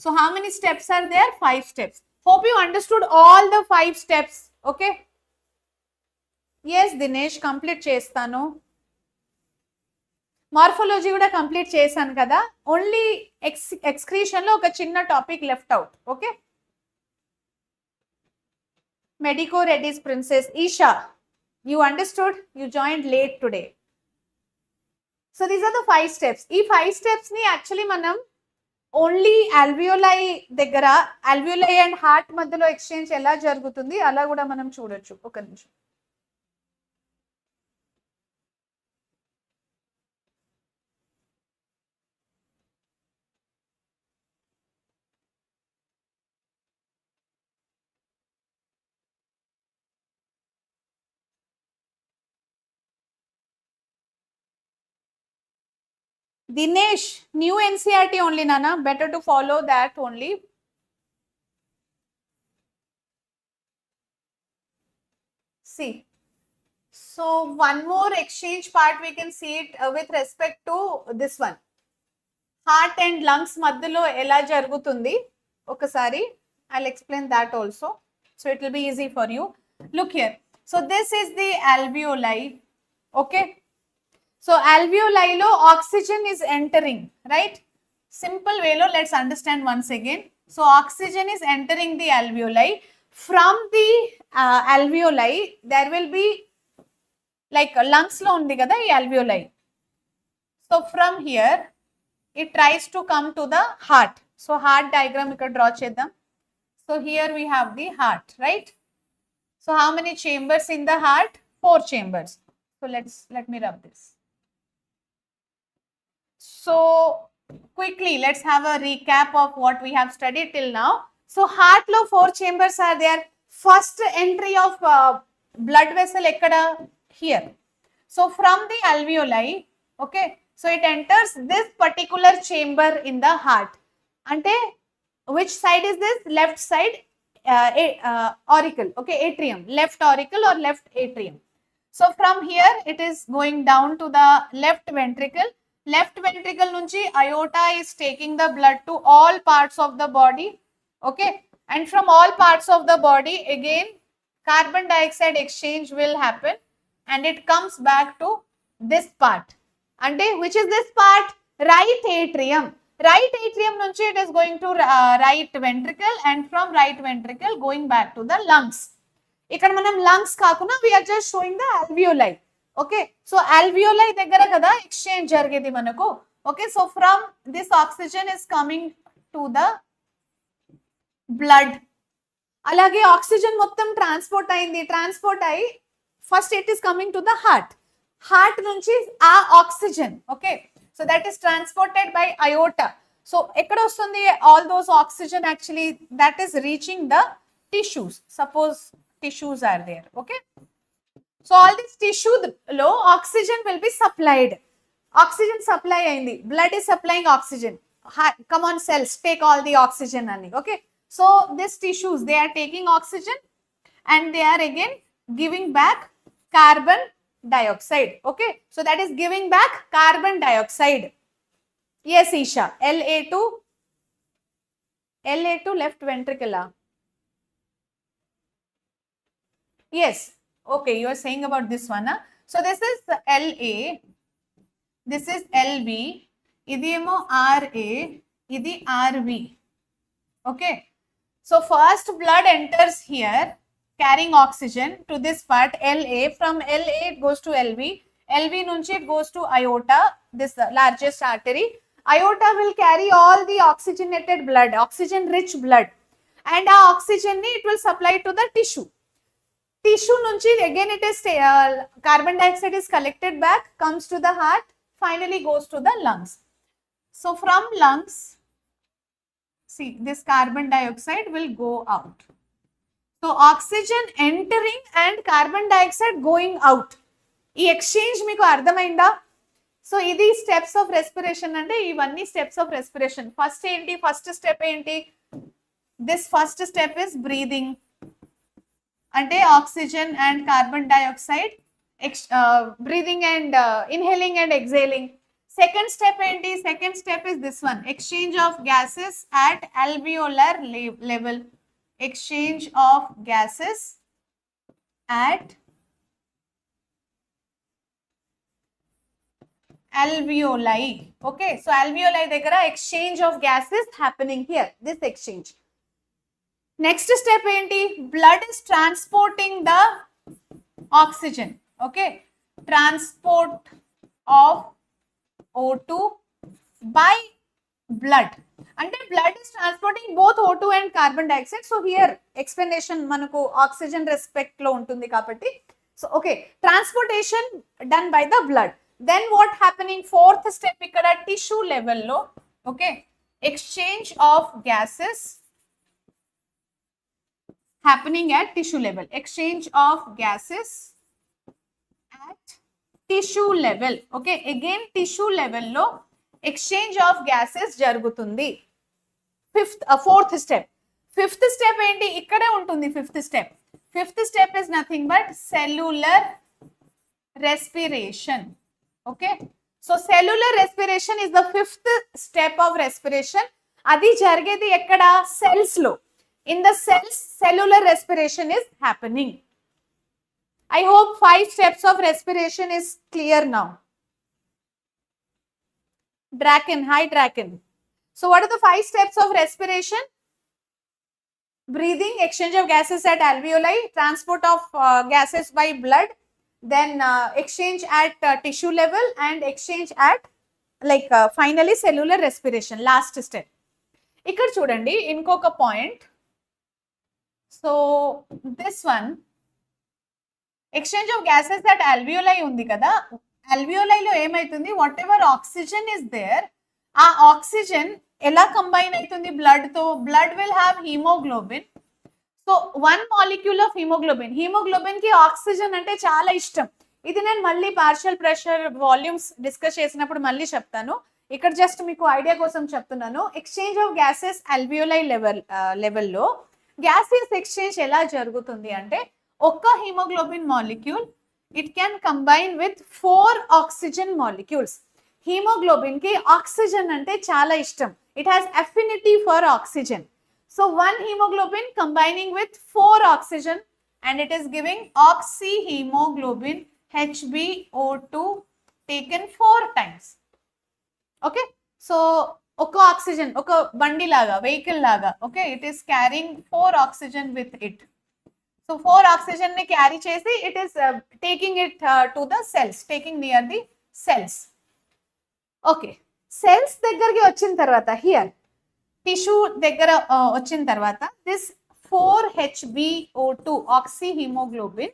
so how many steps are there? 5 steps. Hope you understood all the 5 steps. Okay, yes Dinesh, complete chestanu. Morphology కూడా complete చేశాను కదా, only excretion లో ఒక చిన్న topic left out. Okay, medico Reddy's princess Isha, you understood, you joined late today. So these are the 5 steps. ఈ 5 steps ని actually మనం only alveoli దగ్గర, ఆల్వియోలై అండ్ హార్ట్ మధ్యలో ఎక్స్చేంజ్ ఎలా జరుగుతుంది అలా కూడా మనం చూడొచ్చు. ఒక నిమిషం. Dinesh, new NCERT only, Nana. Better to follow that only. See, so one more exchange part we can see it with respect to this one. Heart and lungs madhyalo ela jarugutundi. Okasari, I'll explain that also. So it will be easy for you. Look here. So this is the alveoli. Okay. So alveoli lo oxygen is entering, right? Simple way lo let's understand once again. So oxygen is entering the alveoli. From the alveoli there will be like lungs lo undi kada ee alveoli. So from here it tries to come to the heart. So heart diagram ikkada draw cheddam. So here we have the heart, right? So how many chambers in the heart? 4 chambers. So let me rub this. So quickly let's have a recap of what we have studied till now. So heart lo 4 chambers are there. First entry of blood vessel ekkada? Here. So from the alveoli, okay, so it enters this particular chamber in the heart. Ante which side is this? Left side, auricle, okay, atrium, left auricle or left atrium. So from here it is going down to the left ventricle. Left ventricle nunchi aorta is taking the blood to all parts of the body. Okay, and from all parts of the body again carbon dioxide exchange will happen and it comes back to this part. Ante which is this part? Right atrium. Right atrium nunchi it is going to right ventricle and from right ventricle going back to the lungs. Ikkada manam lungs kakuna we are just showing the alveoli. Okay, so alveoli దగ్గర కదా exchange జరిగేది మనకు. Okay, so from this oxygen is coming to the blood. అలాగే oxygen మొత్తం transport అయింది, transport అయ్యి first it is coming to the heart. Heart నుంచి ఆ oxygen, okay, so that is transported by aorta. So ఎక్కడ వస్తుంది all those oxygen? Actually that is reaching the tissues. Suppose tissues are there, okay. So all this tissue lo oxygen will be supplied. Oxygen supply ayindi. Blood is supplying oxygen. Come on cells, take all the oxygen ani. Okay. So these tissues, they are taking oxygen and they are again giving back carbon dioxide. Okay. So that is giving back carbon dioxide. Yes, Isha. LA2 left ventricle. Yes. Okay, you are saying about this one. Huh? So this is LA, this is LB, idi emo RA, idi RV. Okay, so first blood enters here carrying oxygen to this part LA. From LA it goes to LV. LV nunchi it goes to aorta, this largest artery. Aorta will carry all the oxygenated blood, oxygen rich blood, and our oxygen it will supply to the tissue. Tissue nunchi again it is carbon dioxide is collected back, comes to the heart, finally goes to the lungs. So from lungs, see this carbon dioxide will go out. So oxygen entering and carbon dioxide going out. ఈ exchange మీకు అర్థమైందా? So ఇది steps of respiration అంటే ఇవన్నీ steps of respiration. First ఏంటి, first step ఏంటి? This first step is breathing, అంటే oxygen and carbon dioxide breathing and inhaling and exhaling. Second step ఏంటి? Second step is this one, exchange of gases at alveolar level. Exchange of gases at alveoli. Okay, so alveoli దగ్గర exchange of gases happening here, this exchange. Next step ఏంటి? Blood is transporting the oxygen. Okay, transport of O2 by blood. అంటే blood is transporting both O2 and carbon dioxide. So here explanation మనకు oxygen respect లో ఉంటుంది కాబట్టి. So okay, transportation done by the blood. Then what happening? Fourth step ఇక్కడ tissue లెవెల్లో. Okay, exchange of gases happening at tissue level. Exchange of gases at tissue level. Okay, again tissue level లో exchange of gases జరుగుతుంది. Fourth step. Fifth step ఏంటి? ఇక్కడే ఉంటుంది fifth step. Fifth step is nothing but cellular respiration. Okay, so cellular respiration is the fifth step of respiration. అది జరిగేది ఎక్కడ? Cells లో. In the cells cellular respiration is happening. I hope 5 steps of respiration is clear now. Draken, hi Draken. So what are the 5 steps of respiration? Breathing, exchange of gases at alveoli, transport of gases by blood, then exchange at tissue level and exchange at finally cellular respiration, last step. ఇక్కడ చూడండి ఇంకొక point. So this one, exchange of gases that alveoli ఉంది కదా, alveoli లో ఏమైతుంది? Whatever oxygen is there, ఆ oxygen ఎలా combine అవుతుంది బ్లడ్ తో? Blood will have haemoglobin. So 1 molecule of haemoglobin. Haemoglobin కి ఆక్సిజన్ అంటే చాలా ఇష్టం. ఇది నేను మళ్ళీ పార్షియల్ ప్రెషర్ వాల్యూమ్స్ డిస్కస్ చేసినప్పుడు మళ్ళీ చెప్తాను. ఇక్కడ జస్ట్ మీకు ఐడియా కోసం చెప్తున్నాను. ఎక్స్చేంజ్ ఆఫ్ గ్యాసెస్ alveoli లెవెల్లో గ్యాసెస్ ఎక్స్చేంజ్ ఎలా జరుగుతుంది అంటే, ఒక్క haemoglobin molecule it can combine with 4 oxygen molecules. Haemoglobin కి ఆక్సిజన్ అంటే చాలా ఇష్టం. It has affinity for oxygen. So 1 hemoglobin combining with 4 oxygen and it is giving oxyhemoglobin HbO2 taken 4 times. Okay, so oka oxygen oka bandi laga vehicle laga. Okay, it is carrying 4 oxygen with it. So 4 oxygen ni carry chesi it is taking it to the cells, taking near the cells. Okay, cells దగ్గరికి వచ్చిన తర్వాత here tissue దగ్గర వచ్చిన తర్వాత this 4-HbO2 oxyhemoglobin.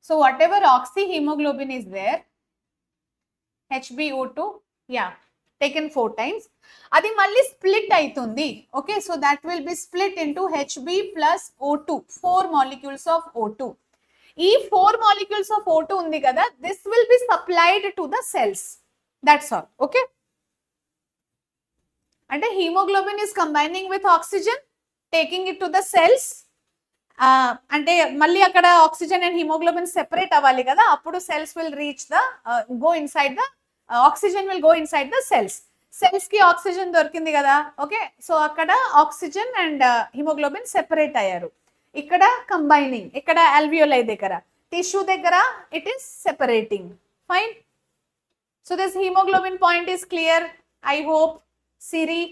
So whatever oxyhemoglobin is there, HbO2, yeah, taken 4 times. Adi malli split aitundi. Okay, so that will be split into Hb plus O2, 4 molecules of O2. Ee 4 molecules of O2 undi kada, this will be supplied to the cells. That's all. Okay, and hemoglobin is combining with oxygen, taking it to the cells. అంటే మళ్ళీ అక్కడ oxygen and haemoglobin separate అవ్వాలి కదా, అప్పుడు cells will reach the go inside the oxygen will go inside the cells. Cells కి oxygen దొరికింది కదా. Okay, so అక్కడ ఆక్సిజన్ అండ్ హిమోగ్లోబిన్ సెపరేట్ అయ్యారు. ఇక్కడ కంబైనింగ్, ఇక్కడ alveoli దగ్గర, టిష్యూ దగ్గర it is separating. Fine. So this hemoglobin point is clear, I hope. Siri,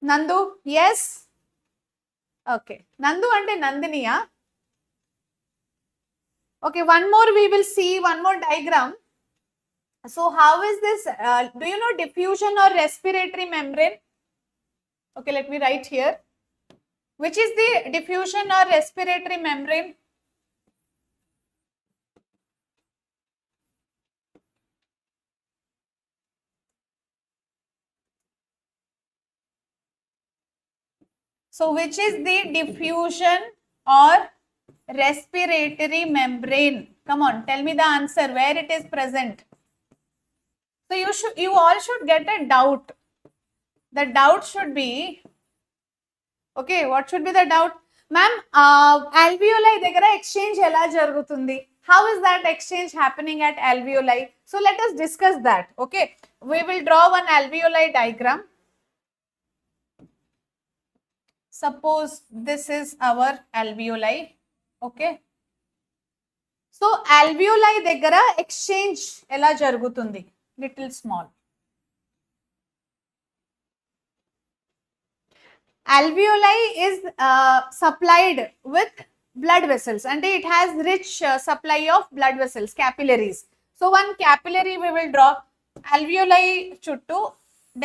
Nandu, yes. Okay, Nandu ante Nandiniya. Okay, one more we will see, one more diagram. So how is this, do you know diffusion or respiratory membrane? Okay, let me write here. Which is the diffusion or respiratory membrane? So which is the diffusion or respiratory membrane? Come on, tell me the answer, where it is present. So you all should get a doubt. The doubt should be, okay, what should be the doubt? Ma'am, alveoli దగ్గర exchange ఎలా జరుగుతుంది? How is that exchange happening at alveoli? So let us discuss that. Okay, we will draw one alveoli diagram. Suppose this is our alveoli. Okay, so alveoli దగ్గర exchange ఎలా జరుగుతుంది? Little small. Alveoli is supplied with blood vessels and it has rich supply of blood vessels, capillaries. So one capillary we will draw. Alveoli chuttu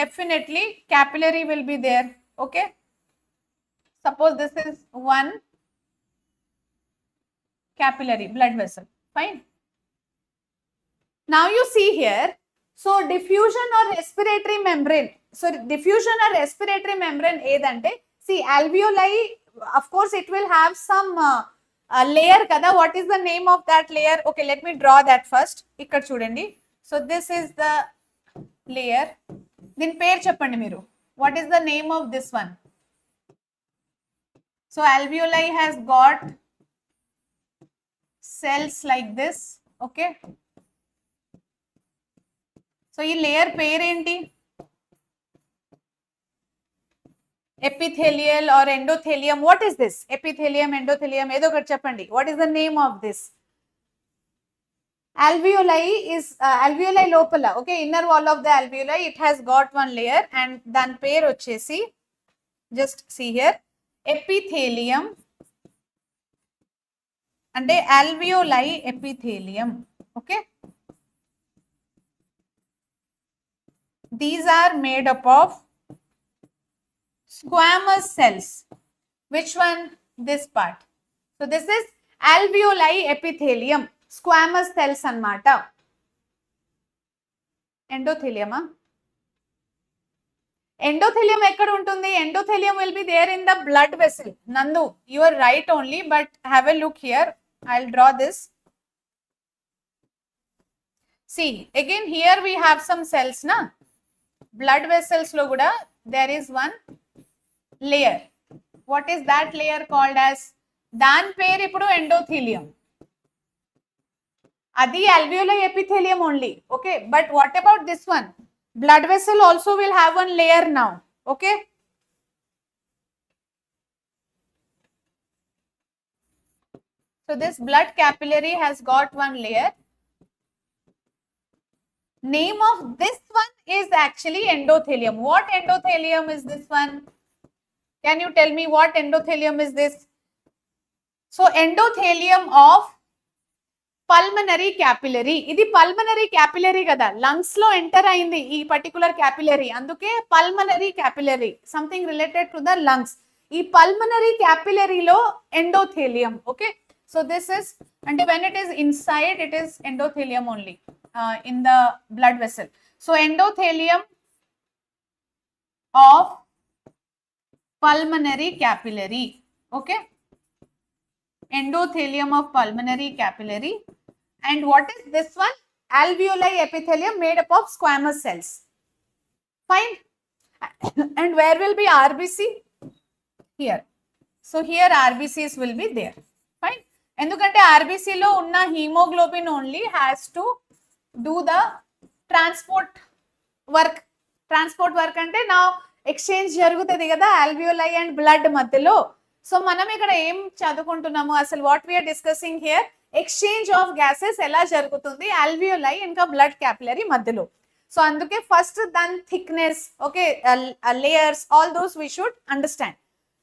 definitely capillary will be there. Okay, suppose this is one capillary blood vessel. Fine. Now you see here, so diffusion or respiratory membrane. So diffusion or respiratory membrane edante, see alveoli, of course it will have some layer kada. What is the name of that layer? Okay, let me draw that first. Ikkada chudandi. So this is the layer. Din pair cheppandi meeru. What is the name of this one? So alveoli has got cells like this. Okay, so ee layer pair enti? Epithelial or endothelium. What is this? Epithelium, endothelium, edo okati cheppandi. What is the name of this? Alveoli is alveoli lopala. Okay, inner wall of the alveoli, it has got one layer and dan pair vachesi, just see here, epithelium ante alveoli epithelium. Okay, these are made up of squamous cells. Which one? This part. So this is alveoli epithelium, squamous cells anamata. Endothelium. Endothelium ekkada untundi? Endothelium will be there in the blood vessel. Nandu, you are right only, but have a look here. I'll draw this. See, again here we have some cells na. Blood vessels lo kuda there is one layer. What is that layer called as? Dan pair ippudu endothelium. Adi alveoli epithelium only. Okay, but what about this one? Blood vessel also will have one layer now. Okay, so this blood capillary has got one layer. Name of this one is actually endothelium. What endothelium is this one? Can you tell me what endothelium is this? So endothelium of pulmonary capillary. Idi pulmonary capillary kada. Lungs lo enter ayindi ee particular capillary. Anduke pulmonary capillary. Something related to the lungs. Ee pulmonary capillary lo endothelium. Okay. So this is, and when it is inside, it is endothelium only in the blood vessel. So endothelium of pulmonary capillary. Okay, endothelium of pulmonary capillary. And what is this one? Alveoli epithelium made up of squamous cells. Fine. And where will be RBC? Here. So here RBCs will be there. Fine. Endukante RBC lo unna hemoglobin only has to do the transport work. Transport work ante now exchange జరుగుతుంది కదా alveoli and blood మధ్యలో. So మనం ఇక్కడ ఏం చదువుకుంటున్నాము అసలు? What we are discussing here, exchange of gases ఎలా జరుగుతుంది alveoli ఇంకా బ్లడ్ క్యాపిలరీ మధ్యలో. సో అందుకే ఫస్ట్ దాని thickness, okay, layers, all those we should understand.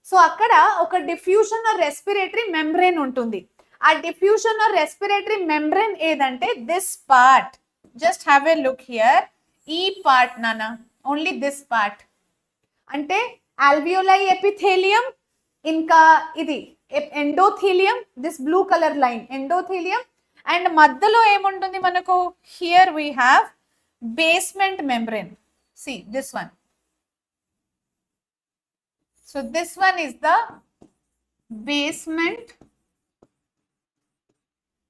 So అక్కడ ఒక డిఫ్యూషన్ ఆర్ రెస్పిరేటరీ మెంబ్రెయిన్ ఉంటుంది. ఆ డిఫ్యూషన్ ఆర్ రెస్పిరేటరీ మెంబ్రెయిన్ ఏదంటే this part. Just have a look here. ఈ పార్ట్ నానా, ఓన్లీ దిస్ పార్ట్ అంటే alveoli epithelium, ఇంకా ఇది endothelium, this blue colour line endothelium. And మధ్యలో ఏముంటుంది మనకు? Here we have basement membrane. See this one. So this one is the basement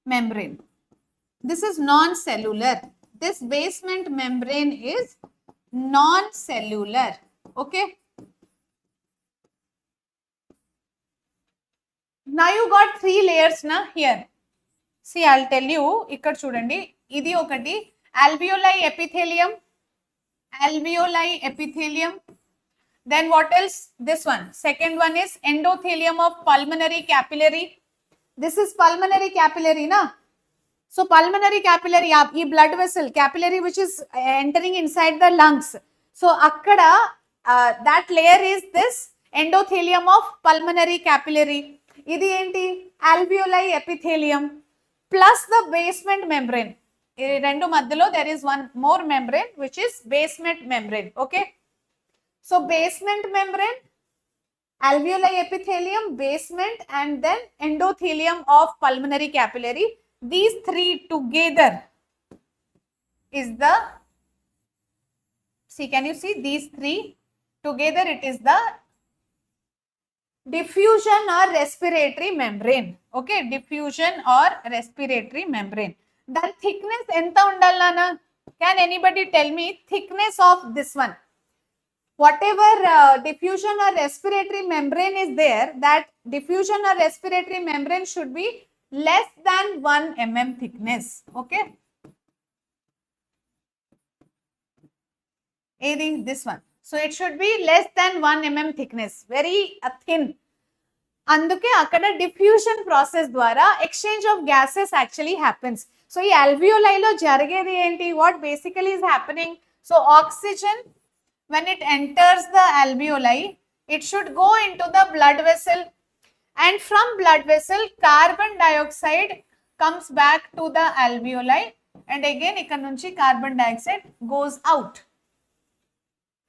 membrane. This is non-cellular. This basement membrane is non-cellular. Okay. Now you got 3 layers na here. See, I'll tell you. Ikkada chudandi. Idi okati alveoli epithelium. Alveoli epithelium. Then what else? This one. Second one is endothelium of pulmonary capillary. This is pulmonary capillary na. So pulmonary capillary, ee blood vessel capillary which is entering inside the lungs. So akkada that layer is this endothelium of pulmonary capillary. Idi enti alveoli epithelium plus the basement membrane. Rendu madhyalo there is one more membrane which is basement membrane. Okay. So basement membrane, alveoli epithelium, basement, and then endothelium of pulmonary capillary. These 3 together is the, see, can you see these 3 together? It is the diffusion or respiratory membrane. Okay, diffusion or respiratory membrane. The thickness enta undalana? Can anybody tell me thickness of this one? Whatever diffusion or respiratory membrane is there, that diffusion or respiratory membrane should be less than 1 mm thickness. Okay. This one. So it should be less than 1 mm thickness. Very thin. Anduke akkada diffusion process dwara exchange of gases actually happens. So ee alveoli lo jarigedi enti? What basically is happening? So oxygen, when it enters the alveoli, it should go into the blood vessel, and from blood vessel carbon dioxide comes back to the alveoli, and again ikkada nunchi carbon dioxide goes out.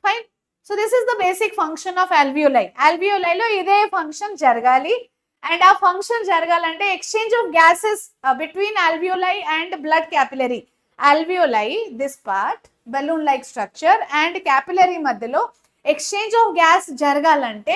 Fine. So this is the basic function of alveoli. Alveoli lo ide function jaragali, and a function jaragalante exchange of gases between alveoli and blood capillary. Alveoli, this part, balloon like structure, and capillary madhyalo exchange of gas jaragalante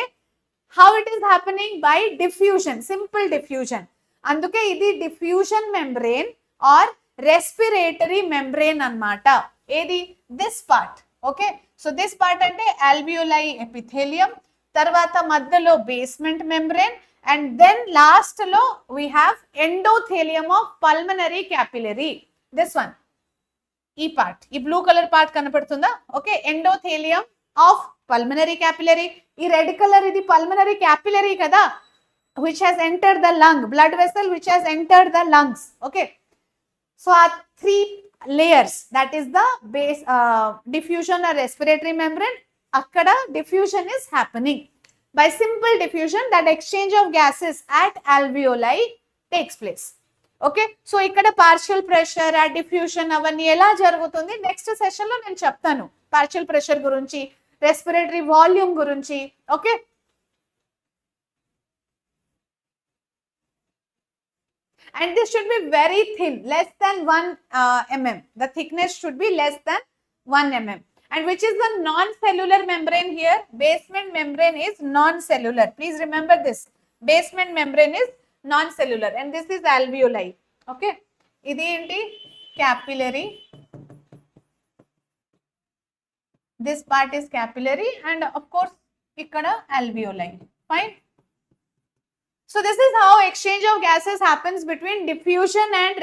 how it is happening? By diffusion, simple diffusion. Anduke idi diffusion membrane or respiratory membrane anamata. Edi this part. Okay, so this part ante alveoli epithelium, tarvata madhyalo basement membrane, and then last lo we have endothelium of pulmonary capillary. This one. E part, ee blue color part kanapadutunda. Okay, endothelium of pulmonary capillary. Ee red color idi pulmonary capillary kada, which has entered the lung, blood vessel which has entered the lungs. Okay, so our 3 layers, that is the base diffusion or respiratory membrane. Akkada diffusion is happening. By simple diffusion, that exchange of gases at alveoli takes place. Okay, so ikkada partial pressure at diffusion avanni ela jarugutundi next session lo nenu cheptanu. Partial pressure gurunchi, respiratory volume gurunchi. Okay, and this should be very thin, less than 1 mm. The thickness should be less than 1 mm. And which is the non-cellular membrane here? Basement membrane is non-cellular. Please remember this. Basement membrane is non-cellular, and this is alveoli. Okay, idi enti capillary. This part is capillary, and of course ikkada alveoli. Fine. So this is how exchange of gases happens between diffusion and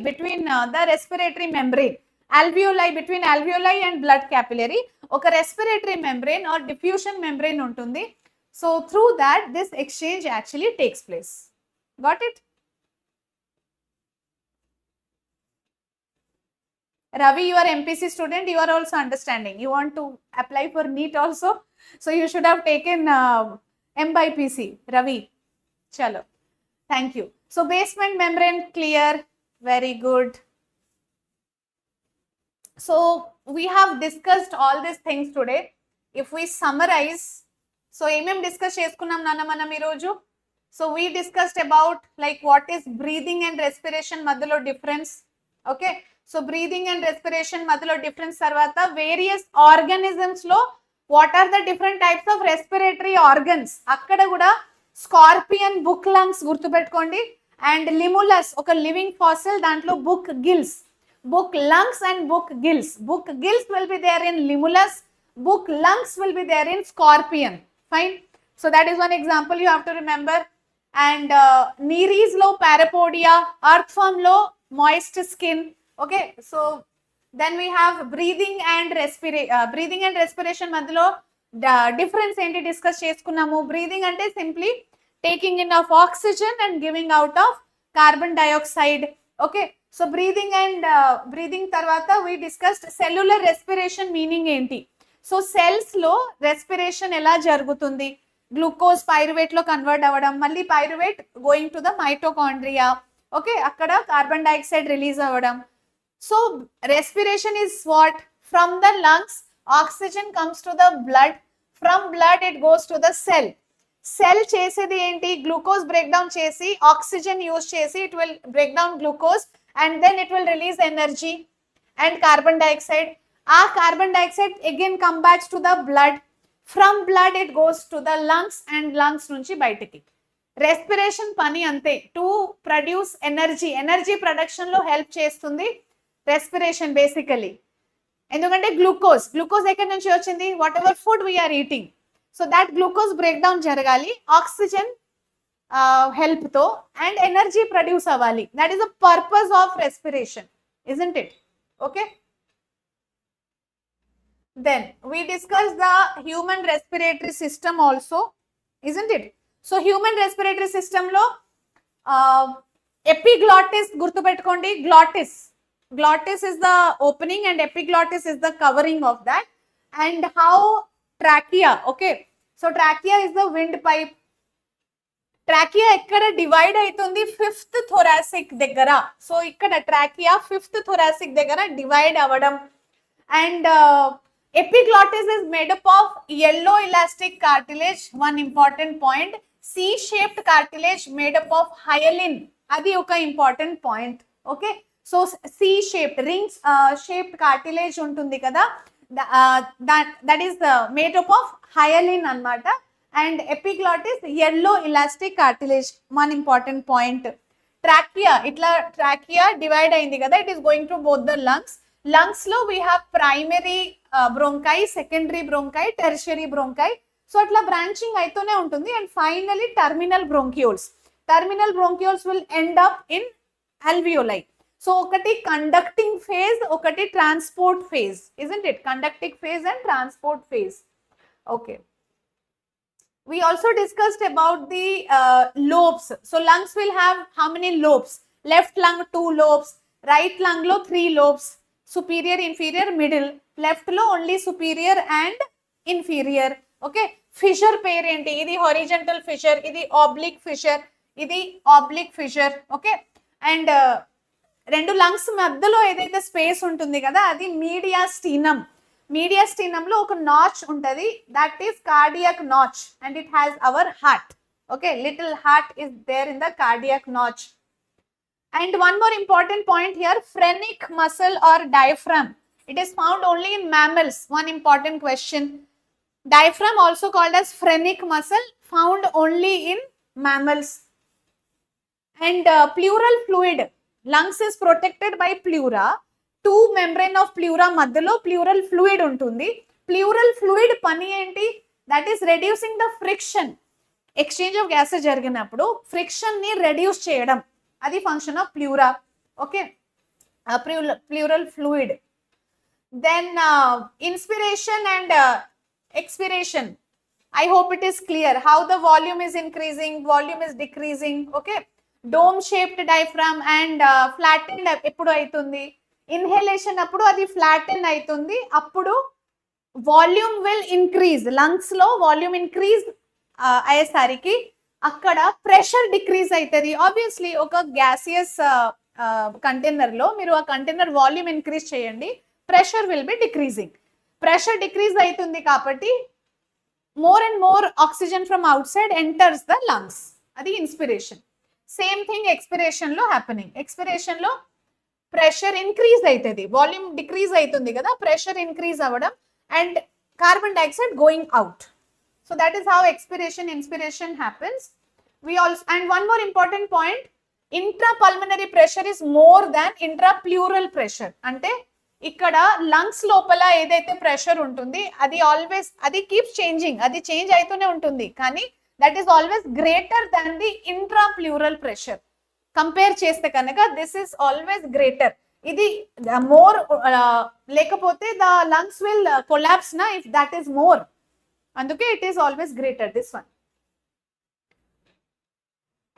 between the respiratory membrane. Alveoli, between alveoli and blood capillary, oka respiratory membrane or diffusion membrane untundi. So through that, this exchange actually takes place. Got it? Ravi, you are MPC student, you are also understanding. You want to apply for NEET also. So you should have taken M by PC. Ravi, chalo. Thank you. So basement membrane clear. Very good. So we have discussed all these things today. If we summarize, so ఏమేం discuss చేసుకున్నాం నాన్న మనం ఈరోజు? So we discussed about like what is breathing and respiration మధ్యలో difference. Okay, so breathing and respiration మధ్యలో difference తర్వాత various organisms లో what are the different types of respiratory organs, అక్కడ కూడా స్కార్పియన్ బుక్ లంగ్స్ గుర్తుపెట్టుకోండి. అండ్ లిములస్ ఒక living fossil, దాంట్లో book gills, book lungs and book gills. Book gills will be there in limulus, book lungs will be there in scorpion. Fine. So that is one example you have to remember. And Nereis lo parapodia, earthworm lo moist skin. Okay. So then we have breathing and respiration madhilo difference enti discuss cheskunnamu. Breathing ante simply taking in of oxygen and giving out of carbon dioxide. Okay. So breathing tarvata we discussed cellular respiration meaning enti. So cells lo respiration ela jarugutundi, glucose pyruvate lo convert avadam, malli pyruvate going to the mitochondria. Okay, akkada carbon dioxide release avadam. So respiration is what? From the lungs oxygen comes to the blood, from blood it goes to the cell. Cell chesedi enti, glucose breakdown chesi oxygen use chesi it will break down glucose and then it will release energy and carbon dioxide. Our carbon dioxide again comes back to the blood, from blood it goes to the lungs and lungs nunchi bayatiki. Respiration pani ante, to produce energy production lo help chestundi respiration basically. Endukante glucose ekkadi nunchi vachindi, whatever food we are eating, so that glucose breakdown jaragali oxygen help tho and energy produce avali. That is the purpose of respiration, isn't it? Okay. Then we discuss the human respiratory system also, isn't it? So human respiratory system lo epiglottis gurtupettukondi. Glottis is the opening and epiglottis is the covering of that. And how trachea, okay, so trachea is the windpipe. Trachea ఎక్కడ divide అవుతుంది? Fifth thoracic దగ్గర. So ఇక్కడ trachea fifth thoracic దగ్గర divide అవ్వడం. And epiglottis is made up of yellow elastic cartilage. One important point, C shaped cartilage made up of hyaline, అది ఒక important point. Okay, so C shaped rings shaped cartilage ఉంటుంది కదా, that is made up of hyaline అన్నమాట. And epiglottis yellow elastic cartilage, one important point. Trachea divide ayindi kada, it is going to both the lungs lo we have primary bronchi, secondary bronchi, tertiary bronchi. So atla branching aitone untundi. And finally terminal bronchioles will end up in alveoli. So okati conducting phase, okati transport phase, isn't it? Conducting phase and transport phase. Okay. We also discussed about the lobes. So lungs will have how many lobes? Left lung 2 lobes, right lung lo 3 lobes, superior, inferior, middle. Left lo only superior and inferior. Okay, fissure pair enti, idi horizontal fissure, idi oblique fissure. Okay, and rendu lungs maddalo edaithe space untundi kada, adi mediastinum. Mediastinum lo oka notch untadi, that is cardiac notch, and it has our heart. Okay, little heart is there in the cardiac notch. And one more important point here, phrenic muscle or diaphragm, it is found only in mammals. One important question, diaphragm also called as phrenic muscle, found only in mammals. And pleural fluid, lungs is protected by pleura. Two membrane of pleura మధ్యలో pleural fluid ఉంటుంది. Pleural fluid పని ఏంటి? That is reducing the friction. Exchange of gases జరిగినప్పుడు friction ని reduce చేయడం, అది function of pleura. Okay, pleural fluid. Then inspiration and expiration. I hope it is clear how the volume is increasing, volume is decreasing. Okay, dome shaped diaphragm and flattened ఎప్పుడు అవుతుంది? Inhalation అప్పుడు అది flatten అవుతుంది, అప్పుడు volume will increase. Lungs లో volume increase అయ్యేసరికి అక్కడ pressure decrease అవుతుంది. ఆబ్వియస్లీ ఒక గ్యాసియస్ కంటైనర్ లో మీరు ఆ కంటైనర్ వాల్యూమ్ ఇంక్రీజ్ చేయండి, pressure will be decreasing. Pressure decrease అవుతుంది కాబట్టి more and more oxygen from out side enters the lungs, అది ఇన్స్పిరేషన్. సేమ్ థింగ్ ఎక్స్పిరేషన్ లో హ్యాపెనింగ్. ఎక్స్పిరేషన్ లో ప్రెషర్ ఇంక్రీజ్ అవుతుంది, వాల్యూమ్ డిక్రీజ్ అవుతుంది కదా, ప్రెషర్ ఇంక్రీజ్ అవ్వడం and carbon dioxide going out. So that is how expiration, inspiration happens. We also, and one more important point, intrapulmonary pressure is more than intrapleural pressure. అంటే ఇక్కడ lungs లోపల ఏదైతే pressure ఉంటుంది అది always అది keeps changing, అది change అవుతూనే ఉంటుంది, కానీ that is always greater than the intrapleural pressure. Compare చేస్తే కనుక దిస్ ఇస్ ఆల్వేస్ గ్రేటర్. ఇది మోర్ లేకపోతే ద లంగ్స్ విల్ కొలాప్స్ నా ఇఫ్ దట్ ఈస్ మోర్. అందుకే it is always greater, this one.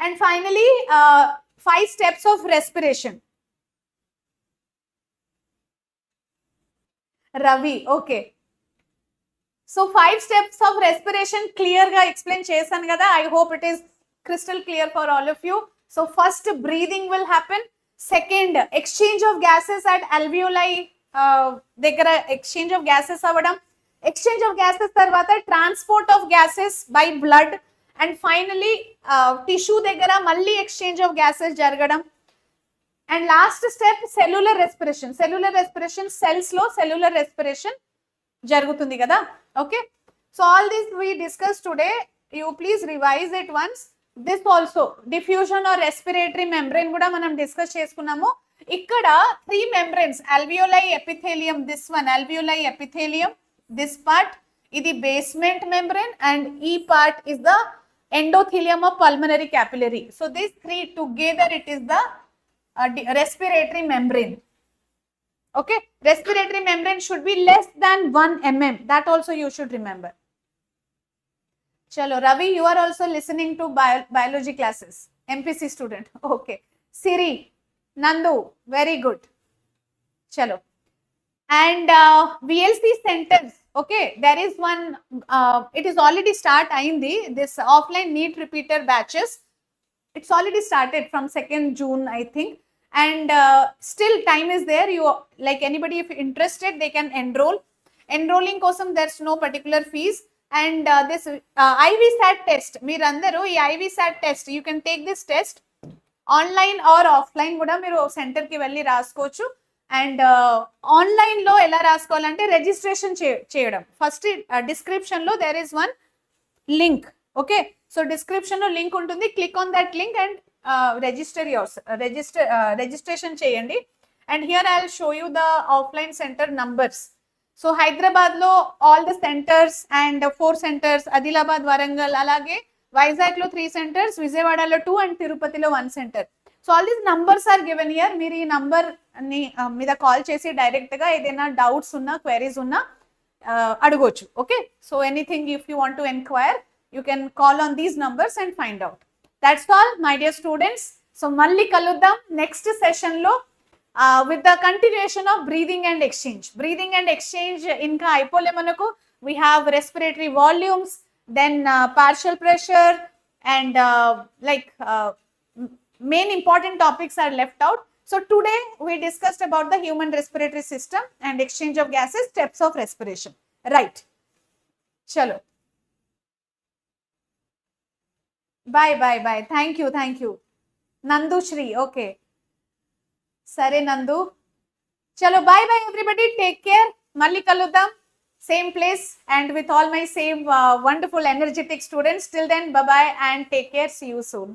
And finally, 5 steps of respiration. Ravi, okay. So 5 steps of respiration clear ga explain chesanu kada. I hope it is crystal clear for all of you. So first, breathing will happen. Second, exchange of gases at alveoli దగ్గర exchange of gases అవ్వడం. Exchange of gases తర్వాత transport of gases by blood. And finally, tissue దగ్గర మళ్ళీ exchange of gases జరగడం. And last step, cellular respiration. Cellular respiration, cells లో cellular respiration జరుగుతుంది కదా. Okay. So all this we discussed today. You please revise it once. This also, diffusion or respiratory membrane కూడా మనం discuss చేసుకున్నాము. ఇక్కడ 3 membranes, alveoli epithelium, this one alveoli epithelium, this part ఇది basement membrane, and E part is the endothelium of pulmonary capillary. So these 3 together it is the respiratory membrane. Okay, respiratory membrane should be less than 1 mm. That also you should remember. Chalo, Ravi, you are also listening to biology classes. MPC student. Okay. Siri, Nandu, very good. Chalo. And VLC centers. Okay, there is one, it is already start ayindi, this offline NEET repeater batches. It's already started from 2nd June, I think. And still time is there. You, like anybody, if interested, they can enroll. Enrolling kosam, there's no particular fees. And this IV-SAT test, meerandaru ee IV-SAT test, you can take this test online or offline kuda meeru center ki velli raskochu. And ఆన్లైన్లో ఎలా రాసుకోవాలంటే registration చేయడం. First డిస్క్రిప్షన్లో there is one link. Okay, so డిస్క్రిప్షన్లో link ఉంటుంది, click on that link and registration చేయండి. And here I will show you the offline centre numbers. So హైదరాబాద్లో all the centres and 4 centres, Adilabad, Warangal, అలాగే వైజాగ్లో 3 centres, విజయవాడలో 2 and తిరుపతిలో 1 centre. So all these numbers are given here. మీరు ఈ number ని మీద కాల్ చేసి డైరెక్ట్ గా ఏదైనా డౌట్స్ ఉన్నా, క్వైరీస్ ఉన్నా అడగొచ్చు. Okay, so anything if you want to enquire you can call on these numbers and find out. That's all my dear students. So మళ్ళీ కలుద్దాం నెక్స్ట్ సెషన్ లో with the continuation of breathing and exchange. Breathing and exchange ఇంకా అయిపోలే మనకు. We have respiratory volumes, then partial pressure, and like main important topics are left out. So today we discussed about the human respiratory system and exchange of gases, steps of respiration. Right. Chalo. Bye, bye, bye. Thank you, thank you. Nandu Shri, okay. Sare Nandu. Chalo, bye, bye everybody. Take care. Malli kaludam. Same place and with all my same wonderful energetic students. Till then, bye-bye and take care. See you soon.